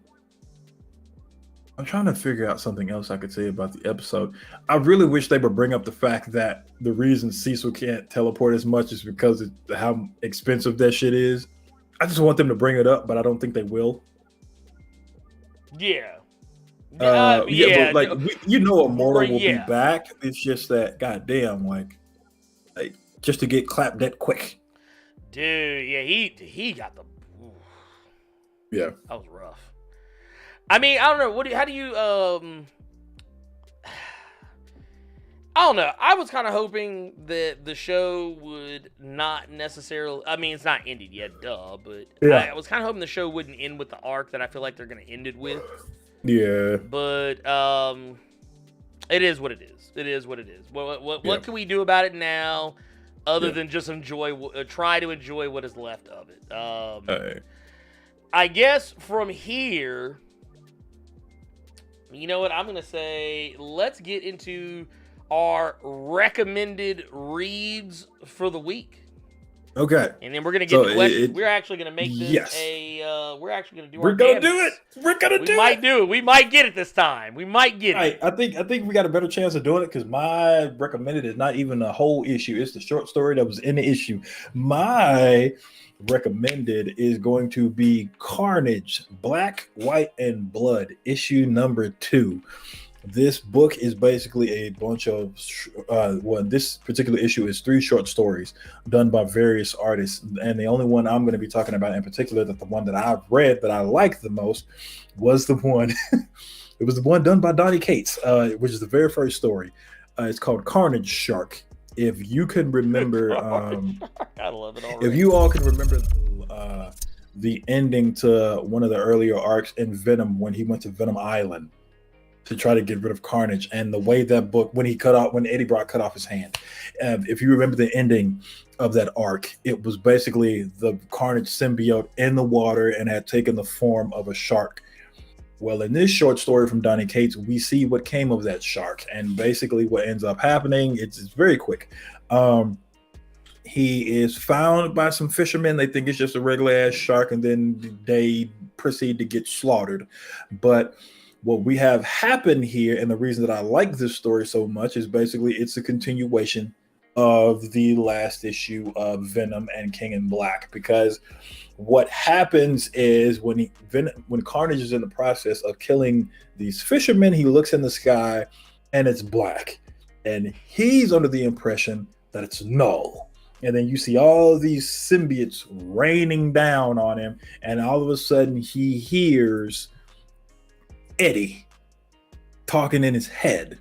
I'm trying to figure out something else I could say about the episode. I really wish they would bring up the fact that the reason Cecil can't teleport as much is because of how expensive that shit is. I just want them to bring it up, but I don't think they will. Yeah. But like Immortal will be back. It's just that, goddamn, like just to get clapped that quick. Dude, yeah, he got the. Ooh. Yeah, that was rough. I mean, I don't know. How do you? I don't know. I was kind of hoping that the show would not necessarily. I mean, it's not ended yet, duh. But I was kind of hoping the show wouldn't end with the arc that I feel like they're going to end it with. Yeah. But it is what it is. It is what it is. What can we do about it now, other than just try to enjoy what is left of it? I guess from here. You know what? I'm going to say let's get into our recommended reads for the week. Okay. And then we're going to get to questions. We're actually going to make this we're actually going to do our canvas. We're going to do it. We might do it. We might get it this time. We might get it. I think we got a better chance of doing it because my recommended is not even a whole issue. It's the short story that was in the issue. My recommended is going to be Carnage, Black, White, and Blood, issue number 2. This book is basically a bunch of this particular issue is 3 short stories done by various artists, and the only one I'm going to be talking about in particular, that the one that I've read that I liked the most, was the one it was the one done by Donny Cates, which is the very first story. It's called Carnage Shark. If you can remember, I love it already. If you all can remember the ending to one of the earlier arcs in Venom, when he went to Venom Island to try to get rid of Carnage, and the way that book, when Eddie Brock cut off his hand, if you remember the ending of that arc, it was basically the Carnage symbiote in the water and had taken the form of a shark. Well, in this short story from Donny Cates, we see what came of that shark, and basically what ends up happening. It's very quick. He is found by some fishermen. They think it's just a regular ass shark, and then they proceed to get slaughtered. But what we have happen here, and the reason that I like this story so much, is basically it's a continuation of the last issue of Venom and King in Black, because what happens is when Carnage is in the process of killing these fishermen, he looks in the sky and it's black, and he's under the impression that it's null. And then you see all of these symbiotes raining down on him, and all of a sudden he hears Eddie talking in his head,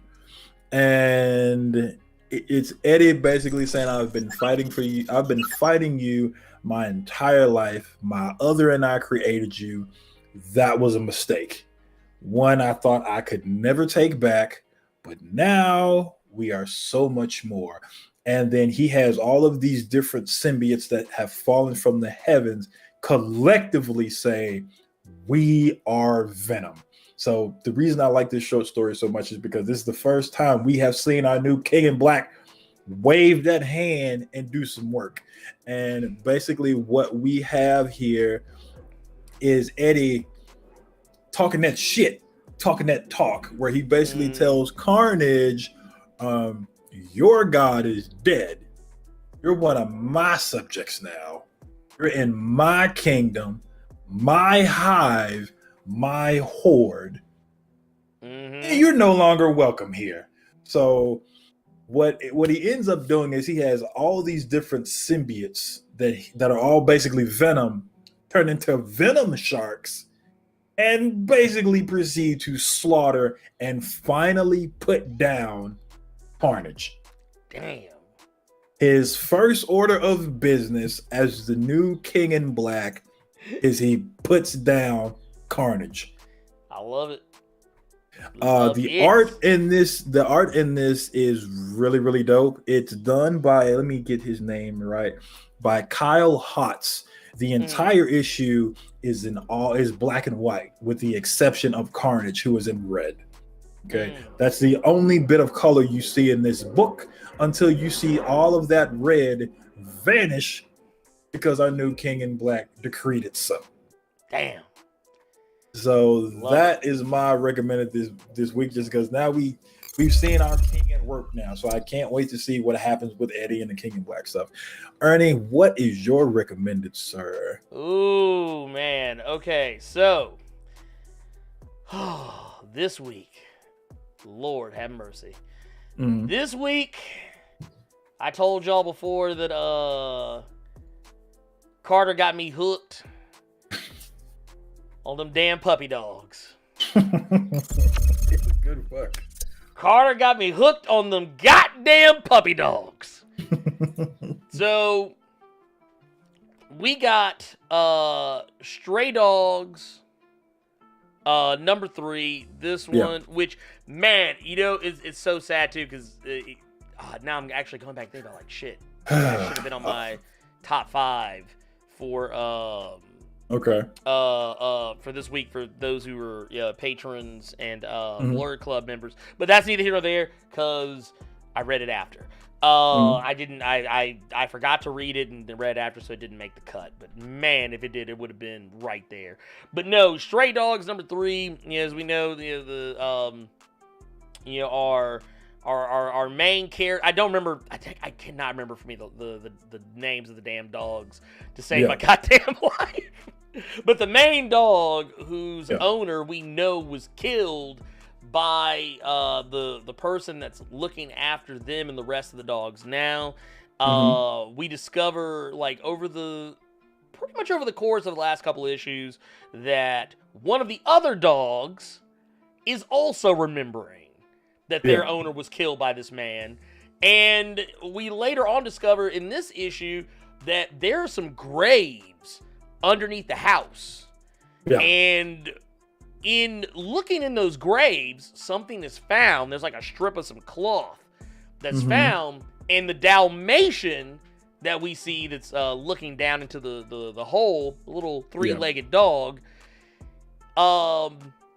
and it's Eddie basically saying, I've been fighting for you. I've been fighting you my entire life. My other and I created you. That was a mistake. One I thought I could never take back, but now we are so much more. And then he has all of these different symbiotes that have fallen from the heavens collectively say, we are Venom. So the reason I like this short story so much is because this is the first time we have seen our new King in Black wave that hand and do some work. And basically what we have here is Eddie talking that shit, talking that talk, where he basically tells Carnage, your God is dead. You're one of my subjects now. You're in my kingdom, my hive, my horde. you're no longer welcome here. So what he ends up doing is he has all these different symbiotes that are all basically venom turned into venom sharks and basically proceed to slaughter and finally put down Carnage. Damn. His first order of business as the new King in Black is he puts down Carnage. I love it. The art in this is really, really dope. It's done by, let me get his name right, by Kyle Hotz. The entire issue is black and white, with the exception of Carnage, who is in red. Okay, that's the only bit of color you see in this book until you see all of that red vanish because our new King in Black decreed it so. Damn. So that is my recommended this week, just because now we've seen our King at work now. So I can't wait to see what happens with Eddie and the King in Black stuff. Ernie, what is your recommended, sir? Ooh, man. Okay, so this week, Lord have mercy. This week, I told y'all before that Carter got me hooked on them damn puppy dogs. Good work. Carter got me hooked on them goddamn puppy dogs. So we got Stray Dogs number 3. This one, which, man, it's so sad too, because now I'm actually going back there about like shit. That should have been on my top 5 for for this week for those who were patrons and Blerd Club members. But that's neither here nor there, because I read it after. I forgot to read it and then read after, so it didn't make the cut. But man, if it did, it would have been right there. But no, Stray Dogs number 3. As we know, our main character. I don't remember. I cannot remember for me the names of the damn dogs to save my goddamn life. But the main dog, whose owner we know was killed by the person that's looking after them and the rest of the dogs. Now, we discover pretty much over the course of the last couple of issues that one of the other dogs is also remembering that their owner was killed by this man. And we later on discover in this issue that there are some graves underneath the house. Yeah. And in looking in those graves, something is found. There's like a strip of some cloth that's found, and the Dalmatian that we see that's looking down into the hole, the little 3-legged dog,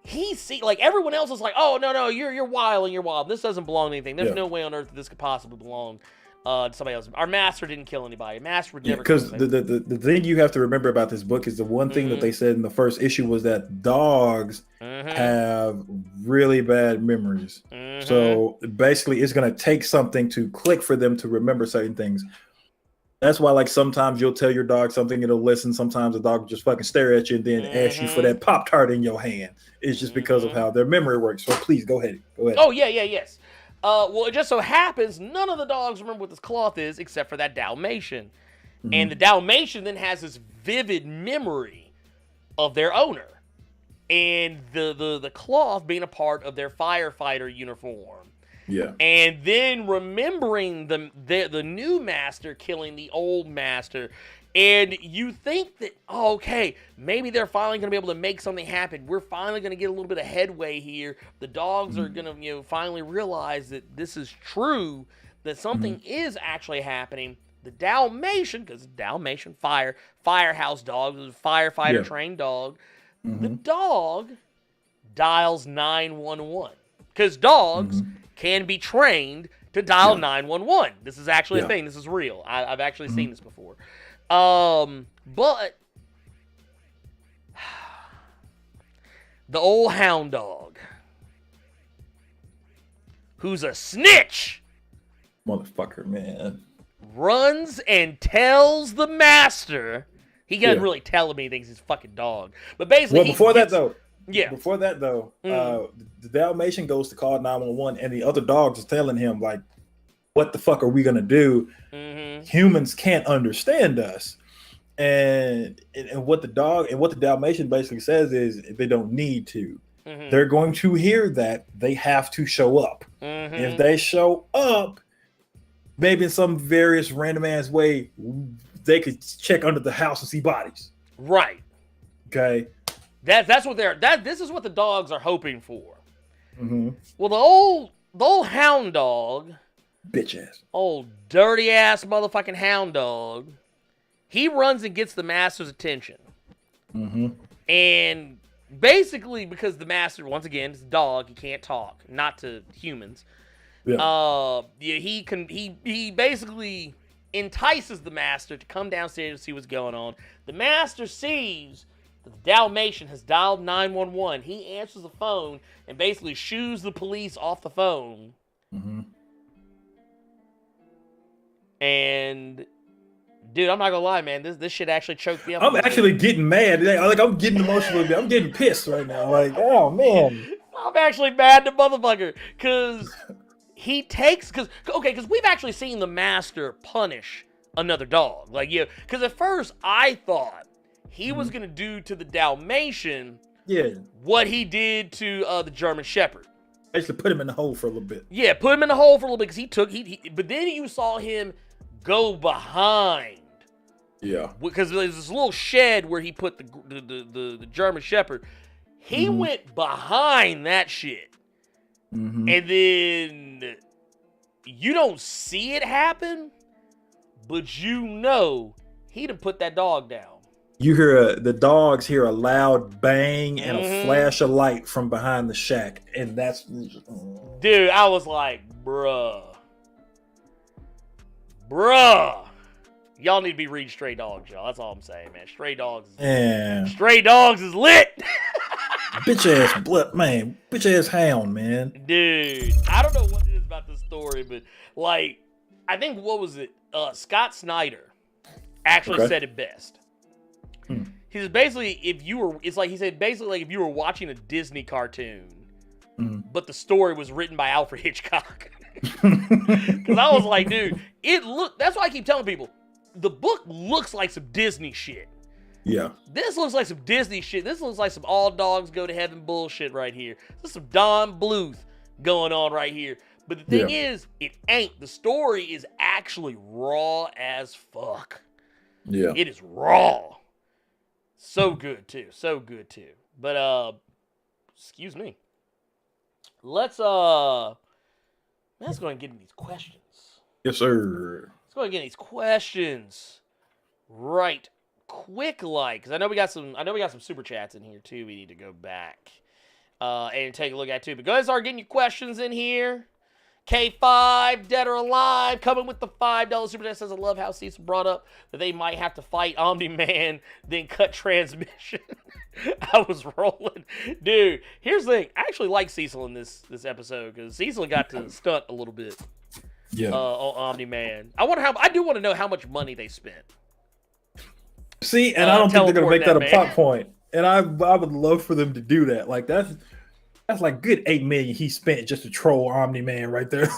he like everyone else is like, oh no, you're wild. This doesn't belong to anything. There's no way on earth that this could possibly belong to somebody else. Our master didn't kill anybody. Master would never. Because the thing you have to remember about this book is the one thing that they said in the first issue was that dogs have really bad memories. So basically, it's gonna take something to click for them to remember certain things. That's why, like, sometimes you'll tell your dog something, it'll listen. Sometimes the dog will just fucking stare at you and then ask you for that Pop-Tart in your hand. It's just because of how their memory works. So please, go ahead. Oh, yes. Well, it just so happens none of the dogs remember what this cloth is except for that Dalmatian. And the Dalmatian then has this vivid memory of their owner. And the cloth being a part of their firefighter uniform. Yeah. And then remembering the new master killing the old master. And you think that, okay, maybe they're finally going to be able to make something happen. We're finally going to get a little bit of headway here. The dogs are going to, finally realize that this is true, that something is actually happening. The Dalmatian, because Dalmatian firehouse dog, was a firefighter trained dog. The dog dials 911 because dogs can be trained to dial 911. This is actually a thing. This is real. I've actually seen this before. But the old hound dog, who's a snitch, motherfucker, man, runs and tells the master. He doesn't really tell him anything. He's his fucking dog. But basically, before that though, Yeah. Before that, though, the Dalmatian goes to call 911, and the other dogs is telling him, like, what the fuck are we going to do? Humans can't understand us. And what the Dalmatian basically says is they don't need to. They're going to hear that. They have to show up. If they show up, maybe in some various random ass way, they could check under the house and see bodies. Right. Okay. That's what this is what the dogs are hoping for. Well, the old hound dog, bitch ass, old dirty ass motherfucking hound dog, he runs and gets the master's attention. And basically, because the master, once again, is a dog, he can't talk, not to humans. He basically entices the master to come downstairs to see what's going on. The master sees that the Dalmatian has dialed 911. He answers the phone and basically shoos the police off the phone. And dude, I'm not gonna lie, man. This shit actually choked me up. I'm actually getting mad. Like, I'm getting emotional. I'm getting pissed right now. Like, oh man, I'm actually mad at the motherfucker because he takes because we've actually seen the master punish another dog. Like, yeah, because at first I thought he was gonna do to the Dalmatian what he did to the German Shepherd. Basically, put him in the hole for a little bit. Yeah, put him in the hole for a little bit because but then you saw him go behind. Yeah. Because there's this little shed where he put the German Shepherd. He went behind that shit. And then you don't see it happen, but you know he done put that dog down. You hear the dogs hear a loud bang and a flash of light from behind the shack, and that's dude. I was like, bruh, y'all need to be reading Stray Dogs, y'all. That's all I'm saying, man. Stray Dogs is lit. Bitch ass blood, man. Bitch ass hound, man. Dude, I don't know what it is about this story, but like, I think what was it? Scott Snyder actually said it best. He says basically if you were watching a Disney cartoon, but the story was written by Alfred Hitchcock. Because I was like, dude, that's why I keep telling people, the book looks like some Disney shit. Yeah. This looks like some Disney shit. This looks like some all dogs go to heaven bullshit right here. This is some Don Bluth going on right here. But the thing is, it ain't. The story is actually raw as fuck. Yeah. It is raw. So good too. But excuse me. Let's go and get into these questions. Yes, sir. Let's go and get into these questions right quick, like, because I know we got some super chats in here too. We need to go back and take a look at too. But go ahead and start getting your questions in here. K5, Dead or Alive, coming with the $5 super chat, says, I love how Cecil brought up that they might have to fight Omni-Man, then cut transmission. I was rolling. Dude, here's the thing. I actually like Cecil in this episode, because Cecil got to stunt a little bit on Omni-Man. I do want to know how much money they spent. See, and I don't think they're going to make that a plot point. And I would love for them to do that. Like, that's like good $8 million he spent just to troll Omni-Man right there.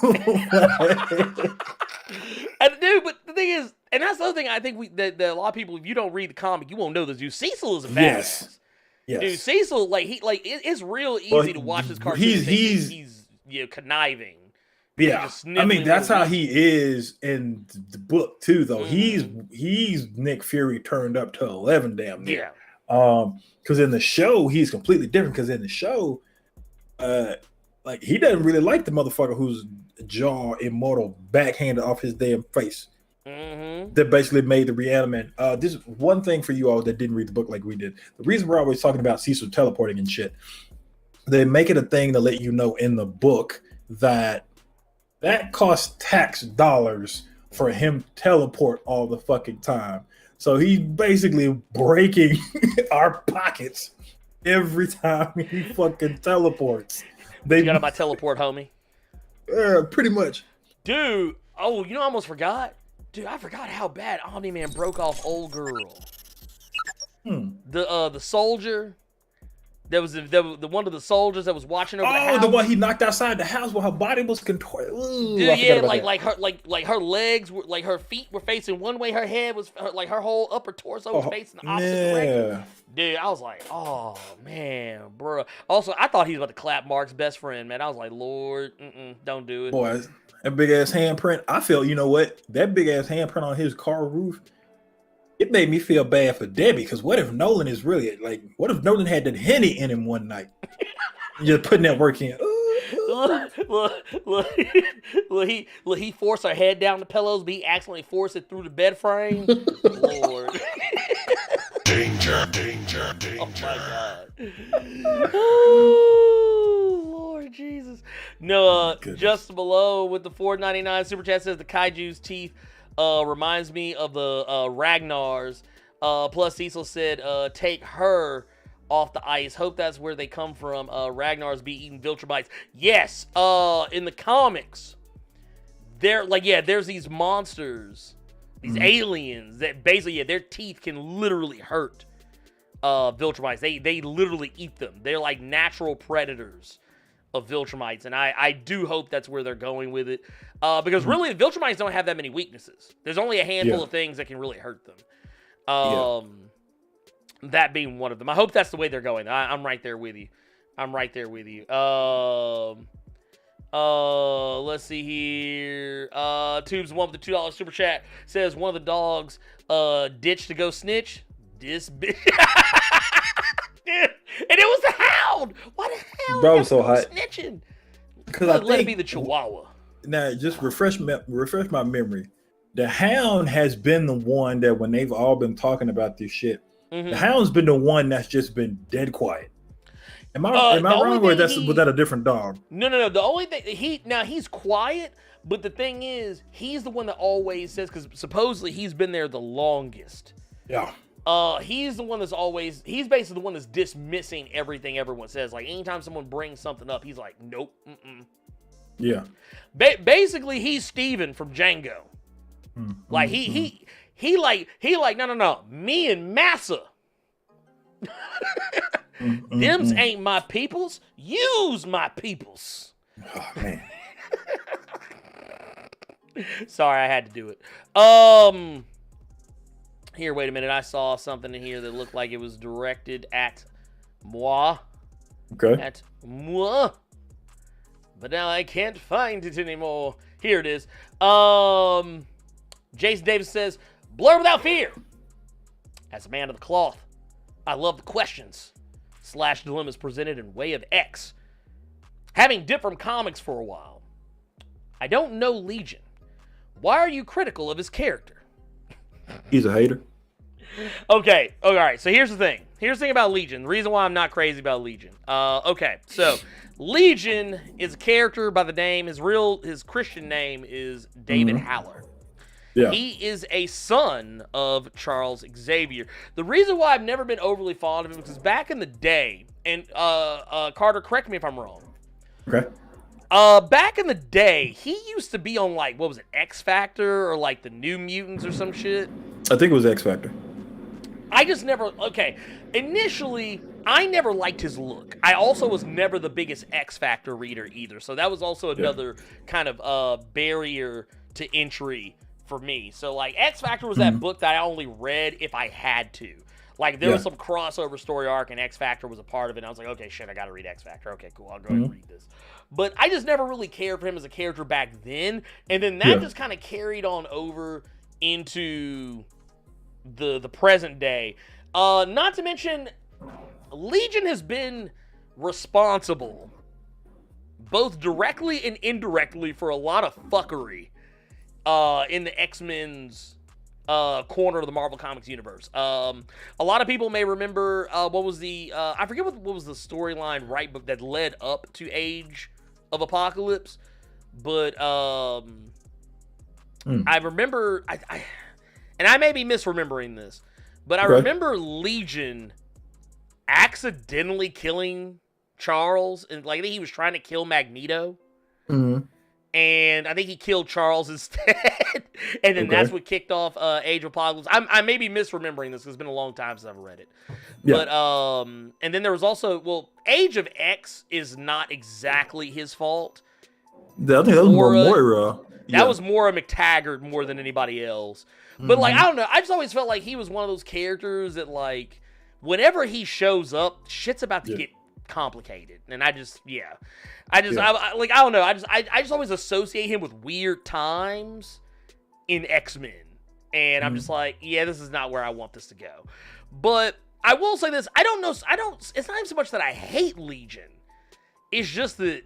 And dude, but the thing is, and that's the other thing I think that a lot of people, if you don't read the comic, you won't know this dude. Cecil is a badass. Yes. Dude, Cecil, it's real easy to watch this cartoon. He's conniving. Yeah, I mean that's how he is in the book too. Though he's Nick Fury turned up to 11 damn near. Yeah. Because in the show he's completely different. Because in the show, he doesn't really like the motherfucker whose jaw immortal backhanded off his damn face. That basically made the Reanimate. This is one thing for you all that didn't read the book like we did. The reason we're always talking about Cecil teleporting and shit, they make it a thing to let you know in the book that costs tax dollars for him to teleport all the fucking time. So he's basically breaking our pockets every time he fucking teleports. You got my teleport, homie? Pretty much. Dude, I almost forgot. Dude, I forgot how bad Omni-Man broke off old girl. The soldier. There was the one of the soldiers that was watching over the house. Oh, the one he knocked outside the house while her body was contorted. Ooh, Dude, yeah, like her legs were like her feet were facing one way, her head was like her whole upper torso was facing the opposite direction. Dude, I was like, oh man, bro. Also, I thought he was about to clap Mark's best friend, man. I was like, Lord, don't do it. Boy, that big ass handprint. I felt, you know what? That big ass handprint on his car roof. It made me feel bad for Debbie, because what if Nolan is really like? What if Nolan had that Henny in him one night? Just putting that work in. Look, he forced her head down the pillows, but he accidentally forced it through the bed frame. Lord. Danger. Oh my God. Oh, Lord Jesus. No, just below with the $4.99 super chat says the kaiju's teeth reminds me of the Ragnar's. Plus Cecil said take her off the ice. Hope that's where they come from. Ragnar's be eating Viltrumites. Yes, in the comics, there's these monsters, these aliens that basically, their teeth can literally hurt Viltrumites. They literally eat them. They're like natural predators of Viltrumites, and I do hope that's where they're going with it. Because really, the Viltrumites don't have that many weaknesses. There's only a handful of things that can really hurt them. That being one of them. I hope that's the way they're going. I'm right there with you. Let's see here. Tubes one with the $2 super chat says one of the dogs ditched to go snitch. This bitch. Dude, and it was the hound. Why the hell? Bro, so hot. Snitching. Because I let think it be the Chihuahua. Now, just refresh my memory. The hound has been the one that when they've all been talking about this shit, the hound's been the one that's just been dead quiet. Am I wrong, or was that a different dog? No. The only thing he's quiet, but the thing is, he's the one that always says, because supposedly he's been there the longest. Yeah. He's the one that's always, he's basically the one that's dismissing everything everyone says. Like, anytime someone brings something up, he's like, nope, Yeah. Basically, he's Steven from Django. Like, he like, no, me and Massa. Them's ain't my peoples. Use my peoples. Oh, man. Sorry, I had to do it. Here, wait a minute. I saw something in here that looked like it was directed at moi. Okay. At moi. But now I can't find it anymore. Here it is. Jason Davis says, Blerd without fear. As a man of the cloth, I love the questions / dilemmas presented in way of X. Having dipped from comics for a while, I don't know Legion. Why are you critical of his character? He's a hater. Okay, all right. So here's the thing. Here's the thing about Legion. The reason why I'm not crazy about Legion. Okay, so Legion is a character by the name. His Christian name is David Haller. Yeah. He is a son of Charles Xavier. The reason why I've never been overly fond of him is because back in the day, and Carter, correct me if I'm wrong. Okay. Back in the day, he used to be on, like, what was it, X Factor or like the New Mutants or some shit? I think it was X Factor. I just never, initially, I never liked his look. I also was never the biggest X Factor reader either, so that was also another kind of barrier to entry for me. So, like, X Factor was that book that I only read if I had to. Like, there was some crossover story arc, and X Factor was a part of it, and I was like, okay, shit, I gotta read X Factor. Okay, cool, I'll go ahead and read this. But I just never really cared for him as a character back then, and then that just kind of carried on over into the present day. Not to mention, Legion has been responsible, both directly and indirectly, for a lot of fuckery in the X-Men's corner of the Marvel Comics universe. A lot of people may remember what was the I forget what was the storyline book that led up to Age of Apocalypse, but I remember and I may be misremembering this, but I remember Legion accidentally killing Charles, and like he was trying to kill Magneto. and I think he killed Charles instead. And then that's what kicked off Age of Apocalypse. I may be misremembering this because it's been a long time since I've read it. Yeah. But and then there was also Age of X is not exactly his fault. I think that was more Moira. That was Moira McTaggart more than anybody else. But like, I don't know. I just always felt like he was one of those characters that like whenever he shows up, shit's about to get complicated. And I don't know. I just always associate him with weird times in X-Men. And I'm just like, yeah, this is not where I want this to go. But I will say this, it's not even so much that I hate Legion. It's just that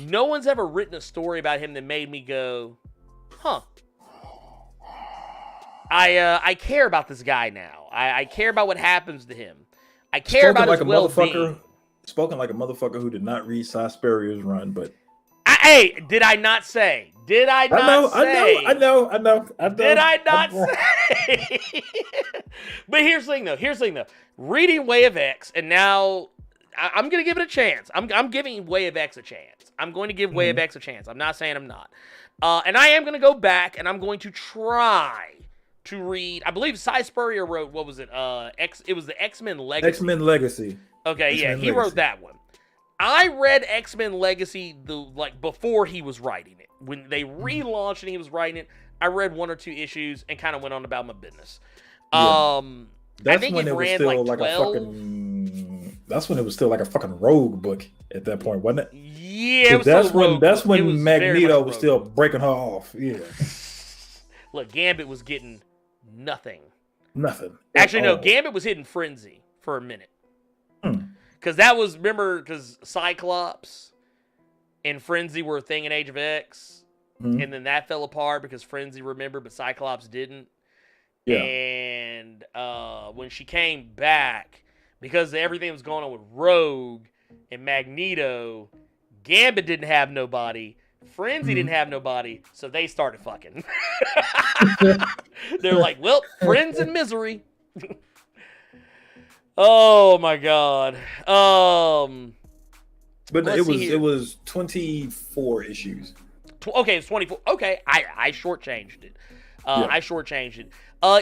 no one's ever written a story about him that made me go, huh. I care about this guy now. I care about what happens to him. I care about his well-being. Spoken like a motherfucker who did not read Cy Spurrier's run, but... Hey, did I not say? Did I not say? I know. Did I not say? But here's the thing, though. Reading Way of X, and now I'm going to give it a chance. I'm giving Way of X a chance. I'm going to give Way of X a chance. I'm not saying I'm not. And I am going to go back, and I'm going to try to read... I believe Cy Spurrier wrote, what was it? It was the X-Men Legacy. X-Men Legacy. Okay, X-Men he wrote that one. I read X-Men Legacy before he was writing it. When they relaunched and he was writing it, I read 1 or 2 issues and kind of went on about my business. I think it ran like 12. That's when it was still like a fucking rogue book at that point, wasn't it? Yeah, that's when Magneto was still breaking her off. Yeah. Look, Gambit was getting nothing. Nothing. Actually, no, Gambit was hitting Frenzy for a minute. Because because Cyclops and Frenzy were a thing in Age of X, and then that fell apart because Frenzy remembered, but Cyclops didn't. Yeah. And when she came back, because everything was going on with Rogue and Magneto, Gambit didn't have nobody, Frenzy didn't have nobody, so they started fucking. They're like, well, friends in misery. Oh my god. But it was 24 issues. Okay, it's 24. Okay, I shortchanged it. I shortchanged it.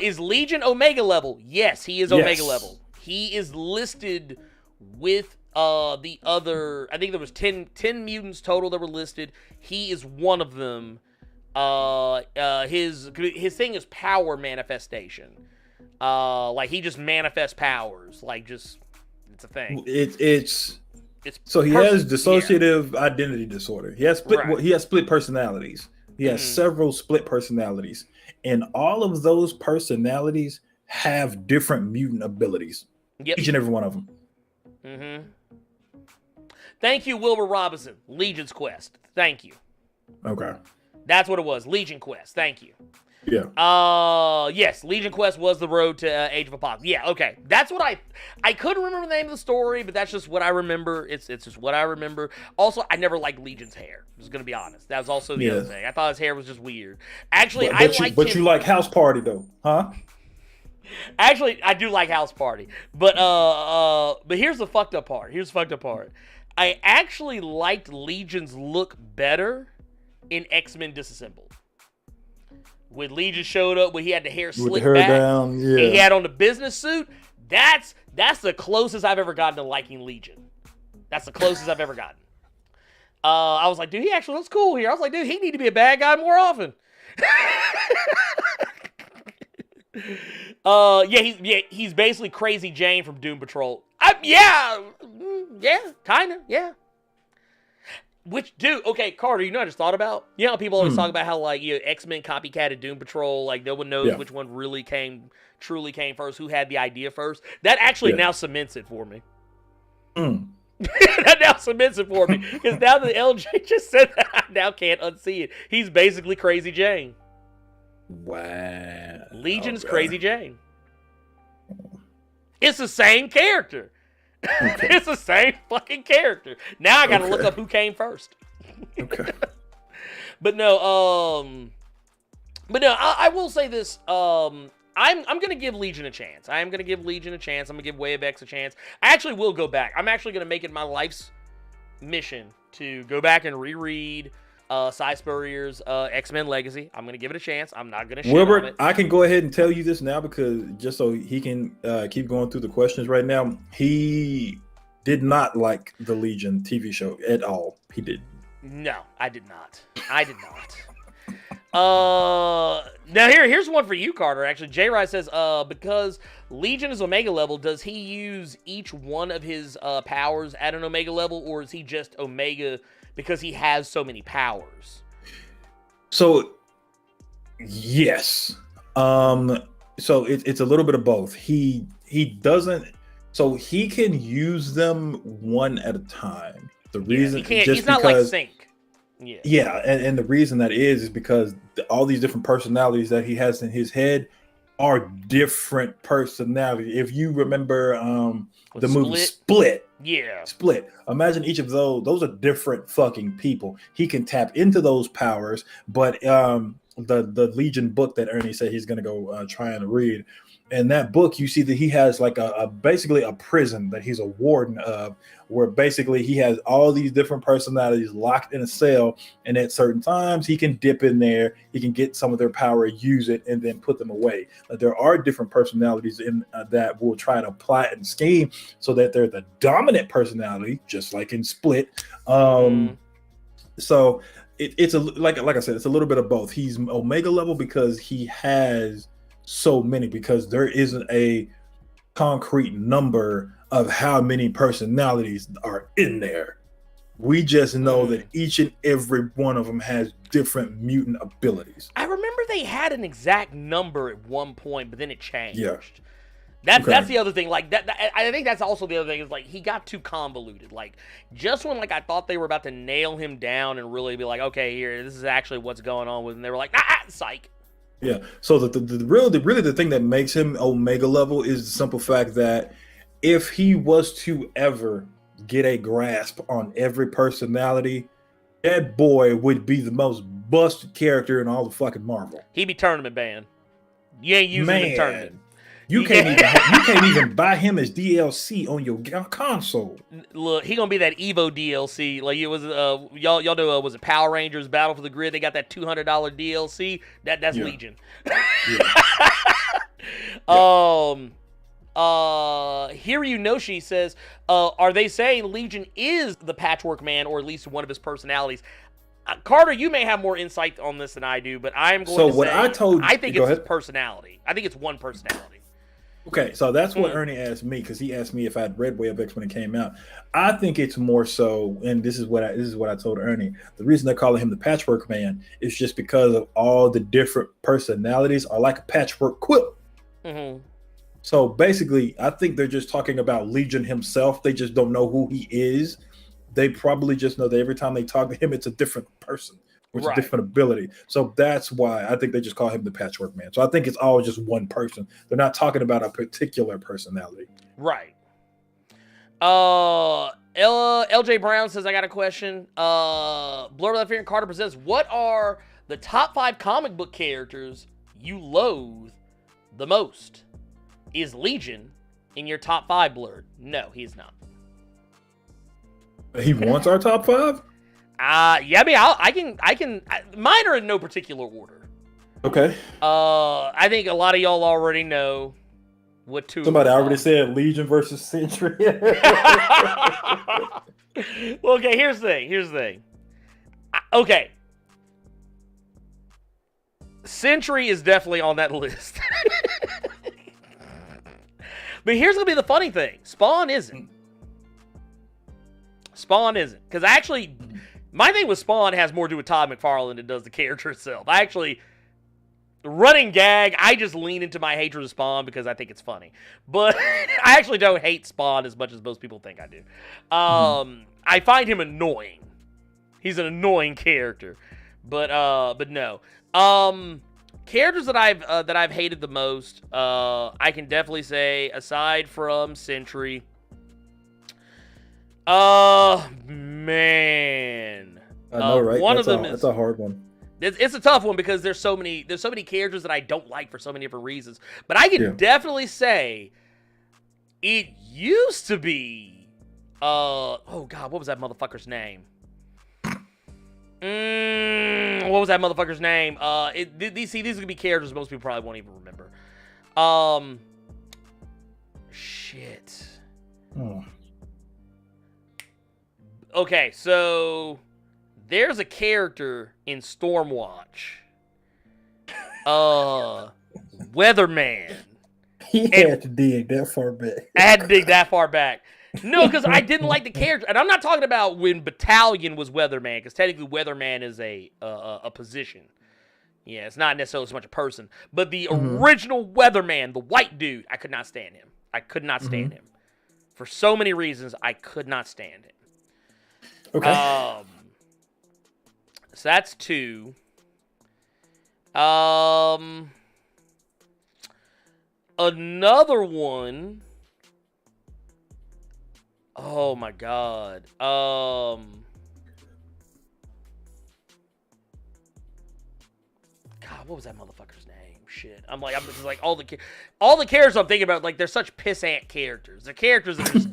Is Legion Omega level? Yes, he is Omega level. He is listed with the other. I think there was 10 mutants total that were listed. He is one of them. His thing is power manifestation. Like he just manifests powers. Like just it's a thing. It's so he has dissociative identity disorder. He has split personalities. He has several split personalities, and all of those personalities have different mutant abilities. Yep. Each and every one of them. Thank you, Wilbur Robinson. Legion's Quest. Thank you. Okay. That's what it was. Legion Quest. Thank you. Yeah. Yes, Legion Quest was the road to Age of Apocalypse. Yeah, okay. That's what I couldn't remember the name of the story, but that's just what I remember. It's just what I remember. Also, I never liked Legion's hair. I was gonna be honest. That was also the other thing. I thought his hair was just weird. Actually, but you like House Party though, huh? Actually, I do like House Party. But here's the fucked up part. I actually liked Legion's look better in X-Men Disassembled. When Legion showed up, when he had the hair slicked back, down, he had on the business suit. That's the closest I've ever gotten to liking Legion. That's the closest I've ever gotten. I was like, dude, he actually looks cool here. I was like, dude, he need to be a bad guy more often. He's basically Crazy Jane from Doom Patrol. Kinda. Which, dude, okay, Carter, you know what I just thought about? You know how people always talk about how, like, X-Men copycatted Doom Patrol, like, no one knows which one truly came first, who had the idea first? That actually now cements it for me. That now cements it for me. Because now that LJ just said that, I now can't unsee it. He's basically Crazy Jane. Wow. Legion's Crazy Jane. It's the same character. Okay. It's the same fucking character. Now I gotta look up who came first. Okay. But no, I will say this. I'm gonna give Legion a chance. I'm gonna give Way of X a chance. I actually will go back. I'm actually gonna make it my life's mission to go back and reread Cy Spurrier's X-Men Legacy. I'm gonna give it a chance. I'm not gonna shit on Wilbert, it. I can go ahead and tell you this now because just so he can keep going through the questions right now. He did not like the Legion TV show at all. He did. No, I did not. Now here's one for you, Carter. Actually, J. Rye says, because Legion is Omega level, does he use each one of his powers at an Omega level, or is he just Omega because he has so many powers? So, yes. So it's a little bit of both. He doesn't. So he can use them one at a time. The reason he can't. just He's not because, like Sync. Yeah, and the reason that is because all these different personalities that he has in his head are different personalities. If you remember the movie Split. Yeah. Split. Imagine each of those are different fucking people. He can tap into those powers, but the Legion book that Ernie said he's gonna go try and read. In that book, you see that he has like basically a prison that he's a warden of, where basically he has all these different personalities locked in a cell, and at certain times he can dip in there, he can get some of their power, use it, and then put them away. There are different personalities in that will try to plot and scheme so that they're the dominant personality, just like in Split. So it's like I said, it's a little bit of both. He's Omega level because he has so many, because there isn't a concrete number of how many personalities are in there. We just know that each and every one of them has different mutant abilities. I remember they had an exact number at one point, but then it changed. Yeah. That's the other thing. Like that, I think that's also the other thing is like he got too convoluted. Like just when like I thought they were about to nail him down and really be like, okay, here, this is actually what's going on with him. They were like, psych. Yeah. So really the thing that makes him Omega level is the simple fact that if he was to ever get a grasp on every personality, that boy would be the most busted character in all the fucking Marvel. He'd be tournament banned. You ain't using him in tournament. You can't even buy him as DLC on your console. Look, he gonna be that Evo DLC. Like it was, y'all know, was it Power Rangers Battle for the Grid? They got that $200 DLC. That's Legion. Hiryunoshi says, are they saying Legion is the Patchwork Man, or at least one of his personalities? Carter, you may have more insight on this than I do, but I am going to say I think it's his personality. I think it's one personality. Okay, so that's what Ernie asked me, because he asked me if I had read Way of X when it came out. I think it's more so, and this is what I told Ernie. The reason they're calling him the Patchwork Man is just because of all the different personalities are like a patchwork quilt. Mm-hmm. So basically, I think they're just talking about Legion himself. They just don't know who he is. They probably just know that every time they talk to him, it's a different person. With a different ability. So that's why I think they just call him the Patchwork Man. So I think it's all just one person. They're not talking about a particular personality. Right. LJ Brown says, I got a question. Blerd Left Ear and Carter presents, what are the top 5 comic book characters you loathe the most? Is Legion in your top 5, Blerd? No, he's not. He wants our top 5? Yeah, I mean, I can. Mine are in no particular order. Okay. I think a lot of y'all already know what two. Somebody already said Legion versus Sentry. Well, okay. Here's the thing. Okay. Sentry is definitely on that list. But here's gonna be the funny thing: Spawn isn't. Because actually. My thing with Spawn has more to do with Todd McFarlane than it does the character itself. The running gag, I just lean into my hatred of Spawn because I think it's funny. But I actually don't hate Spawn as much as most people think I do. I find him annoying. He's an annoying character. But no. Characters that I've hated the most, I can definitely say, aside from Sentry, man. I know, right? One of them that's a hard one. It's a tough one because there's so many characters that I don't like for so many different reasons. But I can definitely say it used to be oh god, what was that motherfucker's name? What was that motherfucker's name? These are gonna be characters most people probably won't even remember. Shit. Oh. Okay, so there's a character in Stormwatch. Weatherman. He had to dig that far back. I had to dig that far back. No, because I didn't like the character, and I'm not talking about when Battalion was Weatherman, because technically Weatherman is a position. Yeah, it's not necessarily so much a person, but the original Weatherman, the white dude, I could not stand him. I could not stand him for so many reasons. I could not stand him. Okay. So that's 2. Another one. Oh my god. God, what was that motherfucker's name? Shit. I'm just like all the characters I'm thinking about, like, they're such pissant characters. They're characters that are just,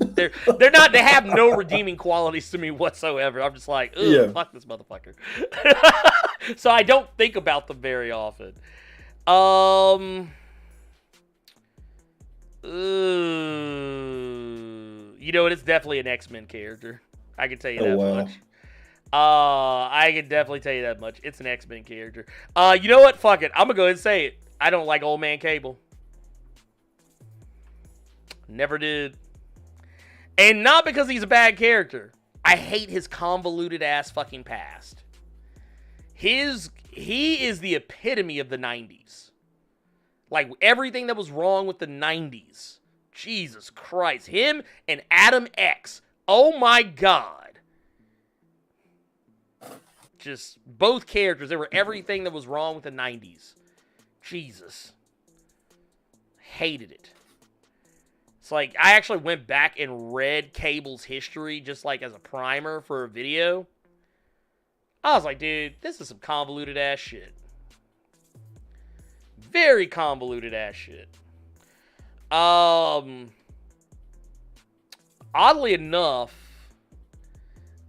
they have no redeeming qualities to me whatsoever. I'm just like, ugh, fuck this motherfucker. So I don't think about them very often. You know what? It's definitely an X-Men character. I can tell you that much. I can definitely tell you that much. It's an X-Men character. You know what? Fuck it. I'm gonna go ahead and say it. I don't like Old Man Cable. Never did. And not because he's a bad character. I hate his convoluted ass fucking past. He is the epitome of the 90s. Like, everything that was wrong with the 90s. Jesus Christ. Him and Adam X. Oh my God. Just both characters. They were everything that was wrong with the 90s. Jesus. Hated it. It's like, I actually went back and read Cable's history just like as a primer for a video. I was like, dude, this is some convoluted ass shit. Very convoluted ass shit. Oddly enough,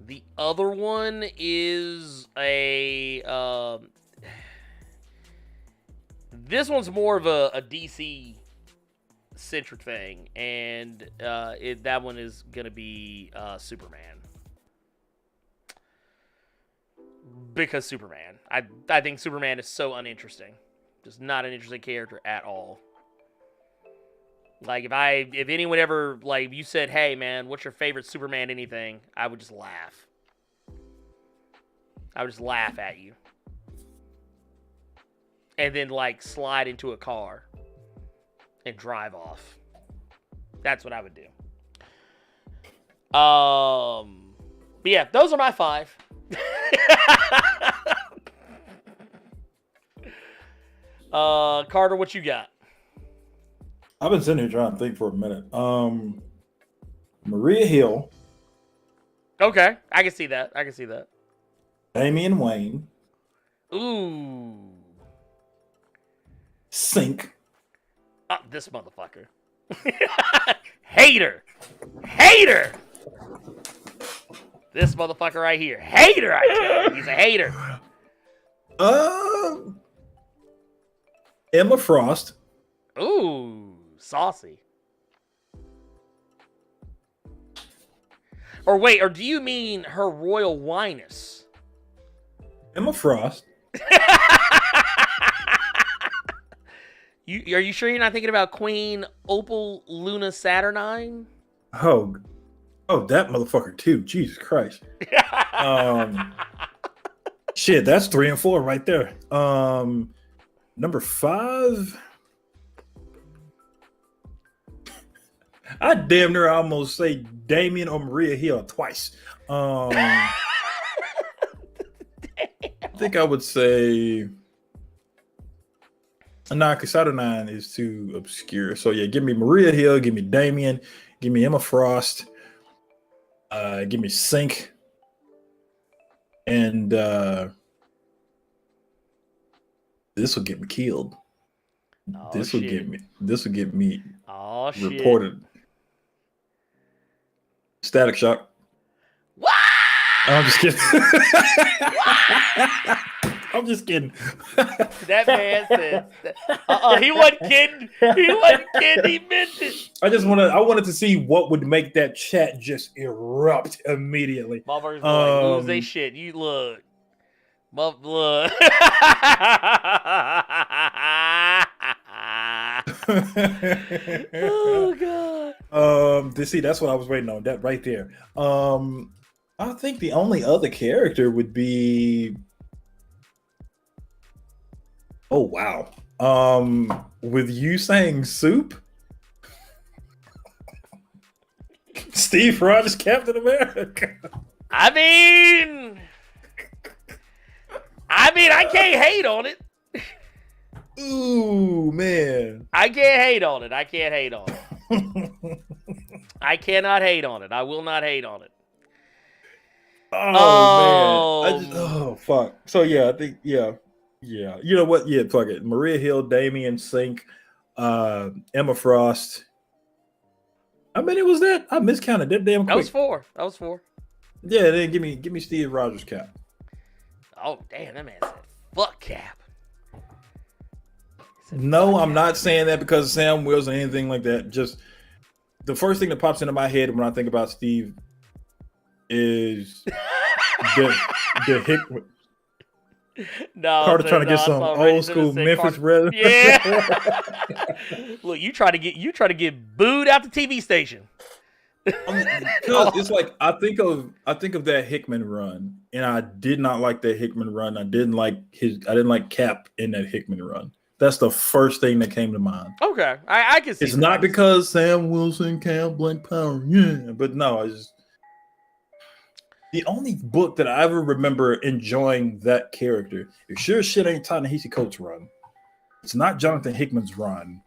the other one is a this one's more of a DC centric thing, and that one is gonna be Superman. Because Superman. I think Superman is so uninteresting. Just not an interesting character at all. Like, if anyone ever, like, you said, hey, man, what's your favorite Superman anything, I would just laugh. I would just laugh at you. And then, like, slide into a car and drive off. That's what I would do. But yeah, those are my 5. Carter, what you got? I've been sitting here trying to think for a minute. Maria Hill. Okay, I can see that. Damian Wayne. Ooh. Sink. This motherfucker. Hater. This motherfucker right here. Hater, I tell you. He's a hater. Emma Frost. Ooh, saucy. Or wait, or do you mean Her Royal Highness? Emma Frost. Are you sure you're not thinking about Queen Opal Luna Saturnine? Oh, that motherfucker too. Jesus Christ. Shit, that's 3 and 4 right there. Number 5. I damn near almost say Damien or Maria Hill twice. I think I would say because Saturnine is too obscure. So yeah, give me Maria Hill, give me Damien, give me Emma Frost, give me Sink, and this will get me killed. This will get me reported. Static Shock. What? I'm just kidding. I'm just kidding. That man said, he wasn't kidding. He wasn't kidding. He meant it. I wanted to see what would make that chat just erupt immediately. Motherfuckers like, lose they shit. You look. Look. Oh god. See, that's what I was waiting on. That right there. I think the only other character would be. Oh wow. With you saying soup, Steve Rogers, Captain America. I mean, I can't hate on it. Ooh, man. I can't hate on it. I can't hate on it. I cannot hate on it. I will not hate on it. Oh, man. Oh, fuck. So, yeah, I think, yeah. You know what? Yeah, fuck it. Maria Hill, Damian Sink, Emma Frost. I mean, it was that. I miscounted that damn quick. That was four. Yeah, then give me Steve Rogers Cap. Oh, damn, that man said, fuck Cap. No, I'm not saying that because of Sam Wills or anything like that. Just the first thing that pops into my head when I think about Steve is the Hickman. No, Carter trying to get some old school Memphis rhythm. Yeah. Look, you try to get booed out the TV station. Because it's like I think of that Hickman run, and I did not like that Hickman run. I didn't like Cap in that Hickman run. That's the first thing that came to mind. Okay, I can see. It's not because Sam Wilson, Cam Blank Power, yeah, but no, the only book that I ever remember enjoying that character. It sure shit ain't Ta-Nehisi Coates' run. It's not Jonathan Hickman's run.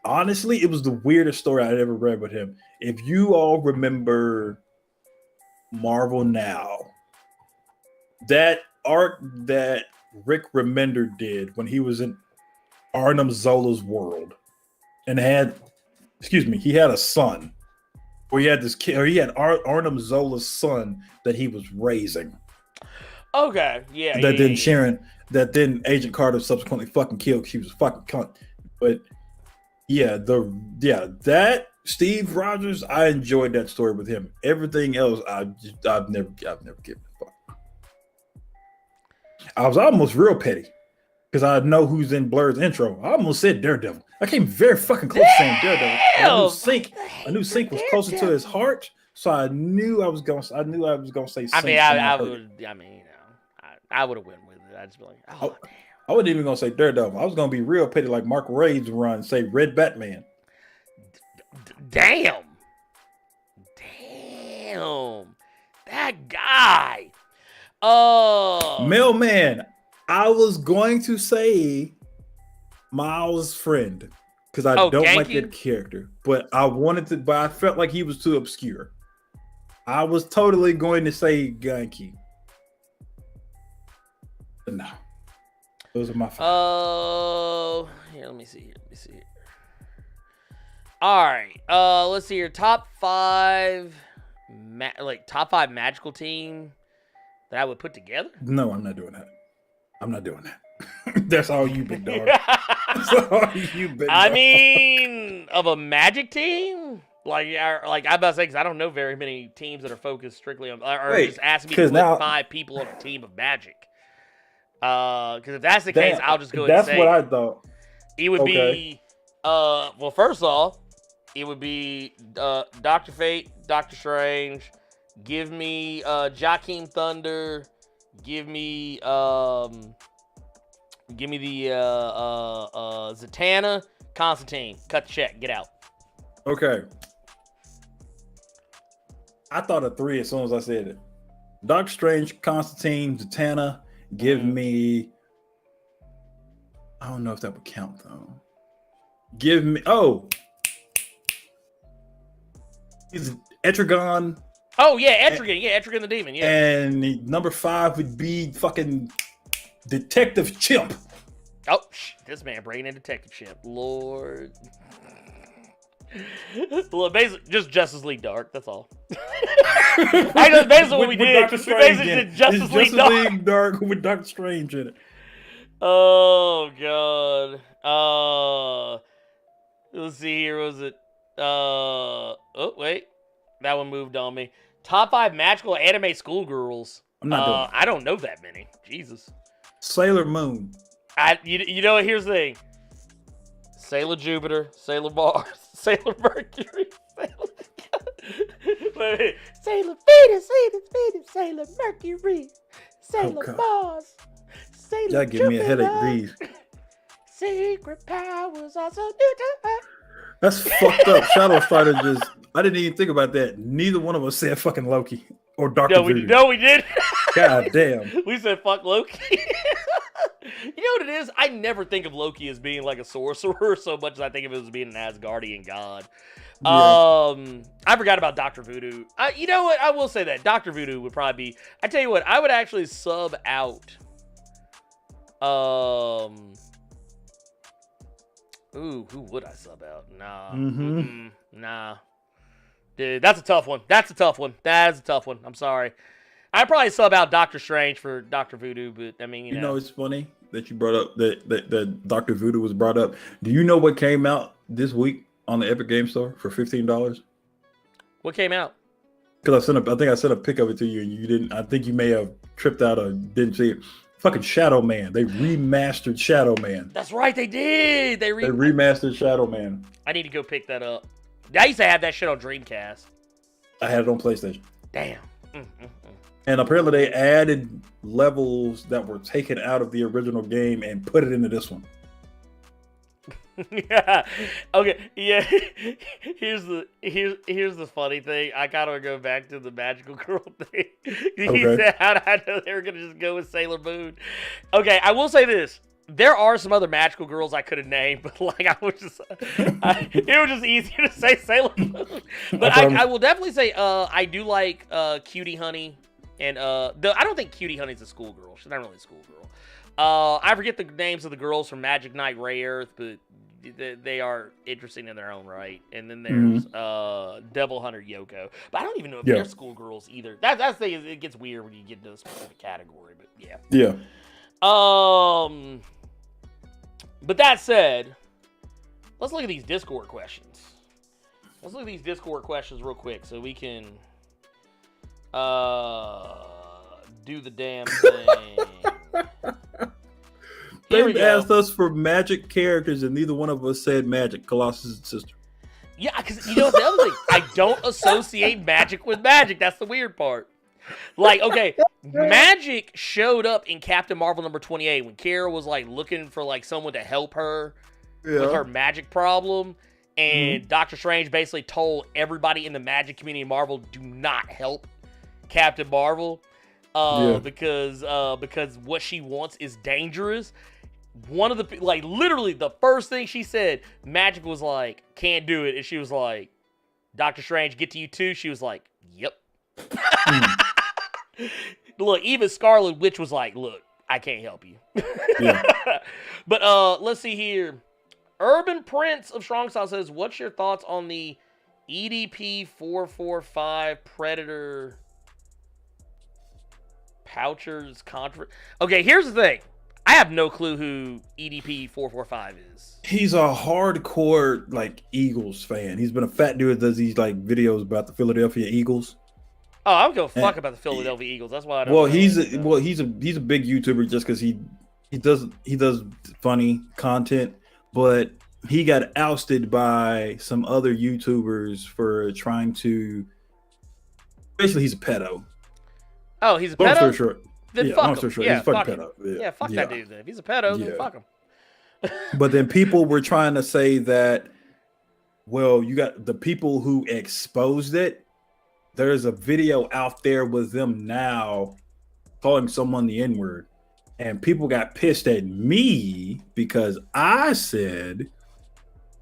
Honestly, it was the weirdest story I'd ever read with him. If you all remember Marvel Now, that arc that Rick Remender did when he was in Arnim Zola's world and he had a son. Or he had this kid, or he had Arnim Zola's son that he was raising. Okay, yeah. That then Agent Carter subsequently fucking killed. She was a fucking cunt. But that Steve Rogers, I enjoyed that story with him. Everything else, I've never given a fuck. I was almost real petty because I know who's in Blerd's intro. I almost said Daredevil. I came very fucking close to saying Daredevil. I knew Sync was closer to his heart, so I knew I was gonna say Sync. I would have went with it. I'd just be like, oh damn. I wasn't even gonna say Daredevil. I was gonna be real petty like Mark Waid's run, say Red Batman. Damn. That guy. Oh. Mailman. I was going to say Miles' friend because I don't like that character, but I felt like he was too obscure. I was totally going to say Genki. But no. Those are my five. Oh, here, let me see here. All right. Let's see here. Top five magical team that I would put together? No, I'm not doing that. That's all you, big dog. That's all you, big dog. I mean, of a magic team? Like I'm about to say, because I don't know very many teams that are focused strictly on, or just asking me to put 5 people on a team of magic. Because if that's the case, I'll just go ahead and say. That's what I thought. It would be, well, first off, it would be Dr. Fate, Doctor Strange. Give me Joaquin Thunder. Give me the Zatanna, Constantine. Cut the check. Get out. Okay. I thought of 3 as soon as I said it. Doctor Strange, Constantine, Zatanna. Give me. I don't know if that would count though. Give me. Is Etrigan? Oh yeah, Etrigan. Etrigan the Demon. Yeah. And number 5 would be fucking Detective Chimp. Oh, this man bringing in Detective Chimp. Lord. Well, basically, just Justice League Dark. That's all. I just basically what we did. We basically did Justice League Dark with Doctor Strange in it. Oh god. Let's see here. Was it? Oh wait, that one moved on me. Top 5 magical anime schoolgirls. I'm not doing it. I don't know that many. Jesus. Sailor Moon. You know, here's the thing. Sailor Jupiter, Sailor Mars, Sailor Mercury, Sailor Venus, Sailor Mercury, Sailor Mars, Sailor Y'all give me a headache, please. Secret powers also new to her. That's fucked up. Shadow Strider just... I didn't even think about that. Neither one of us said fucking Loki or Doctor Voodoo. No, we did. God damn. We said fuck Loki. You know what it is? I never think of Loki as being like a sorcerer so much as I think of it as being an Asgardian god. Yeah. I forgot about Dr. Voodoo. You know what? I will say that. Dr. Voodoo would probably be... I tell you what, I would actually sub out... Ooh, who would I sub out? Nah. Nah. Dude, that's a tough one. That is a tough one. I'm sorry. I'd probably sub out Doctor Strange for Dr. Voodoo, but I mean, you know. It's funny that you brought up that Dr. Voodoo was brought up. Do you know what came out this week on the Epic Game Store for $15? What came out? Because I think I sent a pic of it to you and you didn't. I think you may have tripped out or didn't see it. Fucking Shadow Man. They remastered Shadow Man. That's right, they did. They remastered Shadow Man. I need to go pick that up. I used to have that shit on Dreamcast. I had it on PlayStation. Damn. And apparently they added levels that were taken out of the original game and put it into this one. Yeah. Okay. Yeah. Here's the funny thing. I gotta go back to the magical girl thing. He said, "How did I know they were gonna just go with Sailor Moon?" Okay, I will say this: there are some other magical girls I could have named, but like it was just easier to say Sailor Moon. But I will definitely say I do like Cutie Honey, and I don't think Cutie Honey's a schoolgirl. She's not really a schoolgirl. I forget the names of the girls from Magic Knight Ray Earth, but they are interesting in their own right. And then there's Devil Hunter Yoko. But I don't even know if they're schoolgirls either. That's the thing, it gets weird when you get into a specific category, but yeah. Yeah. But that said, let's look at these Discord questions. Let's look at these Discord questions real quick so we can do the damn thing. They asked us for magic characters, and neither one of us said magic. Colossus' sister. Yeah, because you know what's the other thing? I don't associate magic with magic. That's the weird part. Like, okay, magic showed up in Captain Marvel number 28 when Kara was like looking for like someone to help her with her magic problem, and Doctor Strange basically told everybody in the magic community in Marvel, do not help Captain Marvel because what she wants is dangerous. One of the, like, literally the first thing she said, Magic was like, can't do it. And she was like, Doctor Strange, get to you too? She was like, yep. Look, even Scarlet Witch was like, look, I can't help you. But let's see here. Urban Prince of Strong Style says, what's your thoughts on the EDP 445 Predator Pouchers controversy? Okay, here's the thing. I have no clue who EDP 445 is. He's a hardcore like Eagles fan. He's been a fat dude that does these like videos about the Philadelphia Eagles. Oh, I don't give a fuck about the Philadelphia Eagles. That's why I don't. Well, he's a big YouTuber just because he does funny content, but he got ousted by some other YouTubers for trying to. Basically, he's a pedo. Oh, he's a pedo. Long story short. Then fuck him. He's a fucking pedo. Yeah, fuck that dude. Then. If he's a pedo, then fuck him. But then people were trying to say that, well, you got the people who exposed it. There's a video out there with them now calling someone the N-word. And people got pissed at me because I said,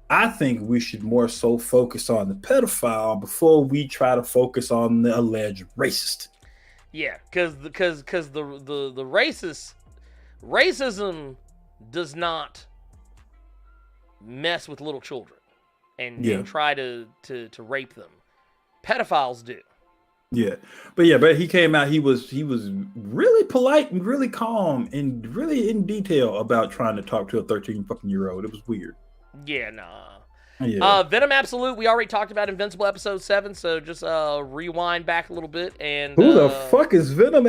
I think we should more so focus on the pedophile before we try to focus on the alleged racist. Yeah, because the racism does not mess with little children. and try to rape them. Pedophiles do. Yeah, but he came out. He was really polite and really calm and really in detail about trying to talk to a 13-fucking-year-old. It was weird. Yeah, nah. Yeah. Venom Absolute. We already talked about Invincible episode 7, so just rewind back a little bit and. Who the fuck is Venom?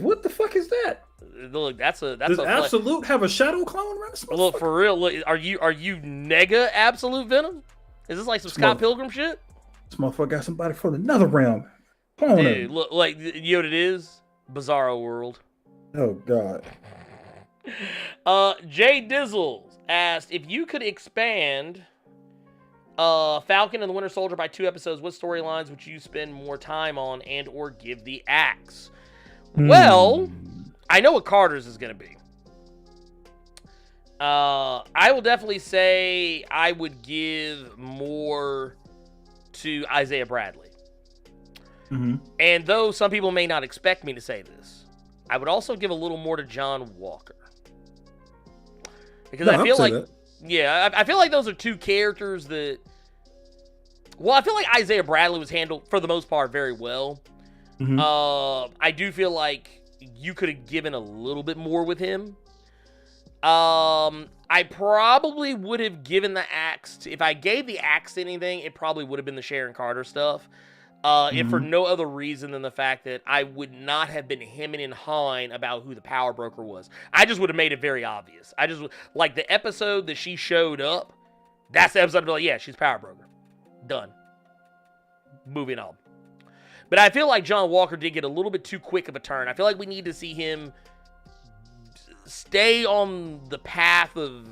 What the fuck is that? Look, that's Does Absolute have a shadow clone running? Look, for real. Look, are you nega Absolute Venom? Is this like some Scott Pilgrim shit? This motherfucker got somebody from another realm. Dude, look, like, you know what it is? Bizarro World. Oh God. Jay Dizzles asked if you could expand Falcon and the Winter Soldier by 2 episodes, what storylines would you spend more time on and or give the axe? Well, I know what Carter's is going to be. I will definitely say I would give more to Isaiah Bradley. And though some people may not expect me to say this, I would also give a little more to John Walker. Because I feel like, I feel like those are two characters that, well, I feel like Isaiah Bradley was handled, for the most part, very well. I do feel like you could have given a little bit more with him. I probably would have given the axe to, if I gave the axe to anything, it probably would have been the Sharon Carter stuff. If for no other reason than the fact that I would not have been hemming and hawing about who the power broker was. I just would have made it very obvious. I just, like, the episode that she showed up, that's the episode I'd be like, yeah, she's power broker. Done. Moving on. But I feel like John Walker did get a little bit too quick of a turn. I feel like we need to see him stay on the path of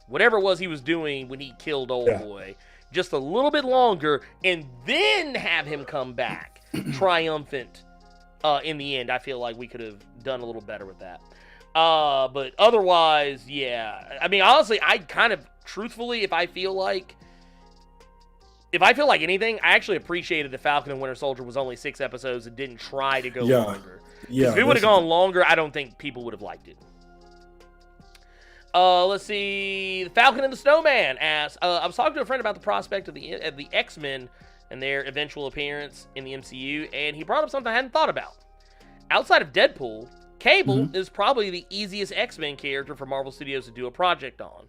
whatever it was he was doing when he killed Old Boy. Just a little bit longer, and then have him come back triumphant in the end. I feel like we could have done a little better with that. But otherwise, yeah. I mean, honestly, I kind of, truthfully, if I feel like anything, I actually appreciated the Falcon and Winter Soldier was only 6 episodes and didn't try to go longer. Yeah, if it would have gone longer, I don't think people would have liked it. Let's see. The Falcon and the Snowman asks, I was talking to a friend about the prospect of the X-Men and their eventual appearance in the MCU, and he brought up something I hadn't thought about. Outside of Deadpool, Cable is probably the easiest X-Men character for Marvel Studios to do a project on.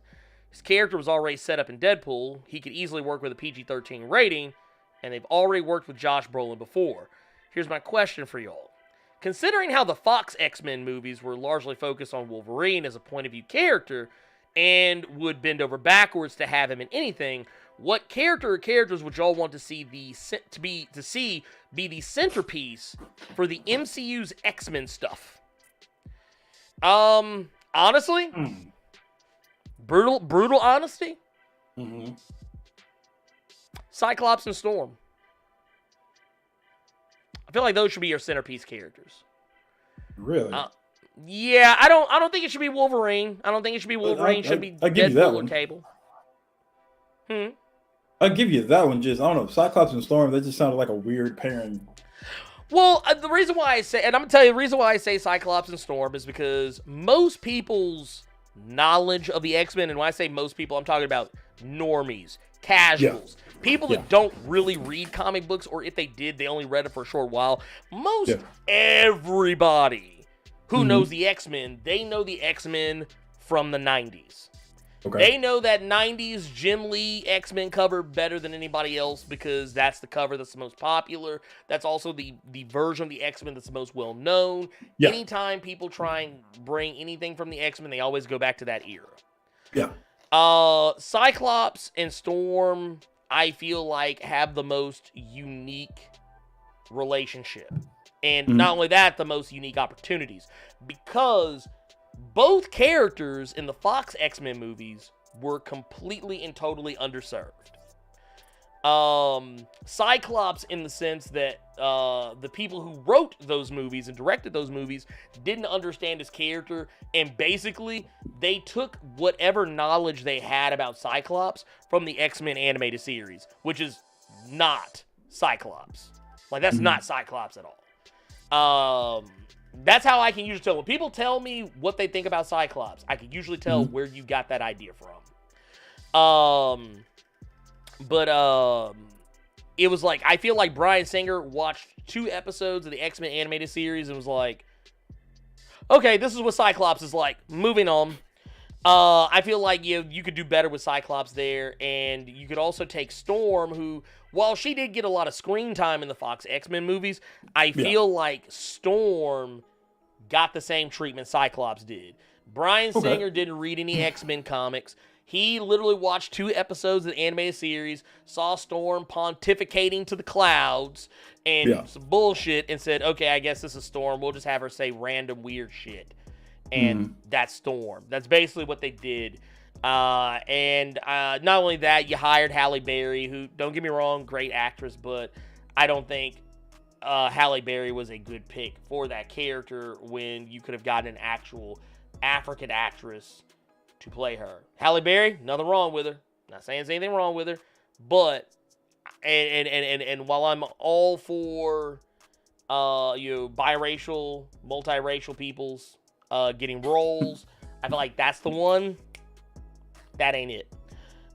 His character was already set up in Deadpool. He could easily work with a PG-13 rating, and they've already worked with Josh Brolin before. Here's my question for y'all. Considering how the Fox X-Men movies were largely focused on Wolverine as a point-of-view character and would bend over backwards to have him in anything, what character or characters would y'all want to see be the centerpiece for the MCU's X-Men stuff? Honestly, brutal honesty. Cyclops and Storm. I feel like those should be your centerpiece characters. Really? Yeah, I don't think it should be Wolverine. I don't think it should be Wolverine. It should be Deadpool or Cable. I'll give you that one. Just, I don't know, Cyclops and Storm, that just sounded like a weird pairing. Well, the reason why I say, and I'm going to tell you the reason why I say Cyclops and Storm is because most people's knowledge of the X-Men, and when I say most people, I'm talking about normies, casuals, people that don't really read comic books, or if they did, they only read it for a short while. Most everybody who knows the X-Men, they know the X-Men from the 90s. They know that 90s Jim Lee X-Men cover better than anybody else because that's the cover that's the most popular. That's also the version of the X-Men that's the most well-known. Anytime people try and bring anything from the X-Men, they always go back to that era. Cyclops and Storm, I feel like, have the most unique relationship. And not only that, the most unique opportunities. Because both characters in the Fox X-Men movies were completely and totally underserved. Cyclops, in the sense that the people who wrote those movies and directed those movies didn't understand his character, and basically they took whatever knowledge they had about Cyclops from the X-Men animated series, which is not Cyclops. Like, that's not Cyclops at all. That's how I can usually tell. When people tell me what they think about Cyclops, I can usually tell where you got that idea from. But it was like, I feel like Bryan Singer watched 2 episodes of the X-Men animated series and was like, okay, this is what Cyclops is like. Moving on. I feel like you could do better with Cyclops there, and you could also take Storm, who, while she did get a lot of screen time in the Fox X-Men movies, I feel like Storm got the same treatment Cyclops did. Bryan Singer didn't read any X-Men comics. He literally watched 2 episodes of the animated series, saw Storm pontificating to the clouds and some bullshit, and said, okay, I guess this is Storm. We'll just have her say random weird shit. And that's Storm. That's basically what they did. And not only that, you hired Halle Berry, who, don't get me wrong, great actress, but I don't think Halle Berry was a good pick for that character when you could have gotten an actual African actress to play her. Halle Berry, nothing wrong with her. Not saying there's anything wrong with her, but and while I'm all for biracial, multiracial peoples getting roles, I feel like that's the one. That ain't it.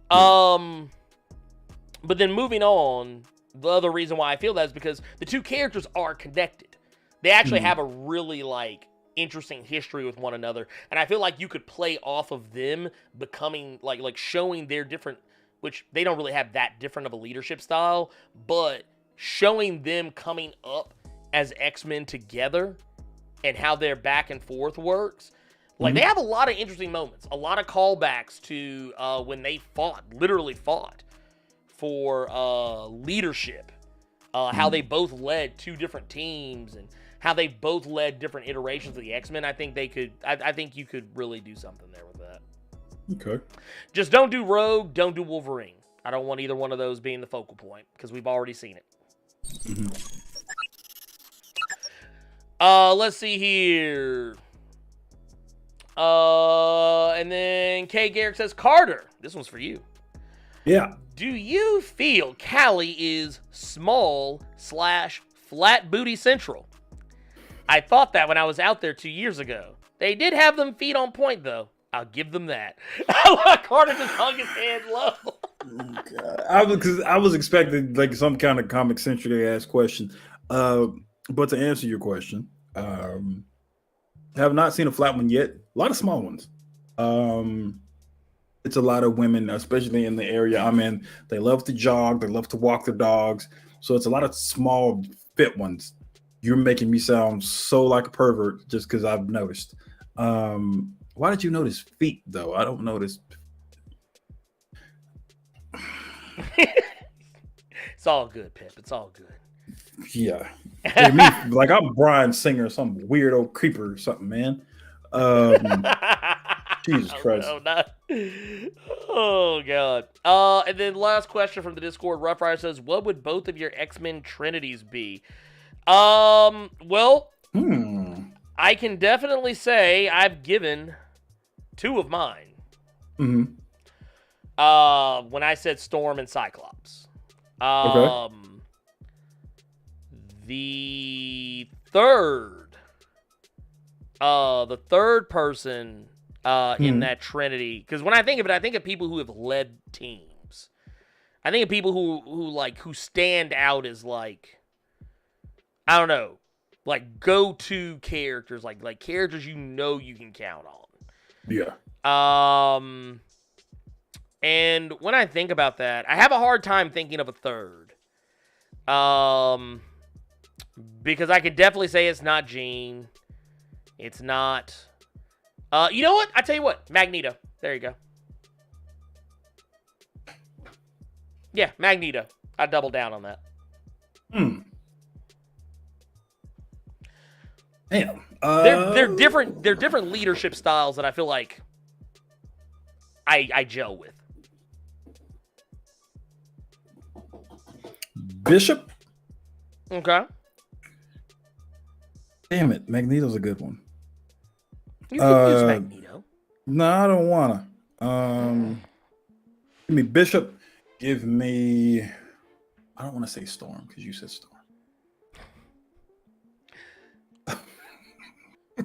But then moving on, the other reason why I feel that is because the 2 characters are connected. They actually have a really interesting history with one another, and I feel like you could play off of them becoming like showing their different, which they don't really have that different of a leadership style, but showing them coming up as X-Men together and how their back and forth works. Like, they have a lot of interesting moments, a lot of callbacks to when they literally fought for leadership, how they both led 2 different teams, and how they both led different iterations of the X-Men. I think they could, I think you could really do something there with that. Okay. Just don't do Rogue, don't do Wolverine. I don't want either one of those being the focal point, because we've already seen it. Let's see here. And then K. Garrick says, Carter, this one's for you. Yeah. Do you feel Callie is small/flat booty central? I thought that when I was out there 2 years ago. They did have them feet on point, though. I'll give them that. Carter just hung his head low. I was expecting like some kind of comic centric ass question. But to answer your question, have not seen a flat one yet. A lot of small ones. It's a lot of women, especially in the area I'm in. They love to jog. They love to walk their dogs. So it's a lot of small fit ones. You're making me sound so like a pervert just because I've noticed. Why did you notice feet, though? I don't notice. It's all good, Pip. It's all good. Yeah. Like I'm Bryan Singer, some weirdo creeper or something, man. Jesus Christ. Oh, God. And then last question from the Discord. Rough Rider says, what would both of your X-Men trinities be? Well, I can definitely say I've given 2 of mine. When I said Storm and Cyclops. Okay. The third person in that trinity, because when I think of it, I think of people who have led teams. I think of people who stand out as like, I don't know, like go-to characters, like characters you know you can count on. Yeah. And when I think about that, I have a hard time thinking of a third. Because I could definitely say it's not Jean. It's not. You know what? I tell you what. Magneto. There you go. Yeah, Magneto. I double down on that. Damn. They're different. They're different leadership styles that I feel like I gel with. Bishop. Okay. Damn it, Magneto's a good one. You can use Magneto. No, I don't wanna. Give me Bishop. Give me. I don't want to say Storm because you said Storm.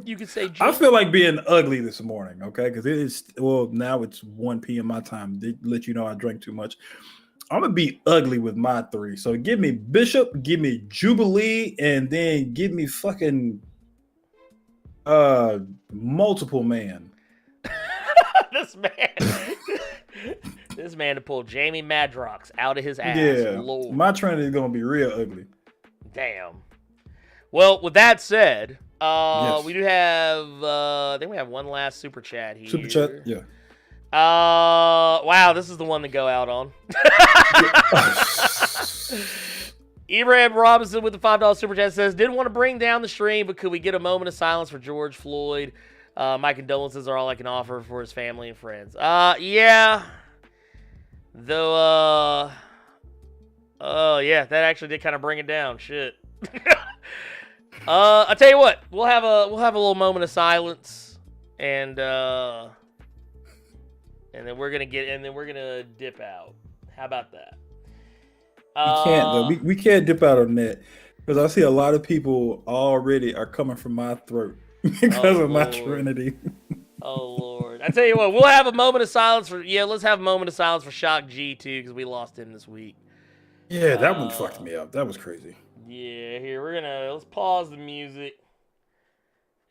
You could say. I feel like being ugly this morning. Okay, because it is now it's 1 p.m. my time. They let you know I drank too much. I'm gonna be ugly with my 3. So give me Bishop, give me Jubilee, and then give me fucking Multiple Man. This man. This man to pull Jamie Madrox out of his ass. Yeah, Lord. my Trinity is gonna be real ugly. Damn. Well, with that said, Yes. we do have I think we have one last super chat here. Super chat, yeah. Wow, this is the one to go out on. Ibrahim Robinson with the $5 super chat says, didn't want to bring down the stream, but could we get a moment of silence for George Floyd? My condolences are all I can offer for his family and friends. Yeah. Though, oh yeah, that actually did kind of bring it down. Shit. I'll tell you what, we'll have a little moment of silence, and then we're gonna dip out. How about that? We can't though. We can't dip out on that because I see a lot of people already are coming from my throat because of my Trinity. Oh Lord! I tell you what, we'll have a moment of silence for let's have a moment of silence for Shock G too because we lost him this week. Yeah, that one fucked me up. That was crazy. Yeah, here let's pause the music,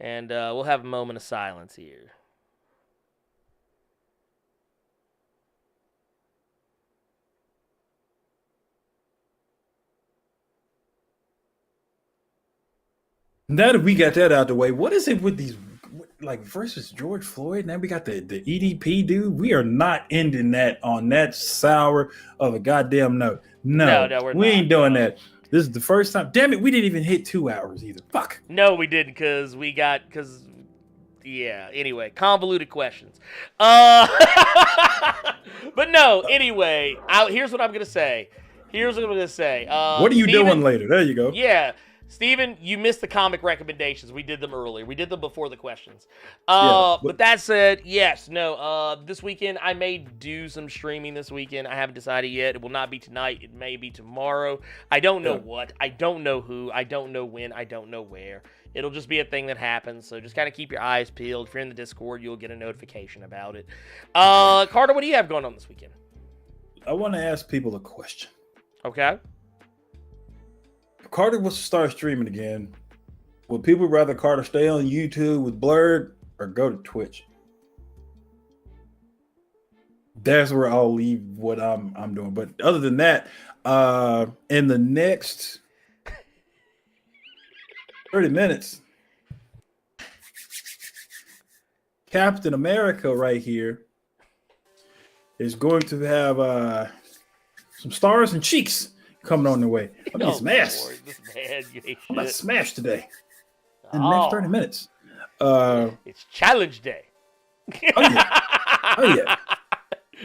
and we'll have a moment of silence here. Now that we got that out the way, what is it with these like versus George Floyd? Now we got the EDP dude. We are not ending that on that sour of a goddamn note. No, we ain't doing that. This is the first time. Damn it, we didn't even hit 2 hours either. Fuck. No, we didn't anyway, convoluted questions. But no, anyway, here's what I'm going to say. What are you doing later? There you go. Yeah. Steven, you missed the comic recommendations. We did them earlier. We did them before the questions. But that said, this weekend I may do some streaming this weekend. I haven't decided yet. It will not be tonight. It may be tomorrow. I don't know what. I don't know who. I don't know when. I don't know where. It'll just be a thing that happens. So just kind of keep your eyes peeled. If you're in the Discord, you'll get a notification about it. Carter, what do you have going on this weekend? I want to ask people a question. Okay. Carter was to start streaming again. Would people rather Carter stay on YouTube with Blerd or go to Twitch? That's where I'll leave what I'm doing. But other than that, in the next 30 minutes, Captain America right here is going to have some stars and cheeks coming on the way. I'm gonna smash. I'm about to smash today in the next 30 minutes. It's challenge day. Oh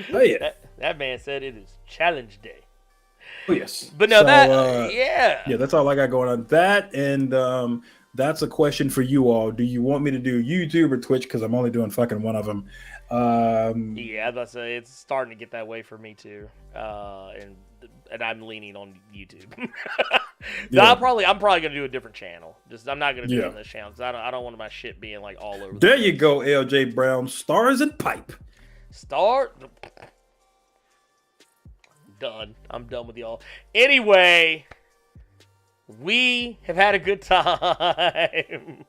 yeah. That man said it is challenge day. Oh yes. But no, yeah, that's all I got going on. That and that's a question for you all. Do you want me to do YouTube or Twitch? Because I'm only doing fucking one of them. Yeah, that's it's starting to get that way for me too. And I'm leaning on YouTube. I'm probably gonna do a different channel. I'm not gonna do it on this channel because I don't want my shit being like all over. There you go, LJ Brown. Stars and pipe. Done. I'm done with y'all. Anyway, we have had a good time.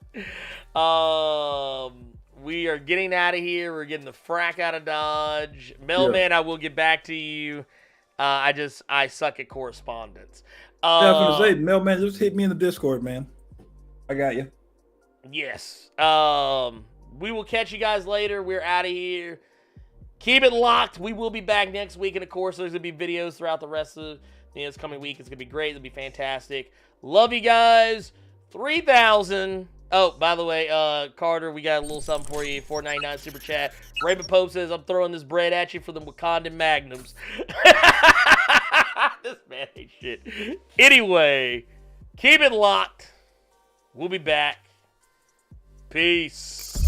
We are getting out of here. We're getting the frack out of Dodge. Mailman, I will get back to you. I suck at correspondence. I was gonna say, Mailman, just hit me in the Discord, man. I got you. Yes. We will catch you guys later. We're out of here. Keep it locked. We will be back next week, and of course, there's gonna be videos throughout the rest of this coming week. It's gonna be great. It'll be fantastic. Love you guys. 3,000. Oh, by the way, Carter, we got a little something for you. $4.99 super chat. Raymond Pope says, I'm throwing this bread at you for the Wakandan Magnums. This man ain't shit. Anyway, keep it locked. We'll be back. Peace.